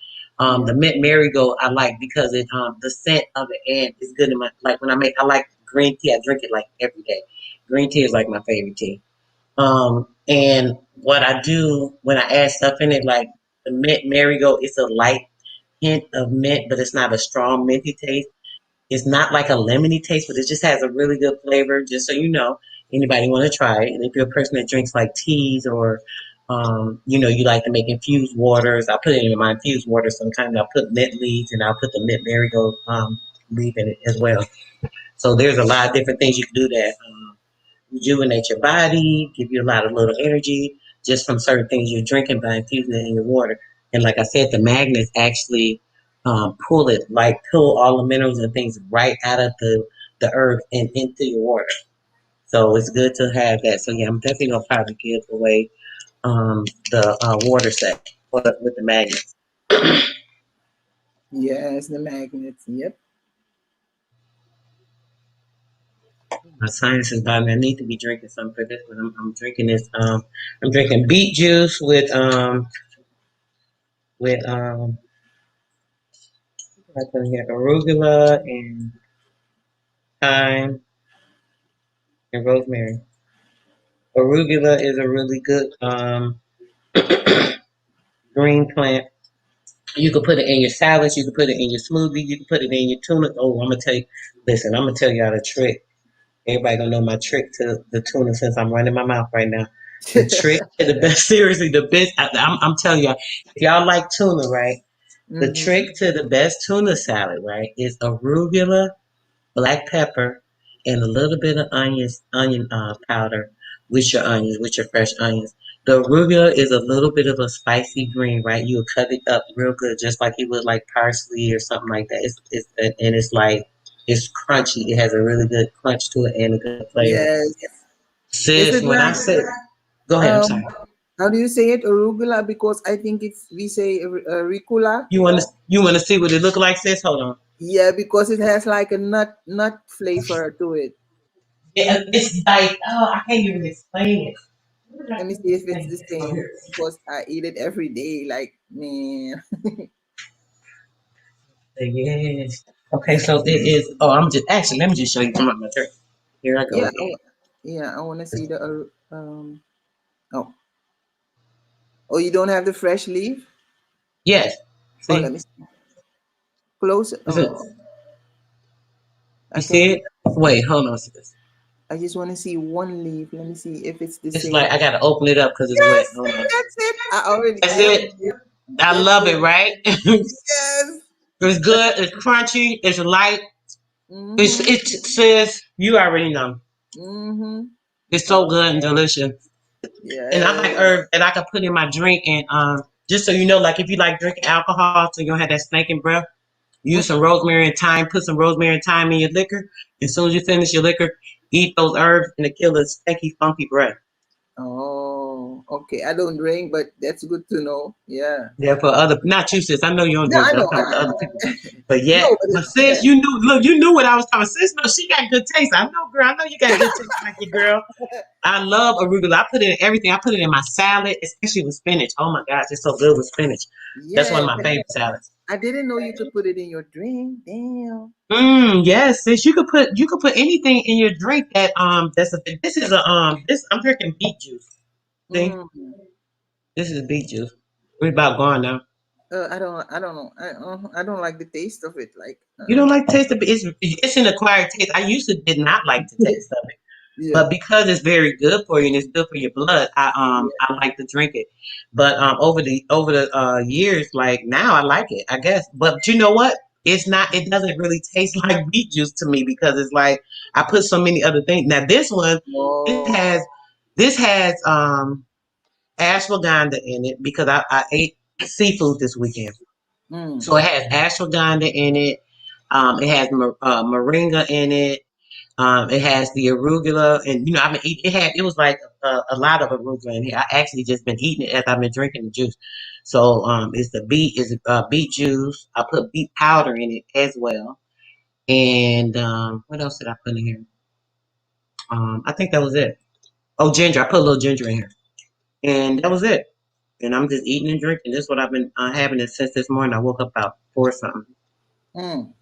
The yeah. mint marigold I like because the scent of it and is good in my like when I like green tea. I drink it like every day. Green tea is like my favorite tea. And what I do when I add stuff in it, like the mint marigold, it's a light hint of mint, but it's not a strong minty taste. It's not like a lemony taste, but it just has a really good flavor. Just so you know, anybody want to try it, and if you're a person that drinks like teas or, you like to make infused waters, I'll put it in my infused water. Sometimes I'll put mint leaves and I'll put the mint marigold leaf in it as well. So there's a lot of different things you can do that rejuvenate your body, give you a lot of little energy just from certain things you're drinking by infusing it in your water. And like I said, the magnets actually pull all the minerals and things right out of the earth and into your water. So it's good to have that. So yeah, I'm definitely gonna probably give away the water set with the magnets. Yes, the magnets. Yep. My science is about me. I need to be drinking something for this one. I'm drinking this. I'm drinking beet juice with I put here arugula and thyme and rosemary. Arugula is a really good green plant. You can put it in your salads. You can put it in your smoothie. You can put it in your tuna. Oh, I'm gonna tell you. Listen, I'm gonna tell y'all the trick. Everybody gonna know my trick to the tuna since I'm running my mouth right now. The trick to the best, seriously, the best. I'm telling y'all, if y'all like tuna, right? The Mm-hmm. trick to the best tuna salad, right, is arugula, black pepper, and a little bit of onion powder with your onions, with your fresh onions. The arugula is a little bit of a spicy green, right? You'll cut it up real good, just like you would like parsley or something like that. And it's like it's crunchy. It has a really good crunch to it and a good flavor. Yes. Is Sis, it when I like say, go ahead. I'm sorry. um? How do you say it? Arugula? Because I think it's we say ricula. You want to see what it look like, sis? Hold on. Yeah, because it has like a nut flavor to it. It's like I can't even explain it. Where did I Let me put see this if it's thing? the Oh, same here. because I eat it every day. Like man, Yes. Okay, so it is. Oh, I'm just actually. Let me just show you some of my drink. Here I go yeah, again. yeah. I want to see the Oh, oh, you don't have the fresh leaf? Yes. Oh, let See, me see. Close. is it? Oh, I You can. see it? Wait, hold on, sis. I just want to see one leaf. Let me see if it's the It's same. like I gotta open it up because it's wet. Yes, Hold on. that's it. I already. That's There it. it is. I That's love it. it. Right? Yes. It's good. It's crunchy. It's light. It's Mhm. it says you already know. Mhm. It's so Oh, good and delicious. And I like yes. herbs that I can put in my drink. And just so you know, like if you like drinking alcohol, so you don't have that stinking breath, use some rosemary and thyme. Put some rosemary and thyme in your liquor. As soon as you finish your liquor, eat those herbs and it kill the stinky, funky breath. Oh, okay. I don't drink, but that's good to know. Yeah. Yeah, for other, not you, sis. I know you don't Yeah, drink, I but I'm know. talking to other people. But No, yeah, but but it's sis, you knew. Look, you knew what I was talking. Sis, no, she got good taste. I know, girl. I know you got good taste, like your girl. I love arugula. I put it in everything. I put it in my salad, especially with spinach. Oh my gosh, it's so good with spinach. That's one yeah. of my favorite salads. I didn't know you could put it in your drink. Damn. Yes, sis. You could put anything in your drink that that's a this is a this I'm drinking beet juice. See, Mm. this is beet juice. We're about gone now. I don't. I don't know. I don't like the taste of it. Like. You don't like taste of it's an acquired taste. I used to did not like the taste of it. Yeah. But because it's very good for you and it's good for your blood, Yeah. I like to drink it. But over the years, like now I like it, I guess. But you know what? It's not. It doesn't really taste like beet juice to me because it's like I put so many other things. Now this one, this Oh. has this has ashwagandha in it because I ate seafood this weekend, Mm. so it has ashwagandha in it. It has moringa in it. It has the arugula, and I've been eating. It was like a lot of arugula in here. I actually just been eating it as I've been drinking the juice. So it's the beet juice. I put beet powder in it as well. And what else did I put in here? I think that was it. Oh, ginger. I put a little ginger in here, and that was it. And I'm just eating and drinking. This is what I've been having it since this morning. I woke up about 4 something. Mm.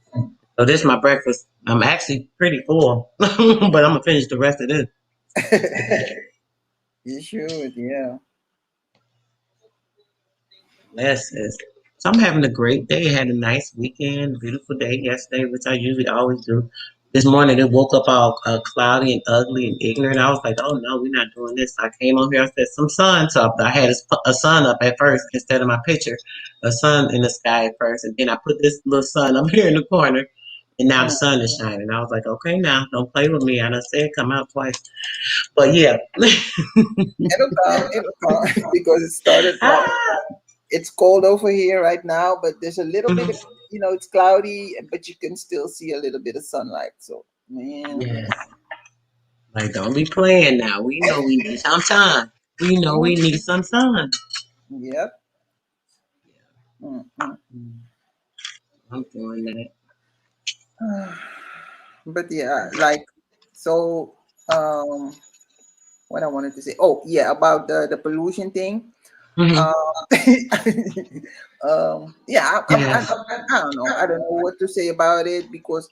So this is my breakfast. I'm actually pretty full, but I'm gonna finish the rest of this. You should. Yeah. Yes, yes. So I'm having a great day. I had a nice weekend, beautiful day yesterday, which I usually always do. This morning it woke up all cloudy and ugly and ignorant. I was like, oh no, we're not doing this. I came on here, I said some sun's up. I had a sun up at first instead of my picture, a sun in the sky at first. And then I put this little sun up here in the corner. And now the Mm. sun is shining. I was like, okay, now don't play with me. I done said come out twice. But yeah. It'll come. It'll come because it started like ah, it's cold over here right now, but there's a little bit of mhm. it's cloudy, but you can still see a little bit of sunlight. So man. Yes. Like, don't be playing now. We know we need some sun. We know we Mm. need some sun. Yep. Mm-mm. I'm doing that. But yeah, like so um what I wanted to say. Oh yeah, about the pollution thing. Hmm. Um, yeah, Yes. I don't know. I don't know what to say about it because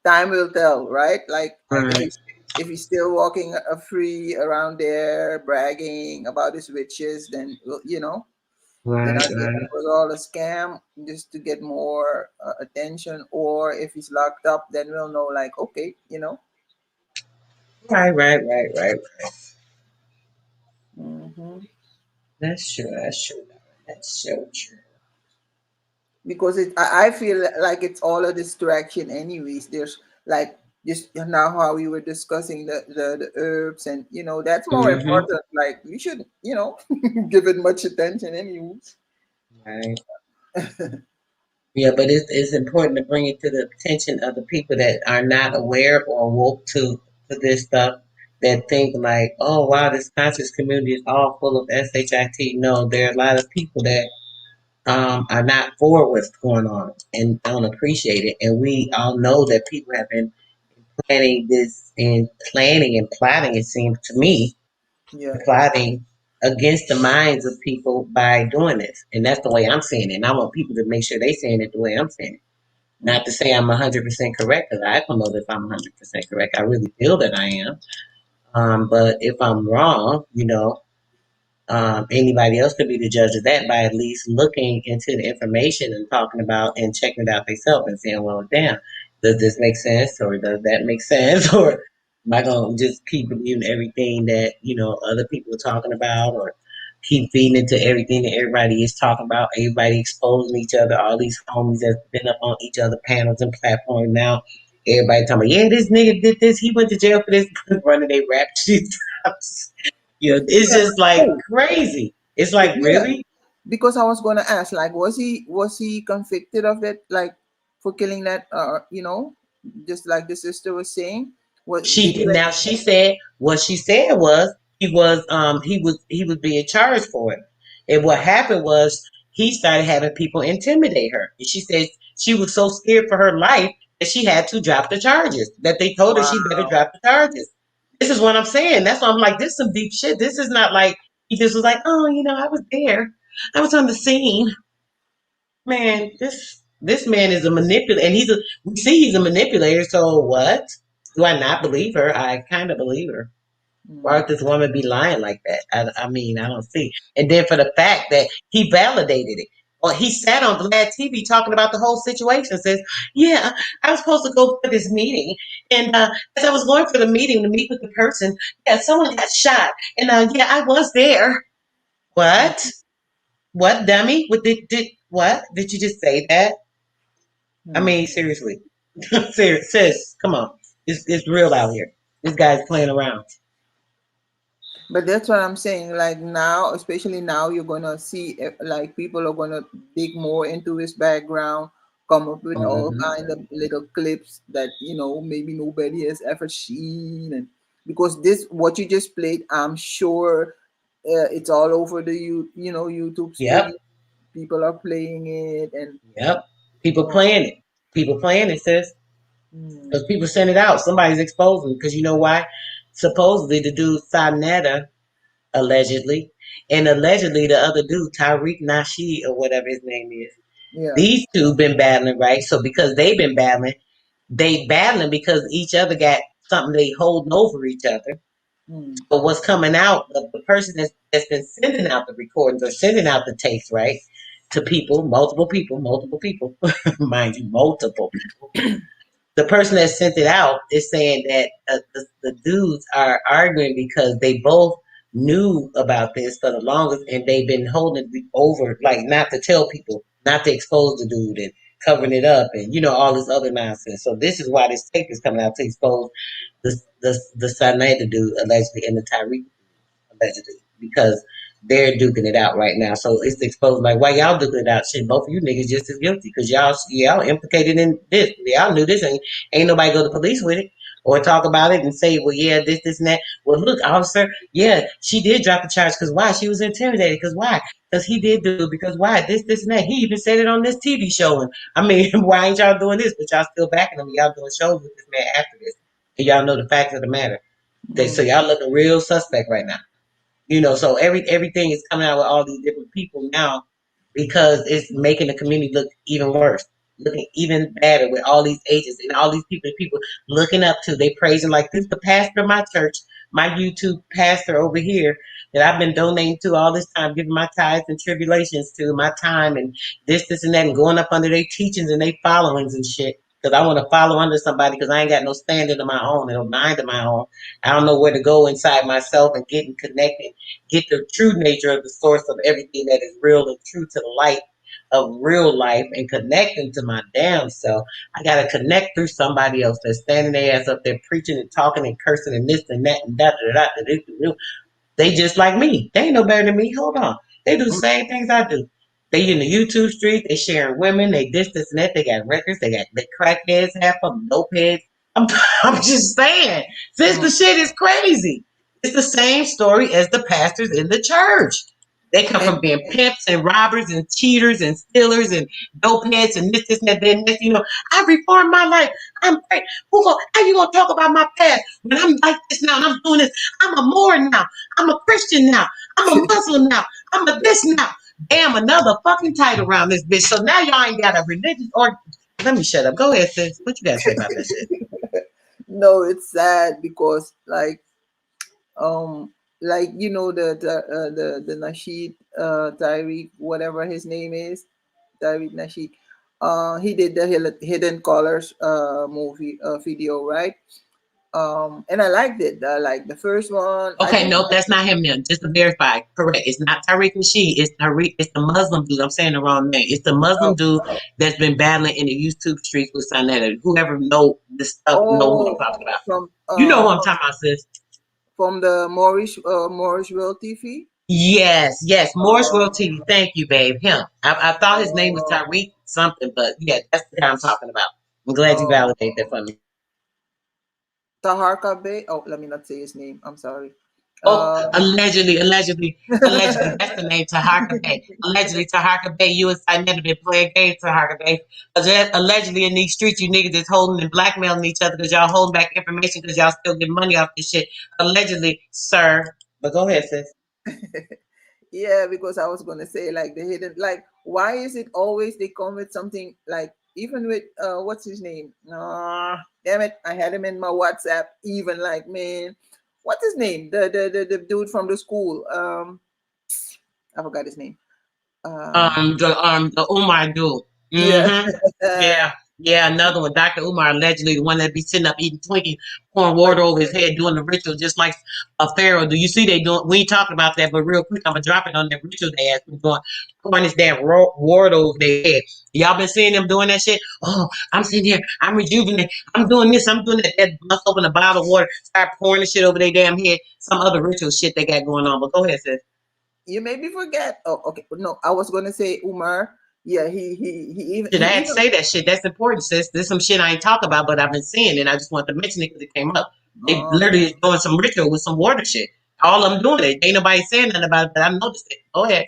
time will tell, right? Like if you Right. if he's still walking free around there, bragging about his riches, then then Right, I think it right. was all a scam just to get more attention. Or if he's locked up, then we'll know, like, okay, Right, right, right, right. hmm That's true. That's true. That's so true. because I feel like it's all a distraction, anyways. There's like just now how we were discussing the herbs, and that's more Mm-hmm. important. Like we should, give it much attention, anyways. Right. Yeah, but it's important to bring it to the attention of the people that are not aware or woke to this stuff. That think like, oh wow, this conscious community is all full of shit. No, there are a lot of people that are not for what's going on and don't appreciate it. And we all know that people have been planning this and planning and plotting. It seems to me Yeah. plotting against the minds of people by doing this. And that's the way I'm seeing it. And I want people to make sure they seeing it the way I'm seeing it. Not to say I'm 100% correct, because I don't know if I'm 100% correct. I really feel that I am. But if I'm wrong, anybody else could be the judge of that by at least looking into the information and talking about and checking it out themselves and saying, well, damn, does this make sense or does that make sense? Or am I going to just keep believing everything that, other people are talking about or keep feeding into everything that everybody is talking about, everybody exposing each other, all these homies that's been up on each other panels and platforms now. Everybody talking about, yeah, this nigga did this, he went to jail for this, running their rap shit. It's Yeah. just like crazy. It's like Yeah. really. Because I was gonna ask, like, was he convicted of it, like, for killing that, just like the sister was saying? What She did he, did like? now. She said what she said was he was being charged for it, and what happened was he started having people intimidate her. And she said she was so scared for her life that she had to drop the charges. That they told her Wow. she better drop the charges. This is what I'm saying. That's why I'm like, this is some deep shit. This is not like he just was like, oh, I was there, I was on the scene. Man, this man is a manipulator, and we see he's a manipulator. So what? Do I not believe her? I kind of believe her. Why Mm. would this woman be lying like that? I mean, I don't see. And then for the fact that he validated it, or he sat on Vlad TV talking about the whole situation, says, "Yeah, I was supposed to go for this meeting, and as I was going for the meeting to meet with the person, yeah, someone got shot, and yeah, I was there." What? Mm. What, dummy? What did what? Did you just say that? I Mm. mean, seriously. Serious, sis, come on. It's real out here. This guy's playing around. But that's what I'm saying. Like now, especially now, you're gonna see, like, people are gonna dig more into his background, come up with all Hmm. kind of little clips that maybe nobody has ever seen, and because this what you just played, I'm sure it's all over the YouTube Yep, stream. People are playing it, and yep. People oh, playing it. People playing it, sis. mm, Because people send it out. Somebody's exposing. Because you know why? Supposedly the dude Sanetta, allegedly, and allegedly the other dude, Tariq Nasheed or whatever his name is. yeah, These two been battling, right? So because they've been battling, they battling because each other got something they holding over each other. mm, But what's coming out, the person that's been sending out the recordings or sending out the tapes, right, to people, multiple people, mind you, multiple people. The person that sent it out is saying that the dudes are arguing because they both knew about this for the longest and they've been holding it over, like not to tell people, not to expose the dude and covering it up and all this other nonsense. So this is why this tape is coming out to expose the Sanader dude allegedly and the Tyreek allegedly, because they're duking it out right now. So it's exposed like why y'all duking it out. Shit, both of you niggas just as guilty because y'all implicated in this. Y'all knew this ain't nobody go to police with it or talk about it and say, well, yeah, this and that. Well, look, officer, yeah, she did drop the charge because why? She was intimidated because why? Because he did do it because why? This and that. He even said it on this TV show. And I mean, why ain't y'all doing this? But y'all still backing him. Y'all doing shows with this man after this. And y'all know the facts of the matter. So mm, y'all looking real suspect right now. So everything is coming out with all these different people now because it's making the community look even worse. looking even better with all these ages and all these people looking up to. They praising like this the pastor of my church, my YouTube pastor over here that I've been donating to all this time, giving my tithes and tribulations to, my time and this and that, and going up under their teachings and their followings and shit. Because I want to follow under somebody because I ain't got no standing of my own and no mind of my own. I don't know where to go inside myself and get connected, get the true nature of the source of everything that is real and true to the light of real life and connecting to my damn self. I gotta connect through somebody else that's standing their ass up there preaching and talking and cursing and this and that and that. They just like me. They ain't no better than me. Hold on. They do the same things I do. They in the YouTube street. They sharing women. They this, and that. They got records. They got the crackheads, half of them, dope heads. I'm, I'm just saying. Since the shit is crazy. It's the same story as the pastors in the church. They come And from being pimps and robbers and cheaters and stealers and dope heads and this, and that, then this. I reformed my life. I'm great. How you gonna talk about my past when I'm like this now and I'm doing this? I'm a Moor now. I'm a Christian now. I'm a Muslim now. I'm a this now. Damn, another fucking title around this bitch. So now y'all ain't got a religious or. Let me shut up. Go ahead, sis. What you got to say about that shit? no, it's sad because um the Nasheed Tariq, whatever his name is, Tariq Nasheed. He did the Hidden Colors movie video, right? And I liked it. I like the first one. I Okay, didn't nope, like. that's not him then. Just to verify, correct. It's not Tariq Nasheed. It's Tariq. It's the Muslim dude. I'm saying the wrong name. It's the Muslim Oh, dude that's been battling in the YouTube streets with Sinetta. Whoever know this stuff know who I'm oh, talking about. from You know who I'm talking about, sis. the Moorish TV. Yes, yes. Morris Uh, World TV. Thank you, babe. Him. I thought his name was uh, Tariq something, but yeah, that's the guy I'm talking about. I'm glad you uh, validated that for me. Taharka Bey. Oh, let me not say his name. I'm sorry. Oh, Uh, allegedly, that's the name, Taharka Bay. Allegedly, Taharka Bay, you and Sinetta been playing games, Taharka Bay. Allegedly, in these streets, you niggas is holding and blackmailing each other because y'all holding back information because y'all still get money off this shit. Allegedly, sir. But go ahead, sis. yeah, because I was gonna say like the hidden, like why is it always they come with something like even with what's his name? Damn it, I had him in my WhatsApp. Even like man, what's his name? The dude from the school. I forgot his name. The Umar dude. Yeah. Mm-hmm. Yeah. Yeah, another one. Dr. Umar, allegedly the one that be sitting up eating Twinkies, pouring But water over his head, doing the ritual just like a pharaoh. Do you see they doing? We ain't talking about that, but real quick, I'm gonna drop it on that ritual they asked me doing, pouring this damn water over their head. Y'all been seeing them doing that shit? Oh, I'm sitting here, I'm rejuvenating, I'm doing this, I'm doing that. That must open a bottle of water, start pouring the shit over their damn head. Some other ritual shit they got going on. But go ahead, sis. you made me forget. Oh, okay. No, I was gonna say Umar. Yeah, Shit, he I had to even. say that shit. That's important, sis. There's some shit I ain't talk about, but I've been seeing it. I just want to mention it because it came up. They Uh, literally is doing some ritual with some water shit. All of them doing it. Ain't nobody saying nothing about it, but I noticed it. Go ahead.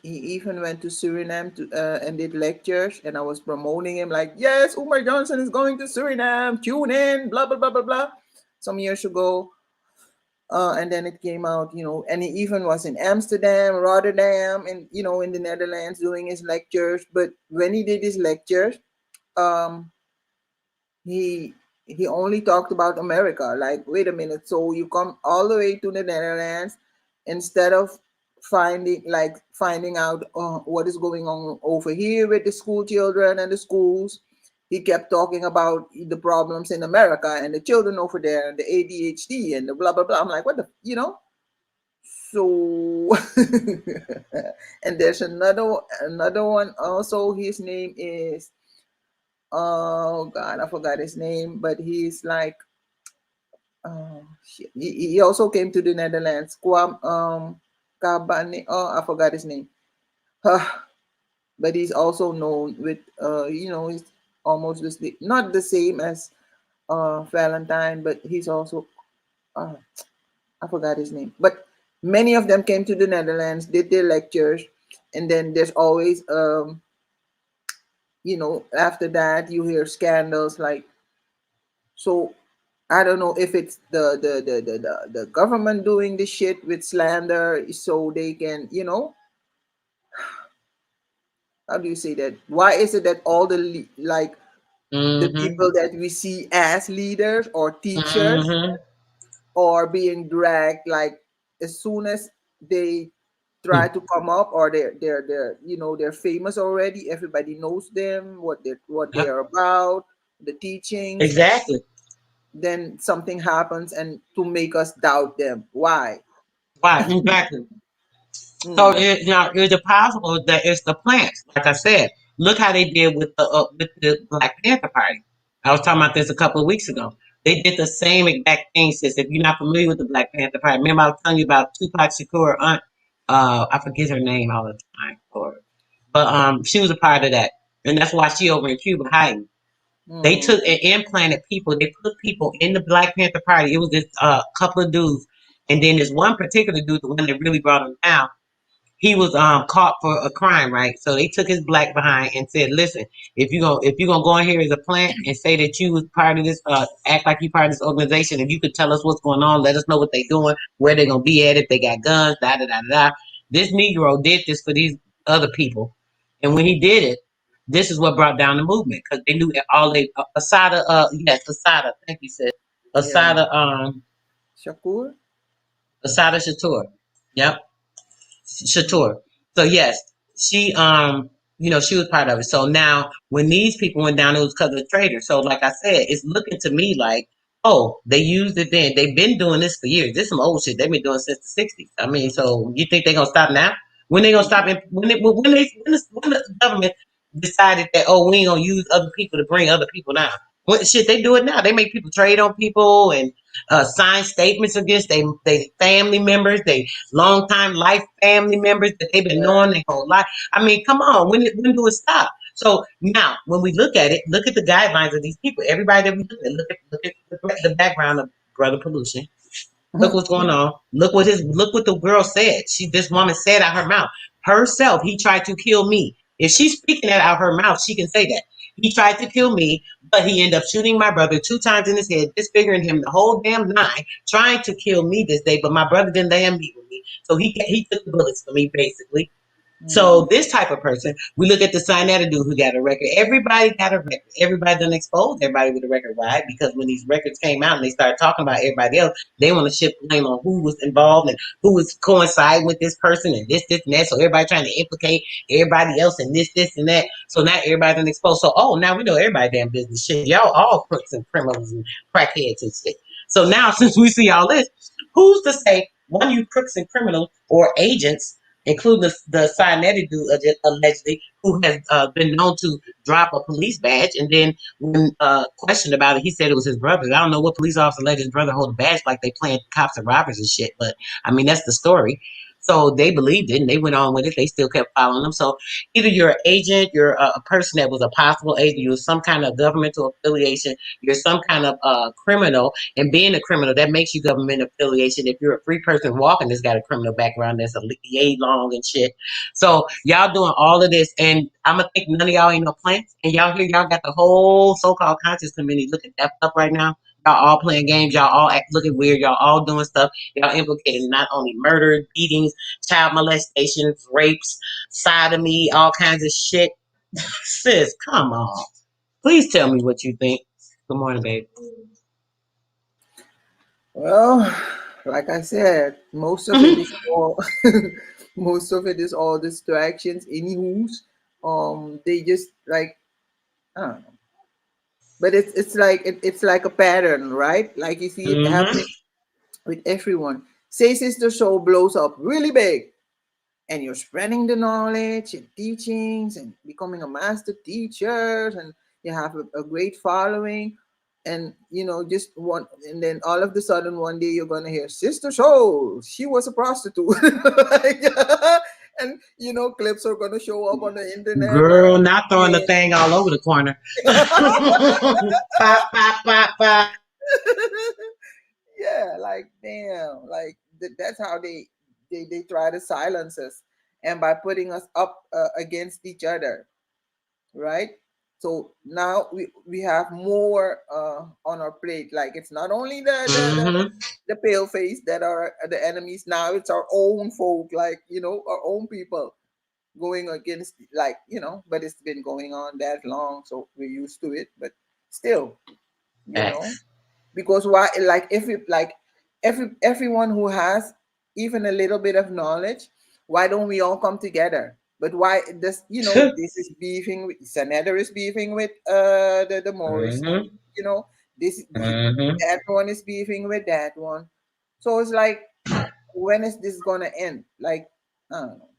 he even went to Suriname to and did lectures, and I was promoting him like, yes, Umar Johnson is going to Suriname. Tune in, blah blah blah blah blah. Some years ago, and then it came out, and he even was in Amsterdam, Rotterdam, and in the Netherlands doing his lectures. But when he did his lectures, um, he he only talked about America. Like, wait a minute, so you come all the way to the Netherlands instead of finding out what is going on over here with the school children and the schools. He kept talking about the problems in America and the children over there and the ADHD and the blah blah blah. I'm like, what the. So, and there's another one also. His name is, oh God, I forgot his name, but he's like, oh shit. He also came to the Netherlands. Kwam Kabane. Oh, I forgot his name. But he's also known with he's almost not the same as Valentine, but he's also uh, I forgot his name. But many of them came to the Netherlands, did their lectures, and then there's always after that you hear scandals like. So I don't know if it's the government doing this shit with slander so they can how do you say that? Why is it that all like the Mm-hmm. people that we see as leaders or teachers Mm-hmm. are being dragged, like as soon as they try to come up, or they're they're famous already, everybody knows them, what they Yep. are about, the teachings, Exactly. then something happens and to make us doubt them. Why? Why? Exactly. So Mm. is it possible that it's the plants? Like I said, look how they did with the Black Panther Party. I was talking about this a couple of weeks ago. They did the same exact thing. Sis, if you're not familiar with the Black Panther Party, remember I was telling you about Tupac Shakur aunt. I forget her name all the time, but she was a part of that, and that's why she over in Cuba hiding. They Mm-hmm. took and implanted people. They put people in the Black Panther Party. It was this couple of dudes, and then this one particular dude, the one that really brought him down, he was caught for a crime, right? So they took his black behind and said, "Listen, if you gonna go in here as a plant and say that you was part of this, act like you part of this organization, and you could tell us what's going on, let us know what they doing, where they gonna be at, if they got guns, da da da da." This Negro did this for these other people, and when he did it, this is what brought down the movement because they knew all they Asada, yes, Asada, thank you, sis, Yeah. Asada, Shakur. Asada Shatur, yep. Shatur. So yes, she she was part of it. So now when these people went down, it was because of the traitor. So like I said, it's looking to me like, oh, they used it then. They've been doing this for years. This is some old shit. They've been doing it since the '60s. I mean, so you think they're gonna stop now? When they gonna stop? When the government decided that, oh, we ain't gonna use other people to bring other people down. What shit, they do it now. They make people trade on people and sign statements against they family members, they longtime life family members that they've been knowing their whole life. I mean, come on, when do it stop? So now, when we look at it, look at the guidelines of these people. Everybody that we look at the background of Brother Pollution. Look what's going on. Look what the girl said. This woman said out her mouth herself. He tried to kill me. If she's speaking that out her mouth, she can say that. He tried to kill me, but he ended up shooting my brother 2 times in his head, disfiguring him the whole damn nine, trying to kill me this day. But my brother didn't let him be with me, so he took the bullets for me basically. So Mm. this type of person, we look at the Sinetta dude who got a record. Everybody got a record. Everybody done exposed everybody with a record. Why? Because when these records came out and they started talking about everybody else, they want to shift blame on who was involved and who was coinciding with this person and this, and that. So everybody trying to implicate everybody else and this, and that. So now everybody done exposed. So, oh, now we know everybody damn business. Shit, y'all all crooks and criminals and crackheads and shit. So now since we see all this, who's to say one of you crooks and criminals or agents, including the Sinetta dude allegedly, who has been known to drop a police badge, and then when questioned about it, he said it was his brother. I don't know what police officer let his brother hold a badge like they playing cops and robbers and shit, but I mean that's the story. So they believed it and they went on with it. They still kept following them. So either you're an agent, you're a person that was a possible agent, you're some kind of governmental affiliation, you're some kind of criminal, and being a criminal, that makes you government affiliation. If you're a free person walking that's got a criminal background that's a yay long and shit. So y'all doing all of this, and I'm gonna think none of y'all ain't no plants. And y'all here, y'all got the whole so-called conscious community looking effed up right now. Y'all all playing games. Y'all all looking weird. Y'all all doing stuff. Y'all implicating not only murder, beatings, child molestations, rapes, sodomy, all kinds of shit. Sis, come on. Please tell me what you think. Good morning, babe. Well, like I said, most of it is all most of it is all distractions. Anywho's, they just like, I don't know, but it's like a pattern, right? Like you see it Mm-hmm. happening with everyone. Say Sister Show blows up really big, and you're spreading the knowledge and teachings and becoming a master teacher, and you have a great following, and just one, and then all of the sudden one day you're gonna hear Sister Soul, she was a prostitute. Like, and clips are gonna show up on the internet. Girl, not throwing the Yeah. thing all over the corner. Pop, pop, pop, pop. Yeah, like damn, like that's how they try to silence us, and by putting us up against each other, right? So now we have more on our plate. Like it's not only Mm-hmm. the pale face that are the enemies. Now it's our own folk, like our own people. going against, like, but it's been going on that long, so we're used to it. But still, you know, Facts. because why? Like, if it like everyone who has even a little bit of knowledge, why don't we all come together? But why this? This is beefing with Senator, is beefing with the Morris. Mm-hmm. You know, this Mm-hmm. that one is beefing with that one. So it's like, when is this gonna end? Like, I don't know.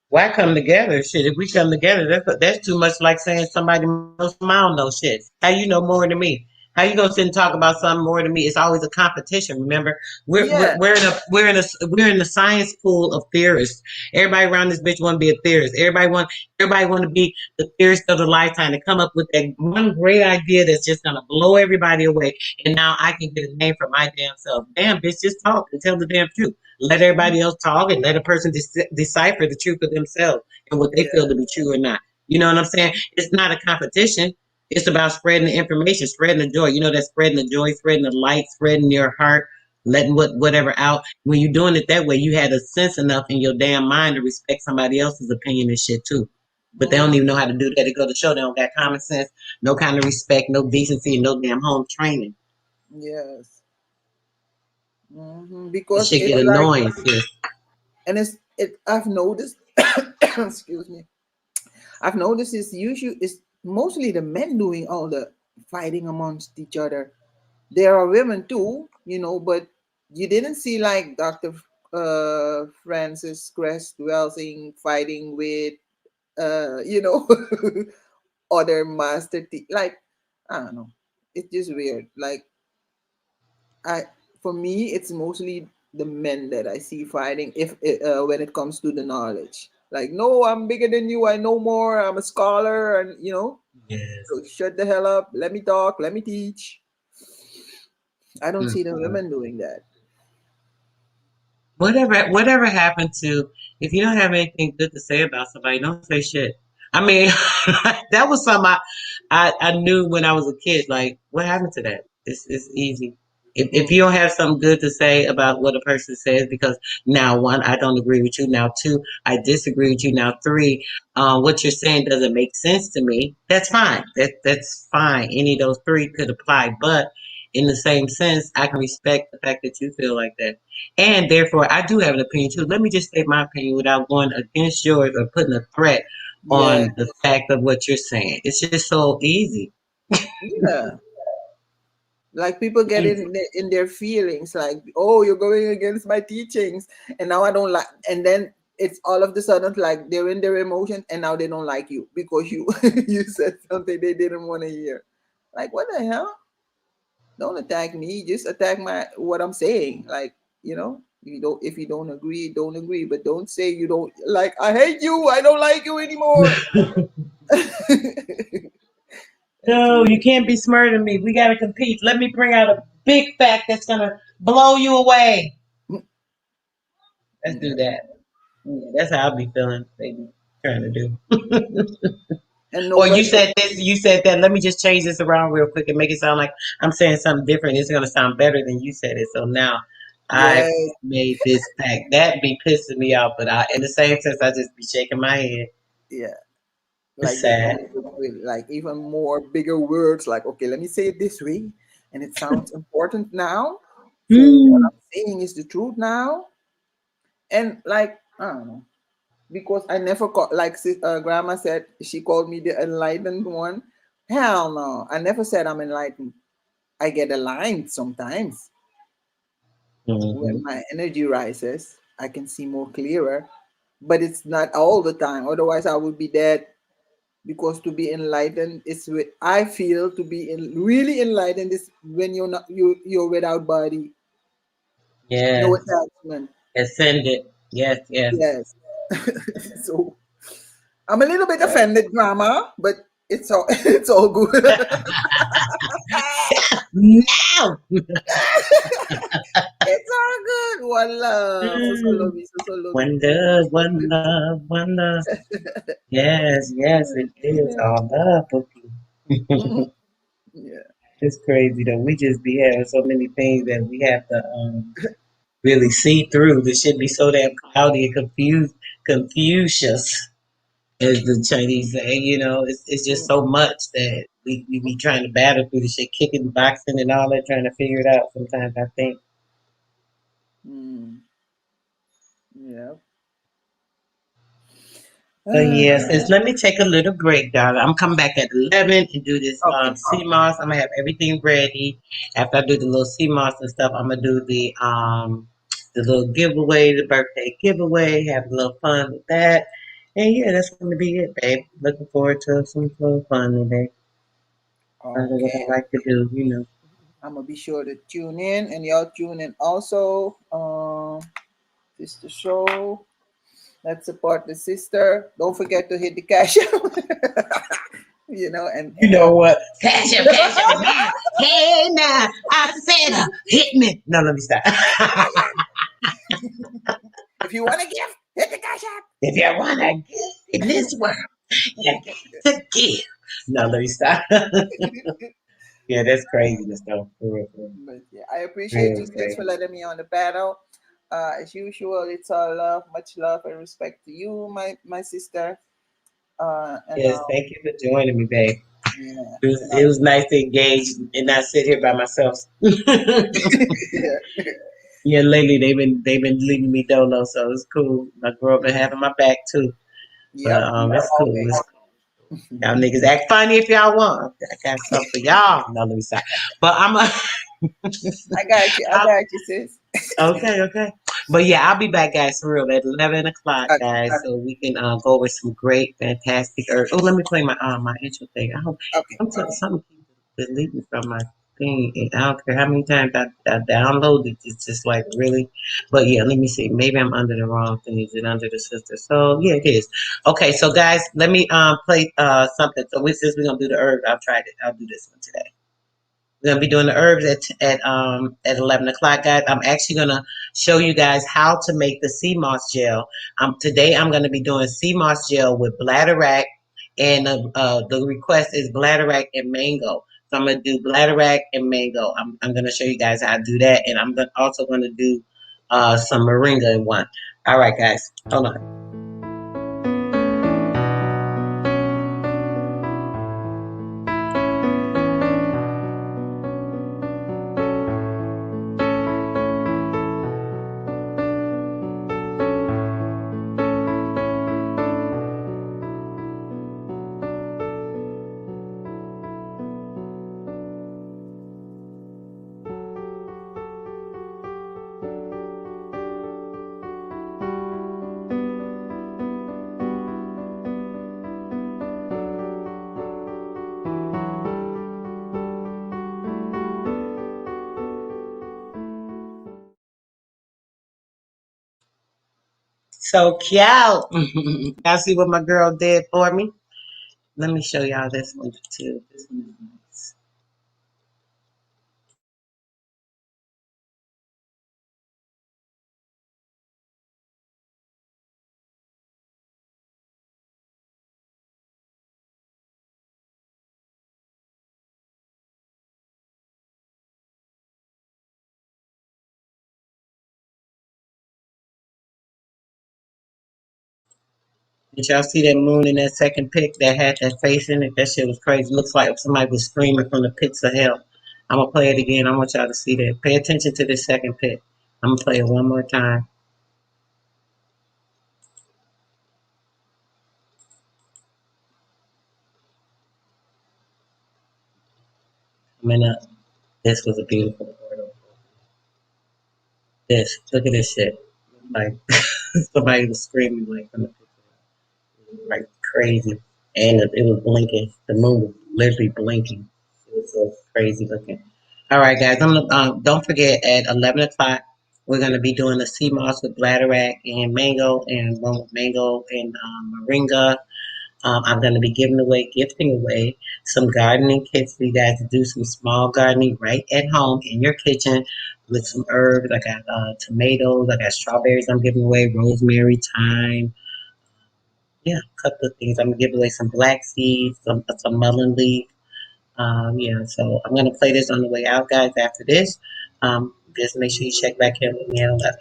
Why come together? Shit, if we come together, that's too much like saying somebody knows something I don't know shit. How you know more than me? How you gonna sit and talk about something more than me? It's always a competition. Remember, we're we're, Yeah. we're in a we're in a we're in the science pool of theorists. Everybody around this bitch want to be a theorist. Everybody want to be the theorist of the lifetime to come up with that one great idea that's just gonna blow everybody away. And now I can get a name for my damn self. Damn, bitch, just talk and tell the damn truth. Let everybody else talk and let a person decipher the truth for themselves and what they feel Yeah. to be true or not. You know what I'm saying? It's not a competition. It's about spreading the information, spreading the joy. You know that spreading the joy, spreading the light, spreading your heart, letting whatever out. When you're doing it that way, you had a sense enough in your damn mind to respect somebody else's opinion and shit too. But they don't Hmm. even know how to do that. They go to show they don't got common sense, no kind of respect, no decency, and no damn home training. Yes. That Because shit it's get like, annoying, sis. and I've noticed, excuse me, I've noticed it's mostly the men doing all the fighting amongst each other. There are women too, but you didn't see like Dr. Francis Crest Welsing fighting with other like, I don't know. It's just weird. Like, I for me, it's mostly the men that I see fighting, if when it comes to the knowledge. Like, no, I'm bigger than you. I know more. I'm a scholar, and Yes. so shut the hell up. Let me talk. Let me teach. I don't see the Mm-mm. women doing that. Whatever happened to, if you don't have anything good to say about somebody, don't say shit. I mean, that was something I knew when I was a kid. Like, what happened to that? It's easy. If Mm, you don't have something good to say about what a person says, because now one, I don't agree with you. Now two, I disagree with you. Now three, what you're saying doesn't make sense to me. That's fine. That's fine. Any of those three could apply, but in the same sense, I can respect the fact that you feel like that. And therefore, I do have an opinion too. Let me just state my opinion without going against yours or putting a threat yeah, on the fact of what you're saying. It's just so easy. yeah. Like, people get Easy. in their feelings, like, oh, you're going against my teachings, and now I don't like. And then it's all of the sudden like they're in their emotion, and now they don't like you because you you said something they didn't want to hear. Like, what the hell? Don't attack me. Just attack my what I'm saying. Like, you don't if you don't agree, don't agree. But don't say you don't like. I hate you. I don't like you anymore. That's No, you weird. can't be smarter than me. We got to compete. Let me bring out a big fact that's going to blow you away. Let's do Yeah. that. Yeah, that's how I'll be feeling, baby. Trying to do. And Or you nobody. said this, you said that. Let me just change this around real quick and make it sound like I'm saying something different. It's going to sound better than you said it. So now I've Yes. made this fact. That be pissing me off, but in the same sense, I just be shaking my head. Yeah. It's Like, they come sad. up with like even more bigger words, like, okay, let me say it this way, and it sounds important now, so what Mm. I'm saying is the truth now. And like, I don't know, because I never call, like, grandma said she called me the enlightened one. Hell no, I never said I'm enlightened. I get aligned sometimes when Hmm. my energy rises. I can see more clearer, but it's not all the time, otherwise I would be dead. Because to be enlightened is with, I feel, to be really enlightened is when you're without body, no Yes. attachment. Ascended. Yes, yes. Yes. So I'm a little bit offended, grandma, but it's all it's all good. Now. It's all good. One love. So Mm. love you. So love you. One love, one love, one love. Yes, yes, it is all love, Bookie. Yeah. It's crazy though. We just be having so many things that we have to really see through. The shit be so damn cloudy and confused. Confucius, as the Chinese say. It's just Mm, so much that we be trying to battle through the shit, kicking, boxing, and all that, trying to figure it out. Sometimes I think. mm, yeah. But yes, let me take a little break, darling. I'm coming back at 11 and do this Okay. CMOS. I'm gonna have everything ready. After I do the little CMOS and stuff, I'm gonna do the little giveaway, the birthday giveaway. Have a little fun with that. And yeah, that's gonna be it, babe. Looking forward to some little fun today. Part of what I Okay. like to do. I'm gonna be sure to tune in, and y'all tune in also. Sister show. Let's support the sister. Don't forget to hit the cash out. You and know what? Cash up now. Hey now, I said, hit me. No, let me stop. if you want to give, hit the cash out. If you wanna give in this world, you got to give. No, let me stop. Yeah, that's crazy. That's stuff. For real, for real. But yeah, I appreciate Real you, sis, for crazy. letting me on the panel. As usual, it's all love, much love and respect to you, my sister. And Yes, thank you for joining me, babe. yeah, It was nice to engage and not sit here by myself. yeah, Yeah, lately they've been leaving me dolo, so it's cool. My girl been having my back too. But yep, it's cool. always. It's cool. Y'all niggas act funny if y'all want. I got stuff for y'all. No, let me stop. But I'm a I I'll, got you, sis. okay, okay. But yeah, I'll be back, guys, for real at 11 o'clock, Okay, guys, so we can go over some great, fantastic. Oh, let me play my intro thing. I hope okay, some people delete me from my thing, and I don't care how many times I download it. It's just like really. But yeah, let me see. Maybe I'm under the wrong thing. Is it under the sister? So yeah, it is. Okay, so guys, let me play something. So since we're gonna do the herb, I'll try it. I'll do this one today. We're gonna be doing the herbs at 11 o'clock, guys. I'm actually gonna show you guys how to make the sea moss gel. Today I'm gonna be doing sea moss gel with bladderwrack, and the request is bladderwrack and mango. So I'm gonna do bladderwrack and mango. I'm gonna show you guys how to do that, and also gonna do some moringa in one. All right, guys, hold on. So cute. Y'all see what my girl did for me? Let me show y'all this one too. This one is nice. Did y'all see that moon in that second pic that had that face in it? That shit was crazy. Looks like somebody was screaming from the pits of hell. I'm gonna play it again. I want y'all to see that. Pay attention to this second pic. I'm gonna play it one more time. I mean, this was a beautiful photo. Look at this shit. Like somebody was screaming like from the pits of hell. Like crazy, and it was blinking. The moon was literally blinking. It was so crazy looking. All right, guys. Don't forget at 11 o'clock we're gonna be doing the sea moss with bladderwrack and mango, and one with mango and moringa. I'm gonna be gifting away some gardening kits for you guys to do some small gardening right at home in your kitchen with some herbs. I got tomatoes. I got strawberries. I'm giving away rosemary, thyme, yeah, a couple of things. I'm gonna give away some black seeds, some mullein leaf. Yeah, so I'm gonna play this on the way out, guys. After this, just make sure you check back in with me at 11.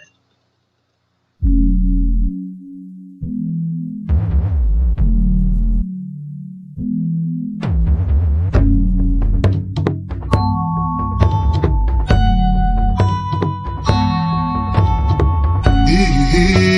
Hey,